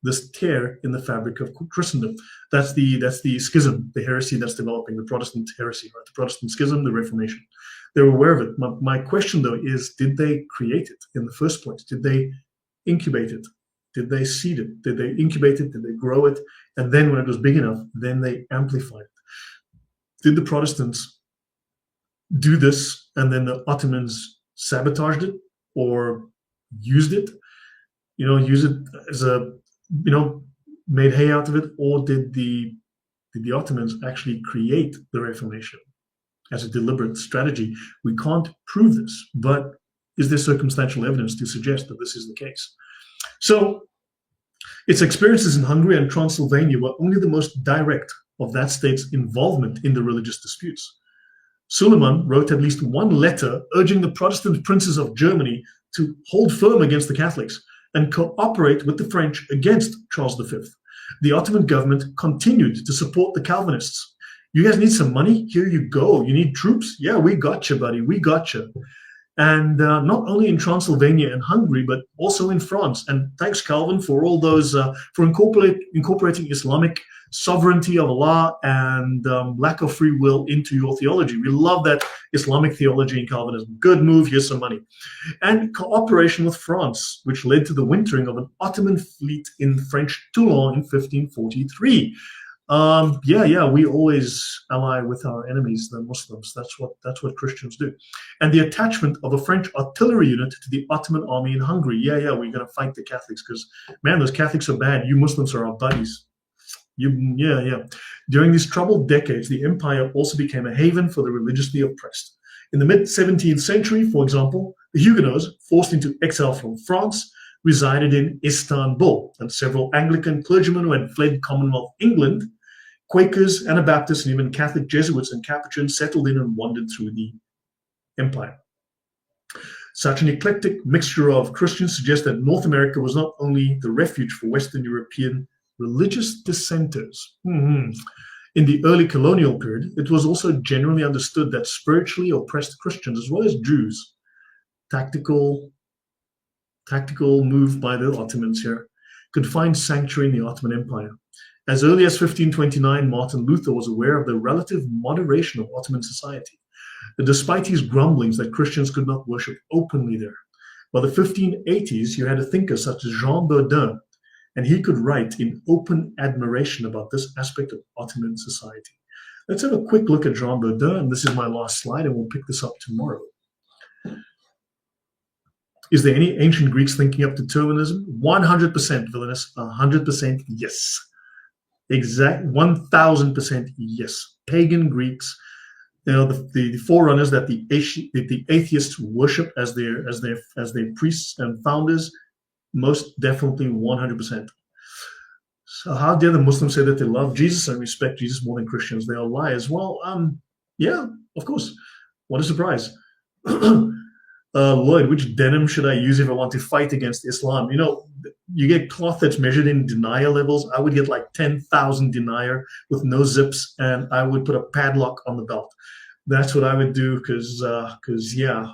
this tear in the fabric of Christendom. That's the schism, the heresy that's developing, the Protestant heresy, right? The Protestant schism, the Reformation. They were aware of it. My question, though, is did they create it in the first place? Did they incubate it? Did they seed it? Did they incubate it? Did they grow it? And then when it was big enough, then they amplified it. Did the Protestants do this and then the Ottomans sabotaged it or used it? Use it as a, made hay out of it? Or did the Ottomans actually create the Reformation as a deliberate strategy? We can't prove this, but is there circumstantial evidence to suggest that this is the case? So its experiences in Hungary and Transylvania were only the most direct of that state's involvement in the religious disputes. Suleiman wrote at least one letter urging the Protestant princes of Germany to hold firm against the Catholics and cooperate with the French against Charles V. The Ottoman government continued to support the Calvinists. You guys need some money? Here you go. You need troops? Yeah, we got you, buddy. We got you. And not only in Transylvania and Hungary, but also in France. And thanks, Calvin, for all those, for incorporating Islamic sovereignty of Allah and lack of free will into your theology. We love that Islamic theology in Calvinism. Good move, here's some money. And cooperation with France, which led to the wintering of an Ottoman fleet in French Toulon in 1543. We always ally with our enemies, the Muslims. That's what Christians do. And the attachment of a French artillery unit to the Ottoman army in Hungary. We're going to fight the Catholics because, man, those Catholics are bad. You Muslims are our buddies. Yeah. During these troubled decades, the empire also became a haven for the religiously oppressed. In the mid-17th century, for example, the Huguenots, forced into exile from France, resided in Istanbul, and several Anglican clergymen who had fled Commonwealth England, Quakers, Anabaptists, and even Catholic Jesuits and Capuchins settled in and wandered through the empire. Such an eclectic mixture of Christians suggests that North America was not only the refuge for Western European religious dissenters. In the early colonial period, it was also generally understood that spiritually oppressed Christians, as well as Jews, tactical move by the Ottomans here, could find sanctuary in the Ottoman Empire. As early as 1529, Martin Luther was aware of the relative moderation of Ottoman society, despite his grumblings that Christians could not worship openly there. By the 1580s, you had a thinker such as Jean Bodin, and he could write in open admiration about this aspect of Ottoman society. Let's have a quick look at Jean Bodin, and this is my last slide, and we'll pick this up tomorrow. Is there any ancient Greeks thinking up determinism? 100% villainous, 100% yes. Exact 1000% yes. Pagan Greeks, the forerunners that the atheists worship as their priests and founders, most definitely 100%. So how dare the Muslims say that they love Jesus and respect Jesus more than Christians? They are liars. Well, yeah, of course. What a surprise. Lloyd, which denim should I use if I want to fight against Islam? You get cloth that's measured in denier levels. I would get like 10,000 denier with no zips, and I would put a padlock on the belt. That's what I would do because yeah.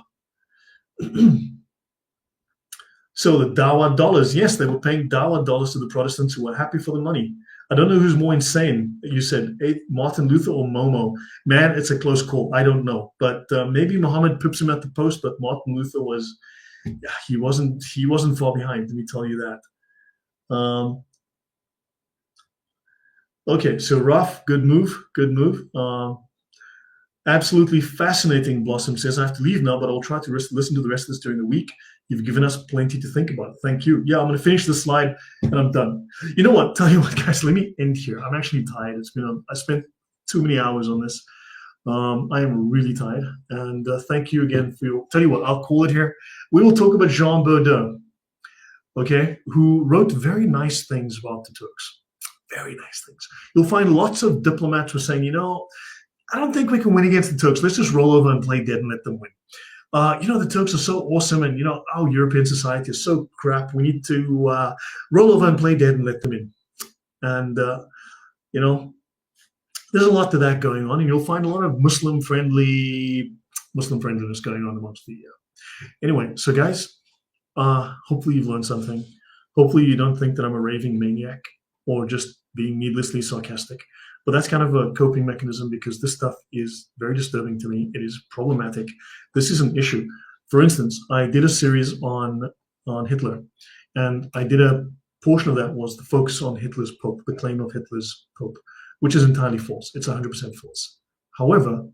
So the Dawa dollars, yes, they were paying Dawa dollars to the Protestants who were happy for the money. I don't know who's more insane. You said Martin Luther or Momo. Man, it's a close call. I don't know, but maybe Muhammad pips him at the post. But Martin Luther he wasn't far behind. Let me tell you that. Okay, so Raf, good move. Absolutely fascinating. Blossom says, I have to leave now, but I'll try to listen to the rest of this during the week. You've given us plenty to think about. Thank you. Yeah, I'm going to finish this slide and I'm done. You know what? Tell you what, guys, let me end here. I'm actually tired. I spent too many hours on this. I am really tired. And thank you again for tell you what, I'll call it here. We will talk about Jean Bodin, okay, who wrote very nice things about the Turks. Very nice things. You'll find lots of diplomats who are saying, I don't think we can win against the Turks. Let's just roll over and play dead and let them win. The Turks are so awesome, and our European society is so crap. We need to roll over and play dead and let them in. And there's a lot to that going on, and you'll find a lot of Muslim friendliness going on amongst the. Anyway, so guys, hopefully you've learned something. Hopefully you don't think that I'm a raving maniac or just being needlessly sarcastic. But that's kind of a coping mechanism because this stuff is very disturbing to me. It is problematic. This is an issue. For instance, I did a series on Hitler, and I did a portion of that was the focus on Hitler's Pope, the claim of Hitler's Pope, which is entirely false. It's 100% false. However,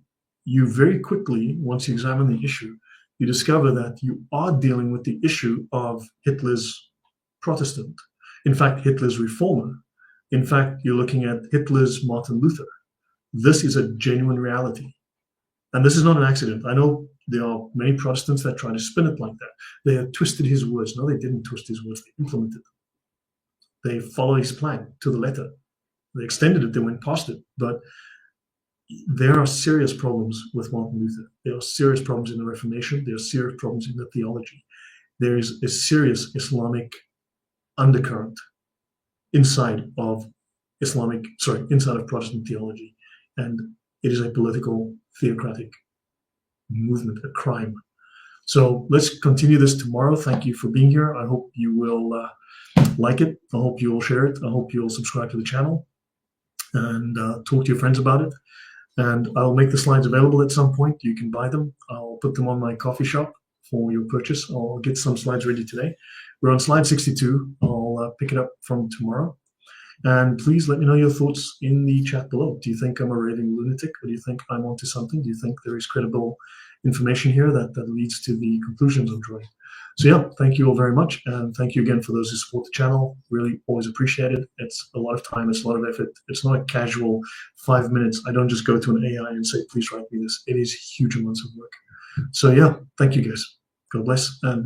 you very quickly, once you examine the issue, you discover that you are dealing with the issue of Hitler's Protestant. In fact, Hitler's reformer. In fact, you're looking at Hitler's Martin Luther. This is a genuine reality. And this is not an accident. I know there are many Protestants that try to spin it like that. They have twisted his words. No, they didn't twist his words. They implemented them. They followed his plan to the letter. They extended it. They went past it. But there are serious problems with Martin Luther. There are serious problems in the Reformation. There are serious problems in the theology. There is a serious Islamic undercurrent inside of Protestant theology. And it is a political, theocratic movement, a crime. So let's continue this tomorrow. Thank you for being here. I hope you will like it. I hope you will share it. I hope you'll subscribe to the channel and talk to your friends about it. And I'll make the slides available at some point. You can buy them. I'll put them on my coffee shop for your purchase. I'll get some slides ready today. We're on slide 62. I'll pick it up from tomorrow. And please let me know your thoughts in the chat below. Do you think I'm a raving lunatic, or do you think I'm onto something? Do you think there is credible information here that leads to the conclusions I'm drawing? So yeah, thank you all very much. And thank you again for those who support the channel. Really always appreciate it. It's a lot of time, it's a lot of effort. It's not a casual 5 minutes. I don't just go to an AI and say, please write me this. It is huge amounts of work. So yeah, thank you guys. God bless. And